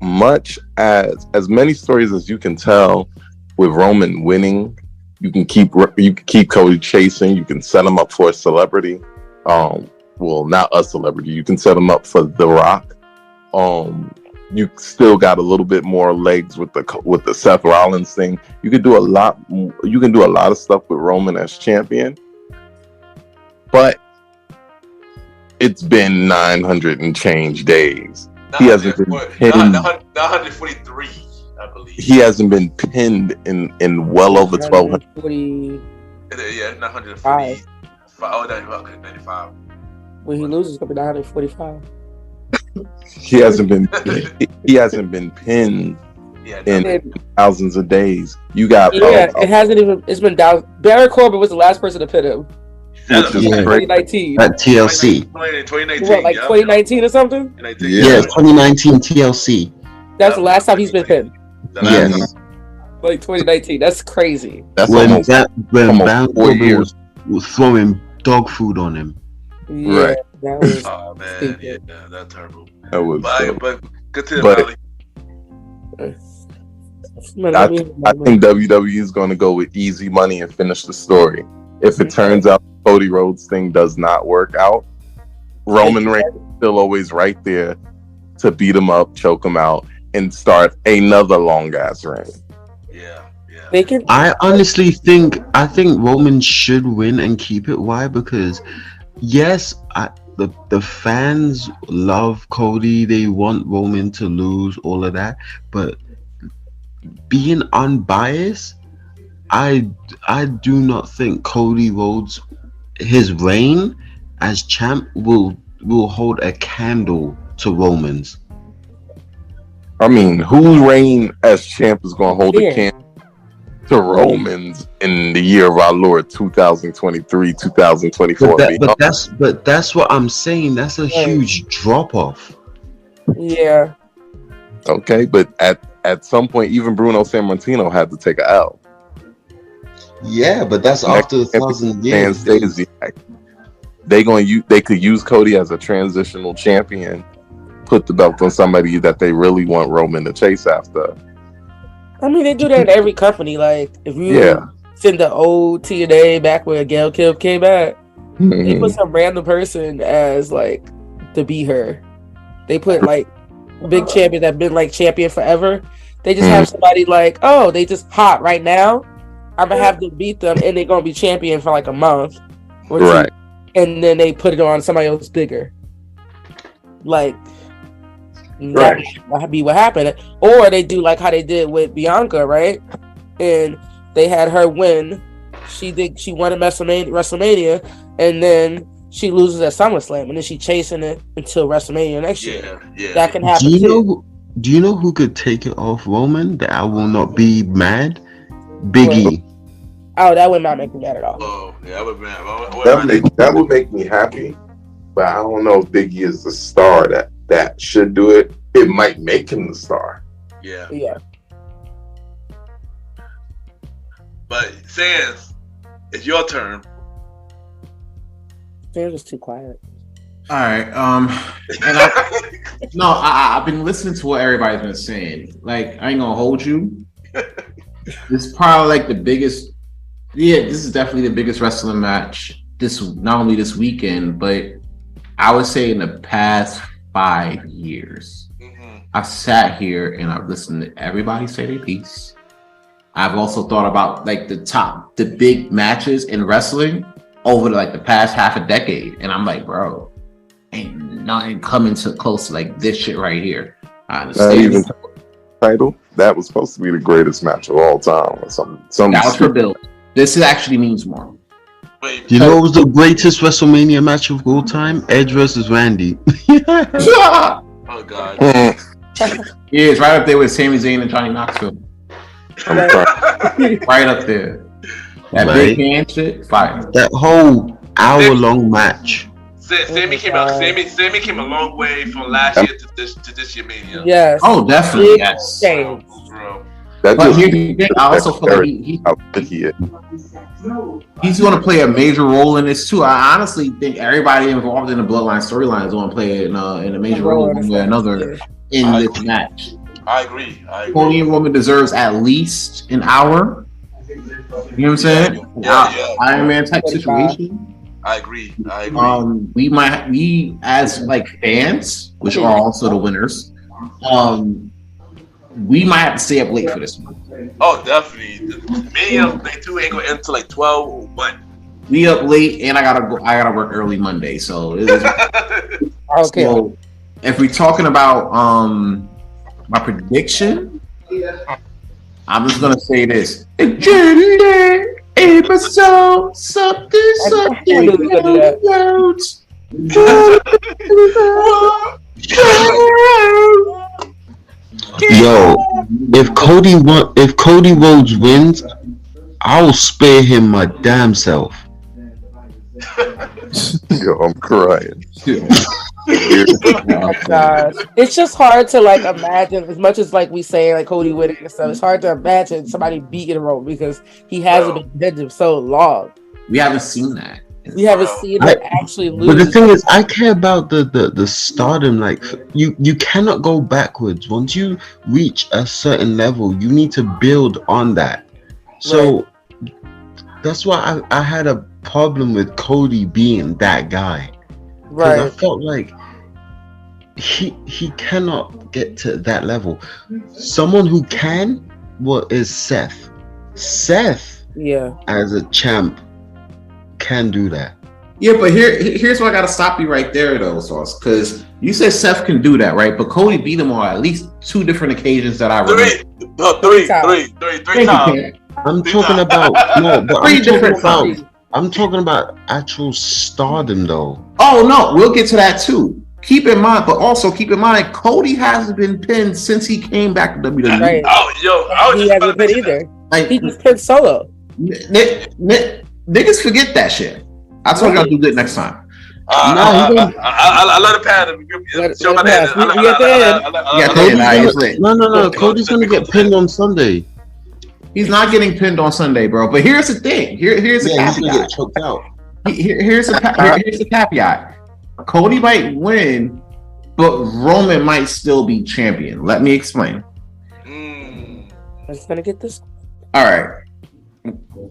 [SPEAKER 4] many stories as you can tell with Roman winning, you can keep Cody chasing. You can set him up for a celebrity. Well, not a celebrity. You can set him up for The Rock. You still got a little bit more legs with the Seth Rollins thing. You can do a lot. You can do a lot of stuff with Roman as champion, but it's been 900 and change days. He hasn't been pinned.
[SPEAKER 1] 943, I believe.
[SPEAKER 4] He hasn't been pinned in well over 1,200.
[SPEAKER 1] Yeah, 940. Oh, 95.
[SPEAKER 3] When he loses, it's gonna be 945.
[SPEAKER 4] He hasn't been pinned in thousands of days. You got
[SPEAKER 3] it hasn't even. It's been down. Barry Corbin was the last person to pin him.
[SPEAKER 4] Which is
[SPEAKER 3] 2019.
[SPEAKER 5] At TLC.
[SPEAKER 1] 2019.
[SPEAKER 3] What, like 2019 or something?
[SPEAKER 5] Yeah, 2019 TLC.
[SPEAKER 3] That's the last time he's been pinned.
[SPEAKER 5] Yes.
[SPEAKER 3] Like 2019. That's crazy.
[SPEAKER 4] That's
[SPEAKER 5] when
[SPEAKER 4] almost
[SPEAKER 5] Baron
[SPEAKER 4] 4
[SPEAKER 5] Corbin
[SPEAKER 4] years.
[SPEAKER 5] was throwing dog food on him.
[SPEAKER 3] Yeah,
[SPEAKER 4] Right.
[SPEAKER 3] that was
[SPEAKER 1] Oh man,
[SPEAKER 3] stupid.
[SPEAKER 1] yeah, that's terrible.
[SPEAKER 4] That was.
[SPEAKER 1] But good to
[SPEAKER 4] But-
[SPEAKER 1] Molly.
[SPEAKER 4] I think WWE is going to go with easy money and finish the story. If it turns out Cody Rhodes thing does not work out, Roman Reigns is still always right there to beat him up, choke him out, and start another long ass reign.
[SPEAKER 1] Yeah.
[SPEAKER 3] They can.
[SPEAKER 5] I honestly think Roman should win and keep it. Why? Because yes, the fans love Cody. They want Roman to lose, all of that. But being unbiased, I do not think Cody Rhodes, his reign as champ will hold a candle to Roman's.
[SPEAKER 4] I mean, whose reign as champ is going to hold a candle to Roman's in the year of our Lord 2023, 2024?
[SPEAKER 5] But that's what I'm saying. That's a huge drop off.
[SPEAKER 3] Yeah.
[SPEAKER 4] Okay, but at some point, even Bruno Sammartino had to take a L.
[SPEAKER 5] Yeah, but that's after 1,000 years.
[SPEAKER 4] They could use Cody as a transitional champion, put the belt on somebody that they really want Roman to chase after.
[SPEAKER 3] I mean, they do that in every company. Like, if you send the old TNA back where Gail Kim came back, they put some random person as, like, to be her. They put, like, big champions that have been, like, champion forever. They just have somebody like, oh, they just hot right now. I'm going to have to beat them, and they're going to be champion for, like, a month or two.
[SPEAKER 4] Right.
[SPEAKER 3] And then they put it on somebody else bigger. Like,
[SPEAKER 4] Right.
[SPEAKER 3] that would be what happened. Or they do like how they did with Bianca, right? And they had her win. She won at WrestleMania, and then she loses at SummerSlam, and then she chasing it until WrestleMania next year.
[SPEAKER 1] Yeah.
[SPEAKER 3] That can happen.
[SPEAKER 5] Do you know who could take it off Roman? That I will not be mad. Big E.
[SPEAKER 3] Oh, that would not make me mad at all.
[SPEAKER 1] Oh, yeah,
[SPEAKER 6] That would make me happy, but I don't know if Big E is the star that should do it. It might make him the star.
[SPEAKER 1] Yeah. But Sans, it's your turn.
[SPEAKER 3] Sans was too quiet.
[SPEAKER 2] All right. And I've been listening to what everybody's been saying. Like, I ain't gonna hold you. This is probably like the biggest. Yeah, this is definitely the biggest wrestling match. Not only this weekend, but I would say in the past 5 years. I've sat here and I've listened to everybody say their piece. I've also thought about like the big matches in wrestling, over like the past half a decade, and I'm like, bro, ain't nothing coming to close to like this shit right here. I
[SPEAKER 4] Not
[SPEAKER 2] understand.
[SPEAKER 4] even title. That was supposed to be the greatest match of all time, or some.
[SPEAKER 2] That was for Bill. This actually means more.
[SPEAKER 5] You know what was the greatest WrestleMania match of all time? Edge versus Randy.
[SPEAKER 1] Oh God.
[SPEAKER 2] Yeah, it's right up there with Sami Zayn and Johnny Knoxville. Right up there. That big hand shit, fire.
[SPEAKER 5] That whole hour-long match.
[SPEAKER 1] Sammy came a long way from last year to this year Mania.
[SPEAKER 3] Yes.
[SPEAKER 2] Oh, definitely. Yes.
[SPEAKER 3] Change.
[SPEAKER 4] That
[SPEAKER 2] But
[SPEAKER 4] just,
[SPEAKER 2] here's the thing, I also feel like he's going to play a major role in this too. I honestly think everybody involved in the Bloodline storyline is going to play in a major role one way or another in this match.
[SPEAKER 1] I agree.
[SPEAKER 2] Cody and Roman deserves at least an hour. You know what I'm saying?
[SPEAKER 1] Yeah.
[SPEAKER 2] Iron Man type situation.
[SPEAKER 1] I agree.
[SPEAKER 2] We as like fans, which are also the winners, we might have to stay up late for this one.
[SPEAKER 1] Oh, definitely. Mania thing too ain't gonna end until like 12 or 1.
[SPEAKER 2] We up late, and I gotta work early Monday. So it is
[SPEAKER 3] Okay.
[SPEAKER 2] So if we're talking about my prediction, I'm just gonna say this: episode something.
[SPEAKER 5] Yo, if Cody Rhodes wins, I will spare him my damn self.
[SPEAKER 4] yo, I'm crying.
[SPEAKER 3] Oh gosh. It's just hard to like imagine, as much as like we say like Cody winning and stuff, it's hard to imagine somebody beating Roman because he hasn't been defended so long.
[SPEAKER 2] We haven't seen that.
[SPEAKER 3] We haven't seen him actually lose.
[SPEAKER 5] But the thing is, I care about the stardom. Like you cannot go backwards. Once you reach a certain level, you need to build on that. So that's why I had a problem with Cody being that guy. Because I felt like he cannot get to that level. Someone who can, is Seth. Seth, as a champ, can do that.
[SPEAKER 2] Yeah, but here's where I gotta stop you right there, though, Sauce. Because you said Seth can do that, right? But Cody beat him on at least 2 different occasions that I remember.
[SPEAKER 1] Three times.
[SPEAKER 5] I'm talking about I'm talking about actual stardom, though.
[SPEAKER 2] Oh no, we'll get to that too. Keep in mind, Cody hasn't been pinned since he came back to WWE.
[SPEAKER 3] Right. He hasn't been either. Like, he just pinned solo.
[SPEAKER 2] Niggas forget that shit. I told you I'll do good next time.
[SPEAKER 1] I let it pass.
[SPEAKER 5] No. Cody's gonna get pinned on Sunday.
[SPEAKER 2] He's not getting pinned on Sunday, bro. But here's the thing. Here's the caveat.
[SPEAKER 5] He's gonna get choked out.
[SPEAKER 2] Here's the caveat. Cody might win, but Roman might still be champion. Let me explain.
[SPEAKER 3] I'm just gonna get this.
[SPEAKER 2] All right.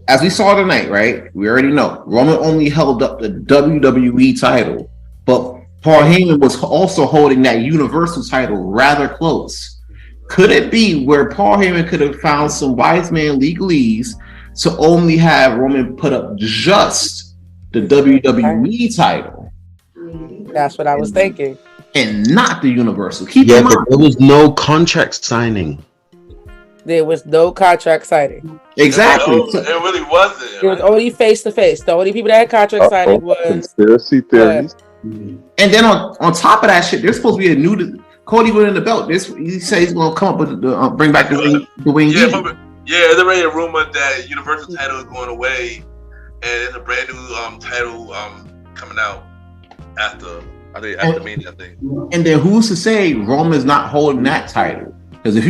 [SPEAKER 2] As we saw tonight, right? We already know Roman only held up the WWE title, but Paul Heyman was also holding that Universal title rather close. Could it be where Paul Heyman could have found some wise man legalese to only have Roman put up just the WWE title?
[SPEAKER 3] That's what I was thinking.
[SPEAKER 2] And not the Universal. Keep in mind,
[SPEAKER 5] but there was no contract signing.
[SPEAKER 3] There was no contract signing.
[SPEAKER 2] Exactly.
[SPEAKER 1] It really wasn't.
[SPEAKER 3] It was only face to face. The only people that had contract signing was
[SPEAKER 4] conspiracy theories.
[SPEAKER 2] And then on top of that shit, there's supposed to be a new Cody winning the belt. He says he's gonna come up with bring back the wing.
[SPEAKER 1] There's already a rumor that Universal title is going away, and there's a brand new title coming out after Mania, I think.
[SPEAKER 2] And then who's to say Roman's not holding that title? Because if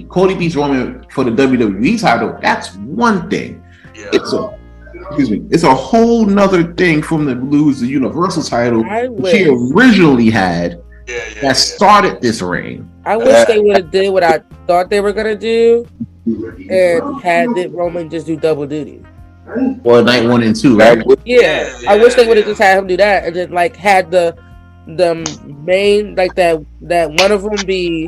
[SPEAKER 2] Cody beats Roman for the WWE title, that's one thing.
[SPEAKER 1] Yeah.
[SPEAKER 2] It's a whole nother thing from the lose the Universal title, which he originally had. That started this reign.
[SPEAKER 3] I wish they would have did what I thought they were gonna do, and had Roman just do double duty.
[SPEAKER 2] Or night 1 and 2, right?
[SPEAKER 3] I wish they would have just had him do that, and then like had the main like that one of them be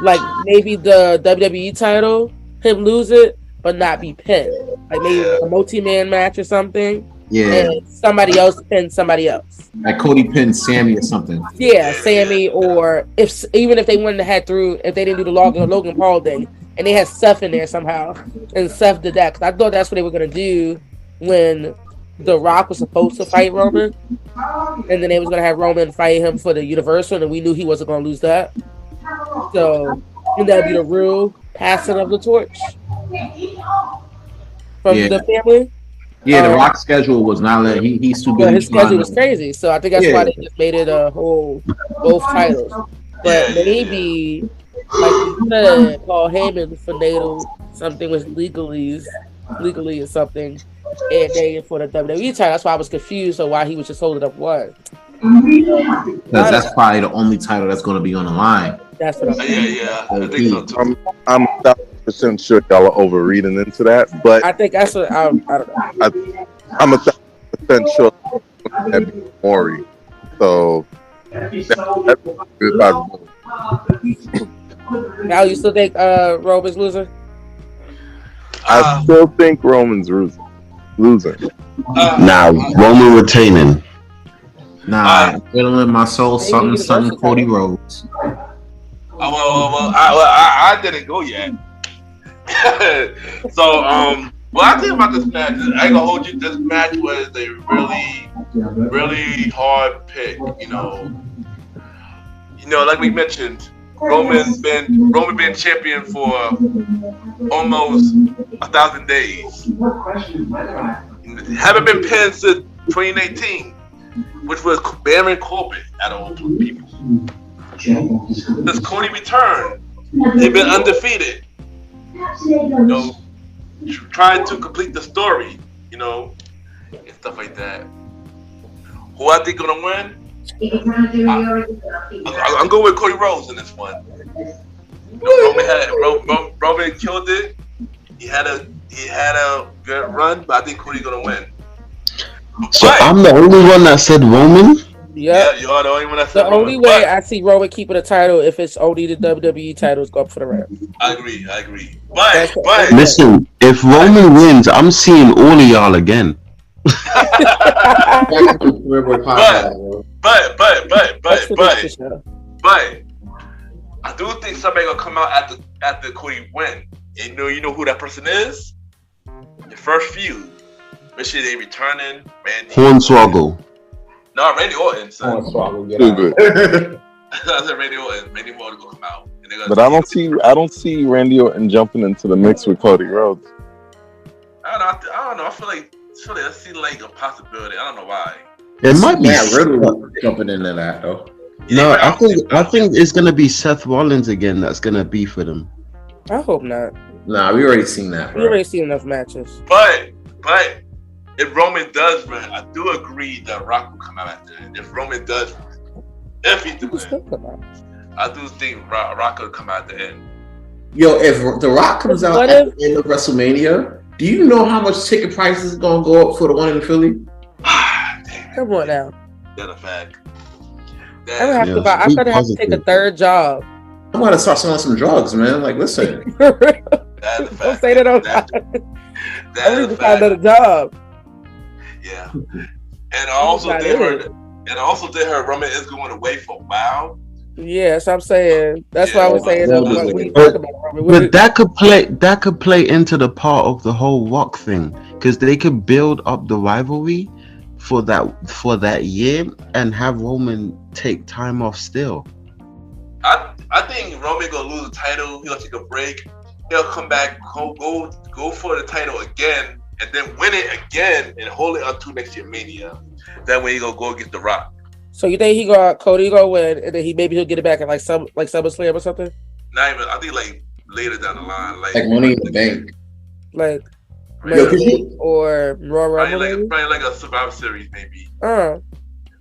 [SPEAKER 3] like maybe the WWE title, him lose it, but not be pinned. Like maybe a multi-man match or something.
[SPEAKER 2] Yeah.
[SPEAKER 3] And somebody else pins somebody else.
[SPEAKER 2] Like Cody pinned Sammy or something.
[SPEAKER 3] Yeah, Sammy, or even if they wouldn't have had if they didn't do the Logan Paul thing, and they had Seth in there somehow, and Seth did that, because I thought that's what they were going to do when The Rock was supposed to fight Roman, and then they was going to have Roman fight him for the Universal, and we knew he wasn't going to lose that. So, and that would be the real passing of the torch from the family.
[SPEAKER 2] Yeah, The Rock's schedule was not let he's too busy.
[SPEAKER 3] His schedule was crazy, so I think that's why they just made it a whole both titles. But maybe, like you said, Paul Heyman finagled something with legally or something, and they for the WWE title. That's why I was confused on why he was just holding up one.
[SPEAKER 2] Because that's probably the only title that's going to be on the line.
[SPEAKER 3] That's what I'm saying.
[SPEAKER 1] Yeah, I think so too.
[SPEAKER 4] I'm 1,000% sure y'all are overreading into that, but
[SPEAKER 3] I think that's what I don't know.
[SPEAKER 4] I'm 1,000% sure that'd be Maury. So that's good possibility.
[SPEAKER 3] Now you still think Roman's losing?
[SPEAKER 4] I still think Roman's losing.
[SPEAKER 5] Nah, Roman retaining.
[SPEAKER 2] Nah, feeling my soul, something Cody Rhodes.
[SPEAKER 1] I didn't go yet. So, well, I think about this match. I ain't gonna hold you. This match was a really, really hard pick. You know, like we mentioned, Roman been champion for almost 1,000 days. Haven't been pinned since 2018, which was Baron Corbin out of all people. Since Cody returned, they've been undefeated. Trying to complete the story, and stuff like that. Who I think gonna win? I'm going with Cody Rhodes in this one. Roman killed it. He had a good run, but I think Cody's gonna win.
[SPEAKER 5] So I'm the only one that said Roman?
[SPEAKER 3] Yeah,
[SPEAKER 1] you're the only one that said
[SPEAKER 3] Roman. The only way I see Roman keeping the title if it's only the WWE titles go up for the round.
[SPEAKER 1] I agree. But
[SPEAKER 5] listen, if Roman wins, I'm seeing all of y'all again.
[SPEAKER 1] But I do think somebody gonna come out after Cody win. And you know who that person is? The first feud. Make sure they returning Randy.
[SPEAKER 5] Hornswoggle.
[SPEAKER 1] No, Randy Orton.
[SPEAKER 2] Hornswoggle, get
[SPEAKER 4] Too
[SPEAKER 2] out.
[SPEAKER 4] good.
[SPEAKER 1] I said Randy Orton. Randy Orton gonna come out.
[SPEAKER 4] But I don't see Randy Orton jumping into the mix with Cody Rhodes.
[SPEAKER 1] I don't know. I feel like that seems like a possibility. I don't know why.
[SPEAKER 5] It might be
[SPEAKER 2] Riddle jumping into that though.
[SPEAKER 5] No, I think it's gonna be Seth Rollins again. That's gonna be for them.
[SPEAKER 3] I hope not.
[SPEAKER 2] Nah, we already seen that. Bro.
[SPEAKER 3] We already seen enough matches.
[SPEAKER 1] But if Roman does win, I do agree that Rock will come out after that. If Roman does win, if he does win, I do think Rock will come out at the end.
[SPEAKER 2] Yo, if The Rock comes out at the end of WrestleMania, do you know how much ticket prices is gonna go up for the one in Philly?
[SPEAKER 3] Come on now.
[SPEAKER 1] That's a fact.
[SPEAKER 3] I'm gonna have to take a third job.
[SPEAKER 2] I'm gonna start selling some drugs, man. Like, listen.
[SPEAKER 3] Don't say that on time. I need to find another job.
[SPEAKER 1] Yeah. And I also did hear Roman is going away for a while.
[SPEAKER 3] Yeah, that's what I'm saying. That's why I was saying.
[SPEAKER 5] But that could play into the part of the whole Rock thing, because they could build up the rivalry for that year and have Roman take time off still.
[SPEAKER 1] I think Roman gonna lose the title. He'll take a break. He'll come back, go for the title again, and then win it again and hold it until next year Mania. That way he gonna go against The Rock.
[SPEAKER 3] So you think Cody gonna win, and then he'll get it back at like SummerSlam or something?
[SPEAKER 1] Not even. I think like later down the line, like
[SPEAKER 2] Money in the Bank,
[SPEAKER 3] like or Royal Rumble,
[SPEAKER 1] probably like a Survivor Series maybe.
[SPEAKER 3] Well,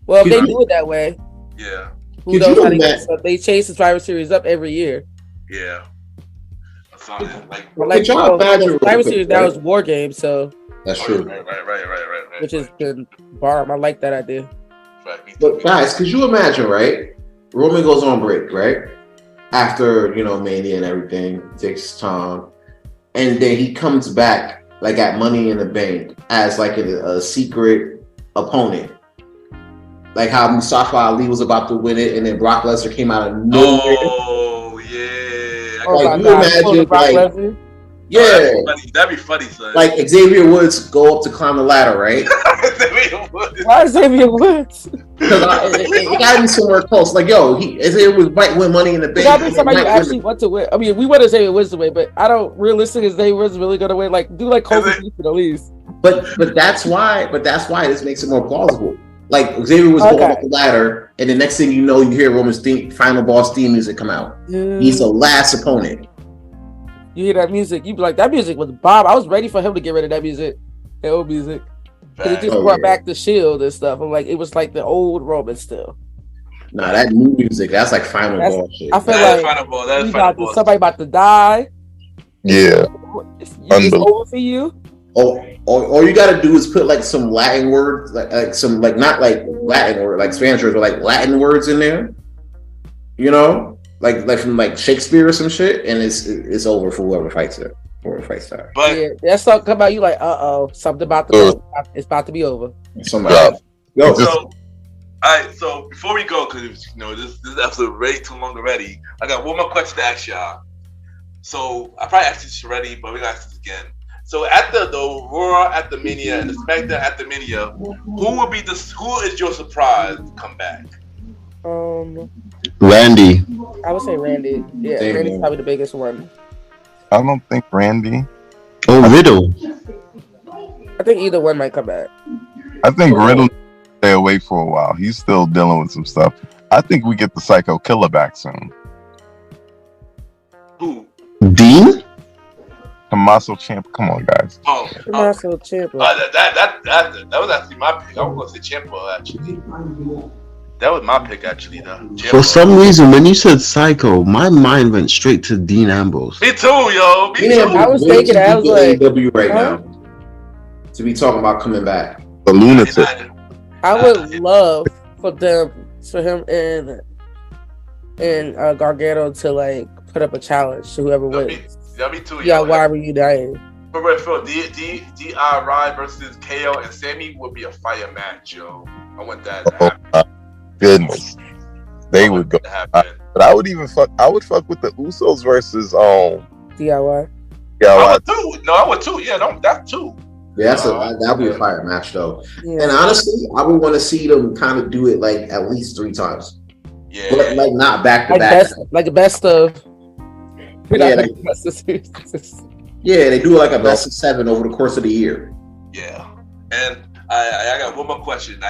[SPEAKER 3] if they do it that way,
[SPEAKER 1] yeah.
[SPEAKER 3] Who knows how to get stuff? They change the Survivor Series up every year.
[SPEAKER 1] Yeah.
[SPEAKER 3] Survivor Series now is War Games, so
[SPEAKER 2] that's true.
[SPEAKER 1] Right.
[SPEAKER 3] Which has been bomb. I like that idea.
[SPEAKER 2] But guys, could you imagine, right? Roman goes on break, right? After Mania and everything, takes time, and then he comes back like at Money in the Bank as like a secret opponent. Like how Mustafa Ali was about to win it, and then Brock Lesnar came out of nowhere.
[SPEAKER 1] Oh yeah.
[SPEAKER 2] Like you imagine, like yeah,
[SPEAKER 1] that'd be funny, son.
[SPEAKER 2] Like Xavier Woods go up to climb the ladder, right?
[SPEAKER 3] Why Xavier Woods?
[SPEAKER 2] Because it got to be somewhere close. Like yo, Xavier Woods might win Money in the Bank.
[SPEAKER 3] It got to be somebody who actually want to win. I mean, we want to Xavier Woods to win, but I don't realistically Xavier Woods is really gonna win. Like do like Kobe at least. But that's why this makes it more plausible. Like Xavier was going up the ladder, and the next thing you know, you hear Roman's final boss theme music come out. He's the last opponent. You hear that music, you be like, that music was Bob. I was ready for him to get rid of that music, the old music. Because it just brought back the Shield and stuff. I'm like, it was like the old Roman still. Nah, that new music, that's like final ball shit. I feel like final ball. Somebody about to die.
[SPEAKER 4] Yeah.
[SPEAKER 3] It's over for you.
[SPEAKER 2] All you gotta do is put like some Latin words, like some like not like Latin word, like Spanish words, but like Latin words in there. You know, like from like Shakespeare or some shit, and it's over for whoever fights it. Whoever fights that.
[SPEAKER 3] But yeah, that song come out, you like, something about it's about to be over.
[SPEAKER 2] Somebody else.
[SPEAKER 1] Yo. So, all right. So before we go, because this episode way too long already, I got one more question to ask y'all. So I probably asked this already, but we gotta ask this again. So at the Raw at the Mania and the SmackDown at the Mania, who is your surprise to come back?
[SPEAKER 5] Randy.
[SPEAKER 3] I would say Randy. Yeah, Randy's probably the biggest one.
[SPEAKER 4] I don't think Randy.
[SPEAKER 5] Oh, Riddle.
[SPEAKER 3] I think either one might come back.
[SPEAKER 4] I think Riddle stay away for a while. He's still dealing with some stuff. I think we get the Psycho Killer back soon.
[SPEAKER 1] Who?
[SPEAKER 5] Dean?
[SPEAKER 4] Tommaso Ciampa. Come on, guys.
[SPEAKER 3] Tommaso Ciampa.
[SPEAKER 1] That was actually my pick. I was going to say Ciampa, actually. That was my pick, actually, though. Ciampa.
[SPEAKER 5] For some reason, when you said Psycho, my mind went straight to Dean Ambrose.
[SPEAKER 1] Me too, yo. Me too.
[SPEAKER 3] I was thinking, I was like,
[SPEAKER 2] AEW right now to be talking about coming back.
[SPEAKER 4] The lunatic.
[SPEAKER 3] I would love for him and Gargano to like put up a challenge to whoever wins.
[SPEAKER 1] Yeah, me too.
[SPEAKER 3] Yeah, why were you dying?
[SPEAKER 1] But DIY versus KO and Sammy would be a fire match, yo. I want that to happen.
[SPEAKER 4] Goodness, they would go. But I would fuck with the Usos versus
[SPEAKER 3] DIY.
[SPEAKER 4] Yeah,
[SPEAKER 1] I would too. No, I would too. Yeah, that's two.
[SPEAKER 2] Yeah, that'd be a fire match though. Yeah. And honestly, I would want to see them kind of do it like at least 3 times.
[SPEAKER 1] Yeah,
[SPEAKER 2] but like not back to back.
[SPEAKER 3] Like a best of.
[SPEAKER 2] Yeah, they do like a best of 7 over the course of the year.
[SPEAKER 1] Yeah, and I got one more question.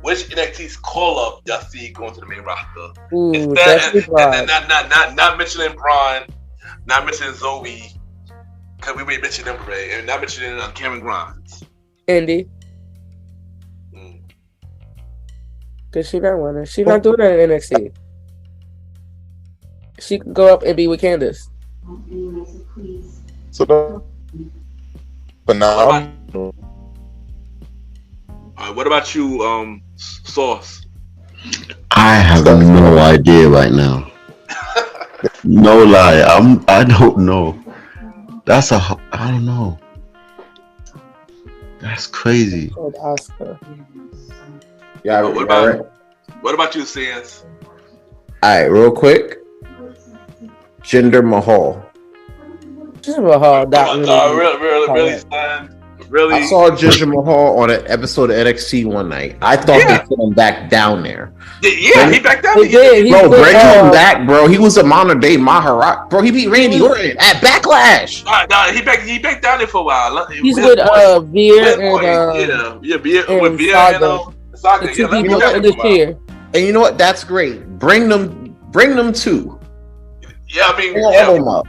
[SPEAKER 1] Which NXT's call up y'all see going to the main roster?
[SPEAKER 3] Ooh,
[SPEAKER 1] and not mentioning Braun, not mentioning Zoe, because we already mentioned them already, and not mentioning Cameron Grimes.
[SPEAKER 3] Indy. Because she not winning. She not doing that in NXT. She could go up and be with Candace.
[SPEAKER 4] So, but now,
[SPEAKER 1] what about you, Sauce?
[SPEAKER 5] I have no idea right now. No lie, I don't know. I don't know. That's crazy.
[SPEAKER 3] Oscar.
[SPEAKER 2] Yeah.
[SPEAKER 1] What about you, Sans?
[SPEAKER 2] All right, real quick. Jinder Mahal. Really. I saw Jinder Mahal on an episode of NXT one night. I thought they put him back down there.
[SPEAKER 1] Yeah, he back down there.
[SPEAKER 2] Bring him back, bro. He was a modern day Maharaj. Bro, he beat Randy Orton at Backlash.
[SPEAKER 1] He back down there for a while.
[SPEAKER 3] He's with Veer and
[SPEAKER 1] with Veer and Saga.
[SPEAKER 2] And you know what? That's great. Bring them too.
[SPEAKER 1] Yeah, I mean,
[SPEAKER 2] them up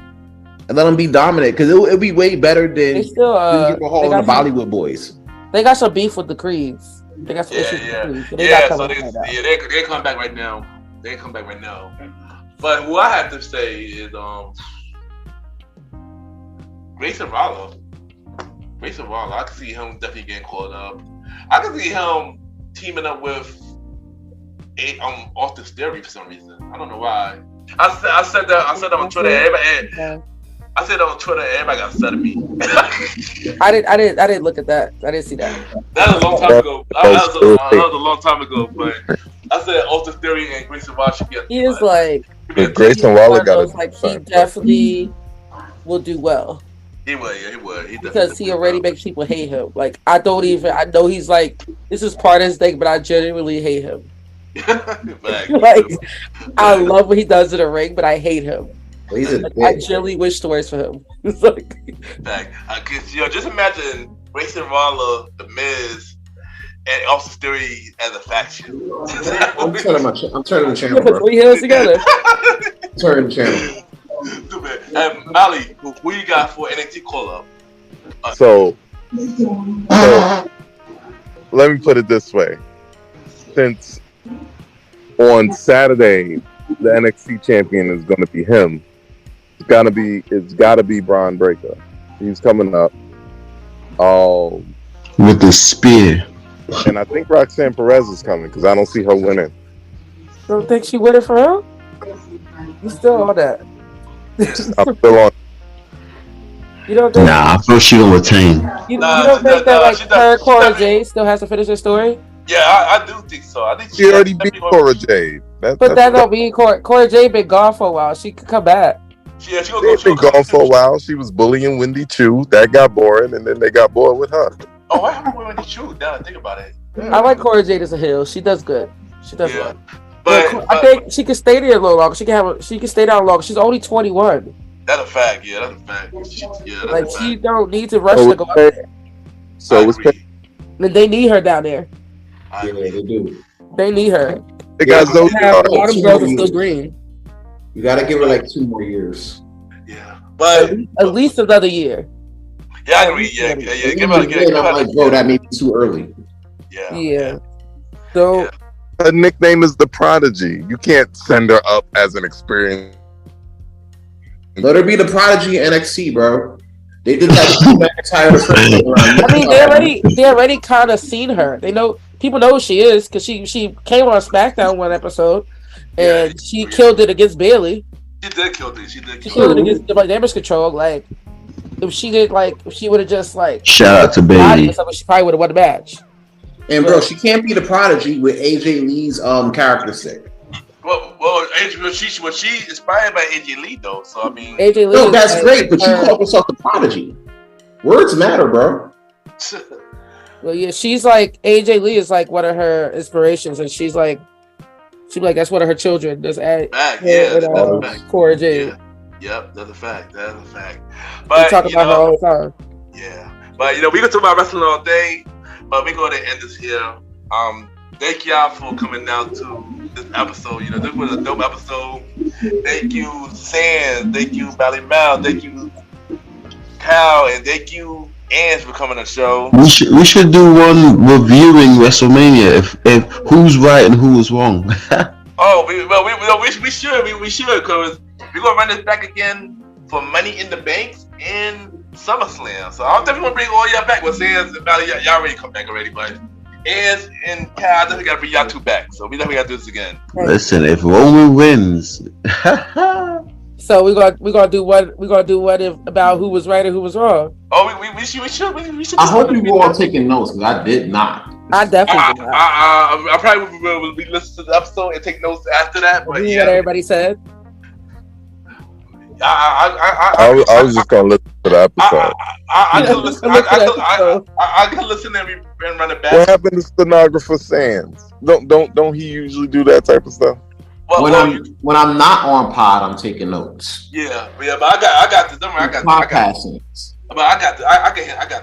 [SPEAKER 2] and let them be dominant because it'll be way better than Jinder Mahal and the Bollywood boys.
[SPEAKER 3] They got some beef with the Creeds. They got some issues with the Creeds. So
[SPEAKER 1] they come back right now. They come back right now. But who I have to say is Grayson Waller. I can see him definitely getting called up. I can see him teaming up with Austin Theory for some reason. I don't know why. I said that on Twitter. I said on Twitter, everybody got upset at me.
[SPEAKER 3] I didn't look at that. I didn't see that.
[SPEAKER 1] That was a long time ago. That was a long time ago. But I said Austin Theory and Grayson Waller should get.
[SPEAKER 3] He is like
[SPEAKER 4] Grayson Waller got it.
[SPEAKER 3] Like he definitely will do well.
[SPEAKER 1] He would. Yeah, he would.
[SPEAKER 3] Because he already makes people hate him. Like I know he's like this is part of his thing, but I genuinely hate him. Like I love what he does in the ring, but I hate him.
[SPEAKER 2] Well, he's
[SPEAKER 3] I genuinely wish the worst for him. It's like,
[SPEAKER 1] just imagine Grayson Waller, The Miz, and Austin Theory as a faction.
[SPEAKER 2] I'm turning the channel, bro.
[SPEAKER 3] 3 heels together.
[SPEAKER 2] Turn the channel.
[SPEAKER 1] Mali, who you got for NXT call-up?
[SPEAKER 4] So let me put it this way. Since on Saturday the NXT champion is going to be him, it's got to be Braun Breaker. He's coming up.
[SPEAKER 5] With the spear.
[SPEAKER 4] And I think Roxanne Perez is coming because I don't see her winning.
[SPEAKER 3] Don't think she winning for him? You still on that?
[SPEAKER 4] I'm still on.
[SPEAKER 3] You don't think?
[SPEAKER 5] Nah, I feel she gonna retain.
[SPEAKER 3] You don't think that her Cora Jade still has to finish her story?
[SPEAKER 1] Yeah, I do think so. I think
[SPEAKER 4] she already beat Cora Jade.
[SPEAKER 3] But that don't mean Cora Jade been gone for a while. She could come back.
[SPEAKER 1] She's
[SPEAKER 4] been gone for a while. She was bullying Wendy Chu. That got boring, and then they got bored with her.
[SPEAKER 1] Oh, I haven't with Wendy Chu. Now I think about it.
[SPEAKER 3] I like Cora Jade as a heel. She does good. She does well.
[SPEAKER 1] But
[SPEAKER 3] I think she can stay there a little longer. She can stay down longer. She's only 21.
[SPEAKER 1] That's a fact. Yeah, that's a fact.
[SPEAKER 3] She don't need to rush to go up there.
[SPEAKER 4] So
[SPEAKER 3] they need her down there.
[SPEAKER 2] Yeah, they do.
[SPEAKER 3] They need her.
[SPEAKER 4] They got
[SPEAKER 3] those bottom girls are still green.
[SPEAKER 2] You gotta give her like 2 more years.
[SPEAKER 1] Yeah, but
[SPEAKER 3] at least another year.
[SPEAKER 1] Yeah, I agree. Yeah. Give her.
[SPEAKER 2] I'm like, bro, that may be too early.
[SPEAKER 3] Yeah. So
[SPEAKER 4] her nickname is the Prodigy. You can't send her up as an experience.
[SPEAKER 2] Let her be the Prodigy NXT, bro. They did that McIntyre the first round.
[SPEAKER 3] I mean, they already kind of seen her. They know people know who she is because she came on SmackDown one episode and she killed it against Bayley.
[SPEAKER 1] She did kill it. She
[SPEAKER 3] killed it against Damage Control. Like if she would have just like
[SPEAKER 5] shout out to Bayley.
[SPEAKER 3] She probably would have won the match.
[SPEAKER 2] And bro, she can't be the Prodigy with AJ Lee's character stick.
[SPEAKER 1] Well, she inspired by AJ Lee though, so I mean,
[SPEAKER 3] AJ Lee.
[SPEAKER 2] No, that's great, but she called herself the Prodigy. Words matter, bro.
[SPEAKER 3] Well, yeah, she's like AJ Lee is like one of her inspirations, and she's like that's one of her children. That's Cora Jade.
[SPEAKER 1] Yep, that's a fact. But
[SPEAKER 3] we talk about her all the time.
[SPEAKER 1] Yeah, but we can talk about wrestling all day, but we're going to end this here. Thank y'all for coming out to this episode. This was a dope episode. Thank you, Sands. Thank you, Malimal. Thank you, Kyle, and thank you, Anj, for coming on the show.
[SPEAKER 5] We should do one reviewing WrestleMania if who's right and who was wrong.
[SPEAKER 1] We should because we're gonna run this back again for Money in the Bank and SummerSlam. So I don't definitely want to bring all y'all back with Sands and Mali. Y'all already come back already, but. And Kyle, I definitely gotta bring y'all two back, so we definitely gotta do this again.
[SPEAKER 5] Listen, if Roman wins,
[SPEAKER 3] so we're gonna do what if about who was right and who was wrong.
[SPEAKER 1] Oh, we should.
[SPEAKER 2] I hope you were all taking notes because I did not.
[SPEAKER 3] I definitely did not.
[SPEAKER 1] I probably will be listening to the episode and take notes after that. But
[SPEAKER 3] what everybody said.
[SPEAKER 4] I was just gonna listen to the episode.
[SPEAKER 1] I can listen and run it back.
[SPEAKER 4] What happened to stenographer Sands? Don't he usually do that type of stuff?
[SPEAKER 2] When I'm not on pod, I'm taking notes.
[SPEAKER 1] Yeah, but I got this. I got this. But I got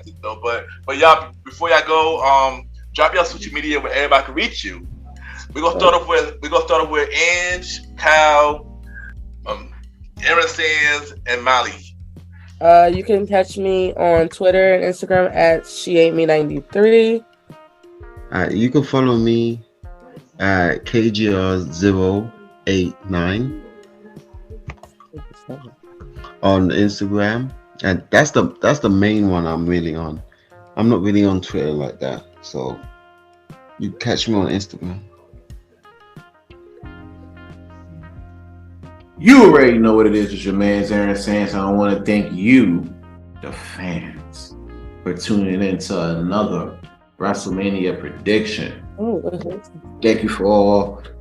[SPEAKER 1] this though. But y'all, before y'all go, drop your social media where everybody can reach you. We're gonna start off with Anj, Kyle, Aaron Sands, and Mali.
[SPEAKER 3] You can catch me on Twitter and Instagram at SheAin'tMe93.
[SPEAKER 5] You can follow me at KGR089 on Instagram, and that's the main one I'm really on. I'm not really on Twitter like that, so you catch me on Instagram.
[SPEAKER 2] You already know what it is. It's your man's Aaron Sands. And I want to thank you, the fans, for tuning in to another WrestleMania prediction. Thank you for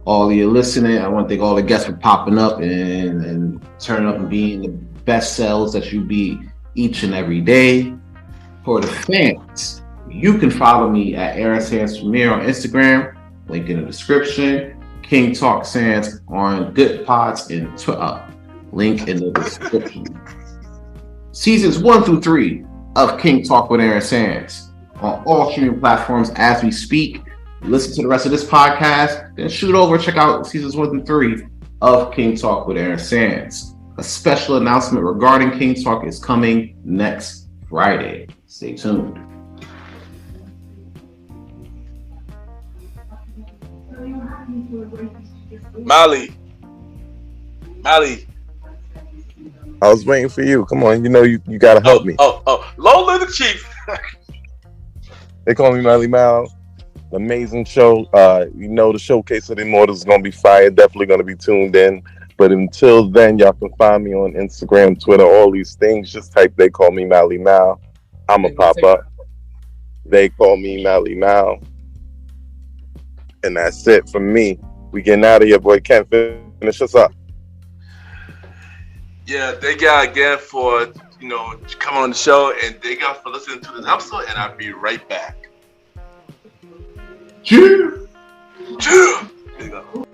[SPEAKER 2] all your listening. I want to thank all the guests for popping up and turning up and being the best selves that you be each and every day. For the fans, you can follow me at Aaron Sands Premier on Instagram, link in the description. King Talk Sands on Good Pods and Twitter, link in the description. Seasons 1 through 3 of King Talk with Aaron Sands on all streaming platforms as we speak. Listen to the rest of this podcast, then shoot over and check out seasons 1 through 3 of King Talk with Aaron Sands. A special announcement regarding King Talk is coming next Friday. Stay tuned.
[SPEAKER 1] Mali.
[SPEAKER 4] I was waiting for you. Come on, you know you gotta help me.
[SPEAKER 1] Long live the Chief.
[SPEAKER 4] They call me Malimal. Amazing show. You know the showcase of the Immortals is gonna be fire. Definitely gonna be tuned in. But until then, y'all can find me on Instagram, Twitter, all these things. Just type "They Call Me Malimal." I'ma pop up. They call me Malimal. And that's it for me. We getting out of here, boy. Ken, finish us up.
[SPEAKER 1] Yeah, thank y'all again for coming on the show, and thank y'all for listening to this episode. And I'll be right back.
[SPEAKER 2] Cheers.
[SPEAKER 1] There you go.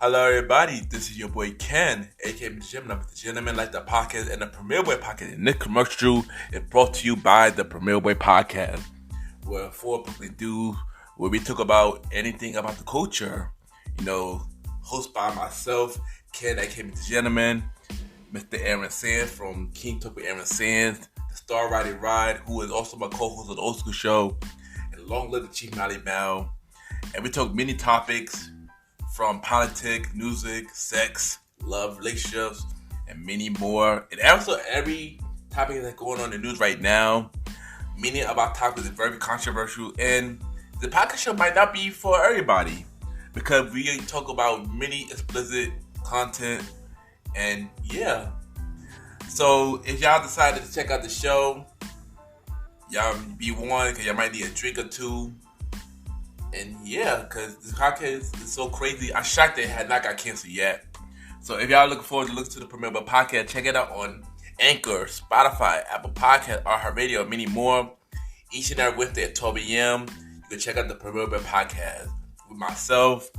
[SPEAKER 1] Hello, everybody. This is your boy Ken, aka Mr. Gentleman, the Gentleman Like the Podcast and the Premier Boy Podcast. And this commercial is brought to you by the Premier Boy Podcast, where where we talk about anything about the culture. Hosted by myself, Ken, aka Mr. Gentleman, Mr. Aaron Sands from King Talk with Aaron Sands, the Star Riding Ride, who is also my co-host of the Old School Show, and long live the Chief Malimal. And we talk many topics, from politics, music, sex, love, relationships, and many more. And also every topic that's going on in the news right now, many of our topics are very controversial, and the podcast show might not be for everybody because we talk about many explicit content, and yeah. So if y'all decided to check out the show, y'all be warned because y'all might need a drink or two. And yeah, because this podcast is so crazy. I'm shocked they had not got canceled yet. So if y'all looking forward to listen to the Premier Boy Podcast, check it out on Anchor, Spotify, Apple Podcasts, iHeartRadio, and many more. Each and every Wednesday at 12 a.m. You can check out the Premier Boy Podcast with myself,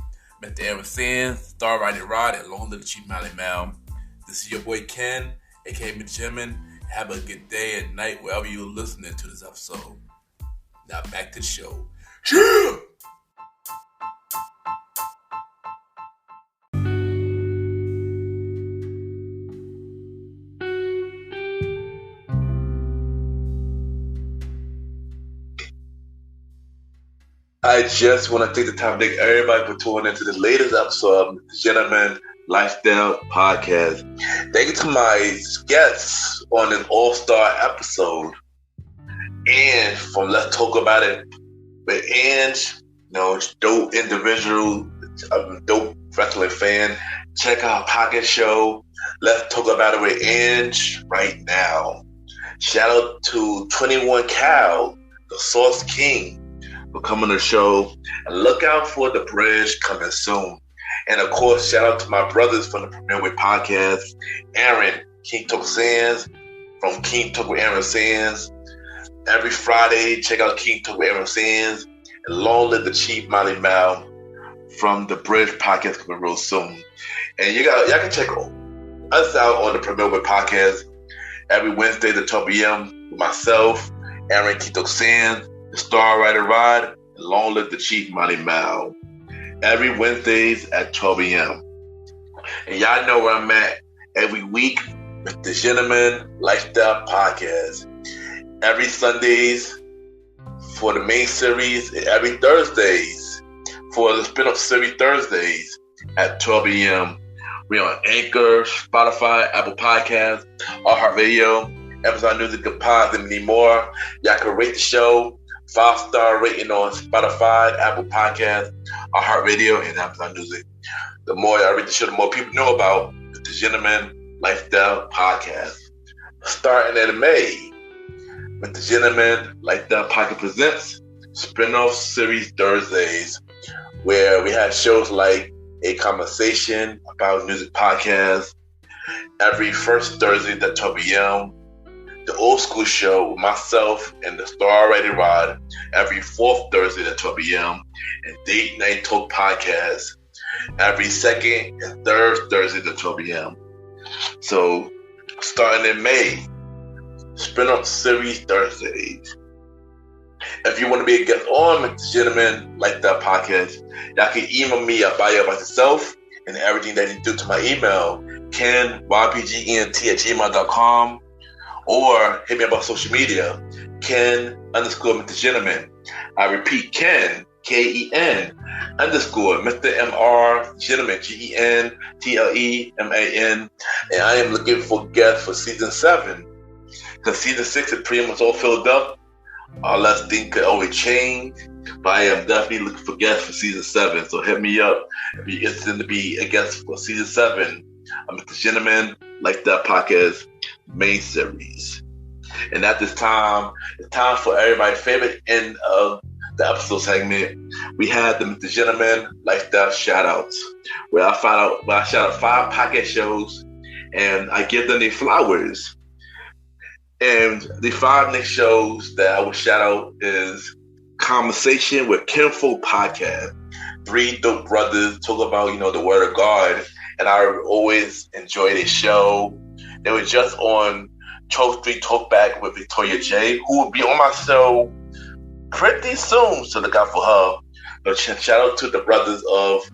[SPEAKER 1] Mr. Aaron Sands, Star Riding Rod, and long live the Chief Malimal. This is your boy Ken, aka Mr. Gentleman. Have a good day and night wherever you're listening to this episode. Now back to the show. Yeah! I just want to take the time to thank everybody for tuning into the latest episode of the Gentleman Lifestyle Podcast. Thank you to my guests on this all-star episode. And from Let's Talk About It with Anj, dope individual, dope wrestling fan. Check out Pocket Show. Let's Talk About It with Anj right now. Shout out to 21 Cal, the Sauce King, for coming to the show. And look out for The Bridge coming soon. And of course, shout out to my brothers from the Premier Way Podcast, Aaron, King Talk Sands, from King Talk with Aaron Sands. Every Friday, check out King Talk with Aaron Sands. And long live the Chief Malimal from the Bridge Podcast coming real soon. And y'all can check us out on the Premier Way Podcast every Wednesday at 12 p.m. with myself, Aaron, King Talk Sands, the Star Rider Rod, and long live the Chief Malimal. Every Wednesdays at 12 a.m. And y'all know where I'm at every week with the Gentleman Lifestyle Podcast. Every Sundays for the main series, and every Thursdays for the spin-off series Thursdays at 12 a.m. We on Anchor, Spotify, Apple Podcasts, iHeartRadio, Amazon Music, and Pods, and many more. Y'all can rate the show 5-star rating on Spotify, Apple Podcasts, iHeartRadio, and Amazon Music. The more y'all rate the show, the more people know about the Gentleman Lifestyle Podcast. Starting in May, with the Gentleman Lifestyle Podcast presents spin-off series Thursdays, where we have shows like A Conversation About Music Podcast every first Thursday at 12 p.m. The Old School Show with myself and the Star Ready Rod every fourth Thursday at 12 p.m. and Date Night Talk Podcast every second and third Thursday at 12 p.m. So, starting in May, spin-off series Thursdays. If you want to be a guest on the Gentleman Like That Podcast, y'all can email me at bio about yourself and everything that you do to my email, kenYPGENT@gmail.com, or hit me up on social media, Ken_Mr. Gentleman. I repeat, Ken, Ken _ Mr. MR Gentleman, GENTLEMAN, and I am looking for guests for season 7, because season 6 is pretty much all filled up. Unless things could always change, but I am definitely looking for guests for season 7. So hit me up if you're interested to be a guest for season 7. I'm Mr. Gentleman Like That Podcast main series. And at this time, it's time for everybody's favorite end of the episode segment. We had the Mr. Gentleman Lifestyle Shoutouts, where I shout out 5 podcast shows and I give them their flowers. And the 5 next shows that I will shout out is Conversation with Kinfolk Podcast. 3 dope brothers talk about, the word of God. And I always enjoy this show. They were just on Choke 3 Talkback with Victoria J, who will be on my show pretty soon. So look out for her. But shout out to the brothers of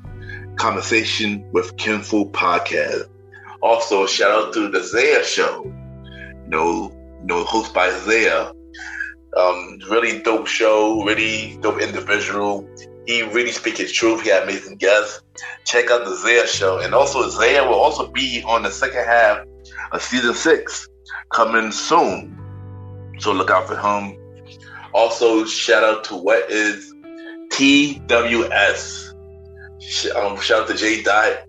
[SPEAKER 1] Conversation with Kinfolk Podcast. Also, shout out to the Zaya Show. Hosted by Isaiah. Really dope show, really dope individual. He really speaks his truth. He had amazing guests. Check out the Isaiah Show. And also, Isaiah will also be on the second half of season 6 coming soon. So look out for him. Also, shout out to what is TWS. Shout out to J Dot.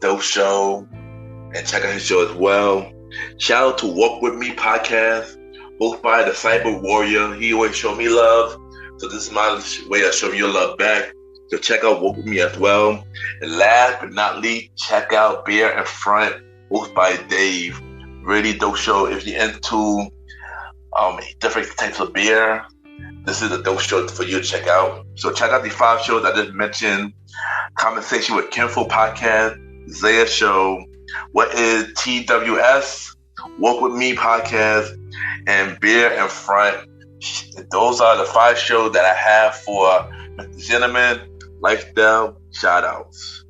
[SPEAKER 1] Dope show. And check out his show as well. Shout out to Walk With Me Podcast, hosted by the Cyber Warrior. He always show me love, so this is my way of showing you love back. So check out Walk With Me as well. And last but not least, check out Beer in Front, hosted by Dave. Really dope show. If you're into different types of beer, this is a dope show for you to check out. So check out the 5 shows I just mentioned: Conversation with Kinfolk Podcast, Zaya Show, What is TWS, Walk With Me Podcast, and Beer in Front. Those are the 5 shows that I have for Mr. Gentleman Lifestyle Shoutouts.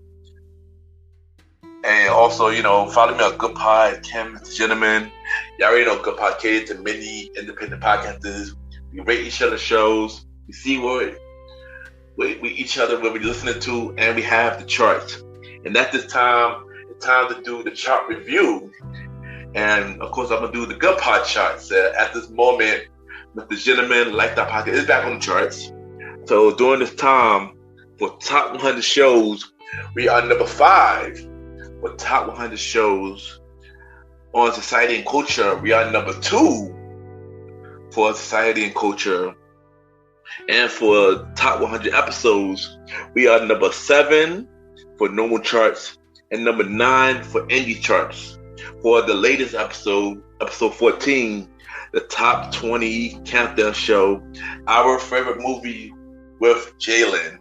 [SPEAKER 1] And also, follow me on Good Pod, Ken, Mr. Gentleman. Y'all already know Good Pod caters to many independent podcasters. We rate each other's shows. We see what each other will be listening to, and we have the charts. And at this time, time to do the chart review, and of course I'm gonna do the Good Pod charts. At this moment, Mr. Gentleman Like That Podcast is back on the charts. So during this time, for top 100 shows, we are number 5. For top 100 shows on society and culture, we are number 2 for society and culture. And for top 100 episodes, we are number 7 for normal charts and number 9 for indie charts. For the latest episode 14, the top 20 countdown show, our favorite movie with Jalen.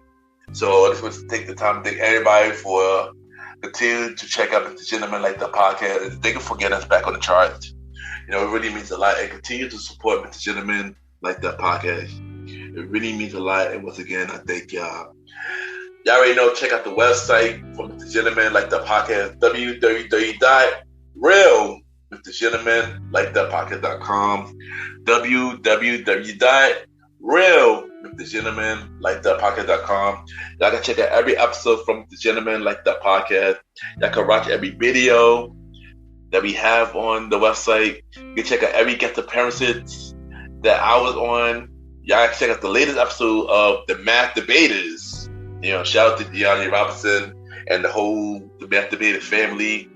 [SPEAKER 1] So I just want to take the time to thank everybody for continuing to check out the Gentleman Like That Podcast. Thank you for getting us back on the charts. It really means a lot. And continue to support Mr. Gentleman Like That Podcast. It really means a lot. And once again, I thank y'all. Y'all already know, check out the website for Mr. Gentleman Like That Podcast, www.realmrgentlemanlikethatpodcast.com, www.realmrgentlemanlikethatpodcast.com. The Gentleman, like the podcast.com. Y'all can check out every episode from The Gentleman, like the podcast. Y'all can watch every video that we have on the website. You can check out every guest appearances that I was on. Y'all can check out the latest episode of The Math Debaters. Shout out to Deanna Robinson and the Math Debaters family.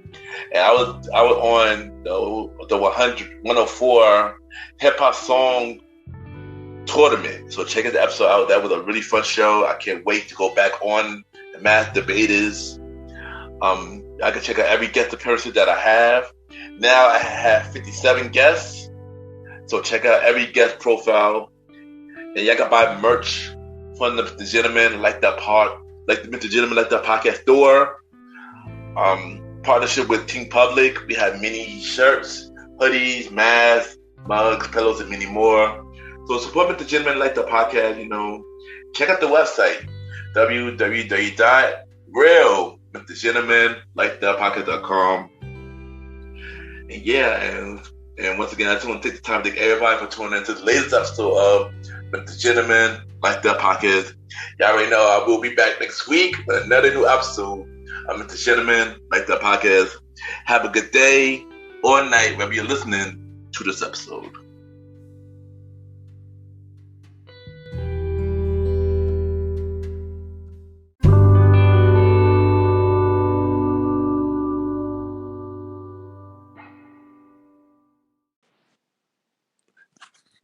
[SPEAKER 1] And I was on the 104 hip hop song tournament. So check the episode out. That was a really fun show. I can't wait to go back on the Math Debaters. I can check out every guest appearance that I have. Now I have 57 guests. So check out every guest profile. And y'all can buy merch from the Gentleman Like That the Gentleman Like That podcast store. Partnership with Team Public. We have mini shirts, hoodies, masks, mugs, pillows, and many more. So support the Gentleman Like That podcast. Check out the website www.realmrthegentlemanlikethatpodcast.com. And yeah, and once again, I just want to take the time to thank everybody for tuning into the latest episode of The Gentleman Like That podcast. Y'all already know I will be back next week with another new episode of The Gentleman Like That podcast. Have a good day or night wherever you're listening to this episode.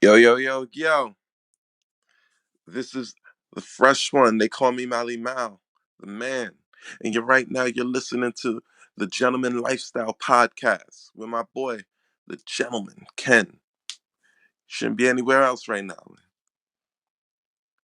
[SPEAKER 4] Yo. This is the fresh one. They call me Malimal, the man. And you're listening to the Gentleman Lifestyle Podcast with my boy, the gentleman, Ken. Shouldn't be anywhere else right now.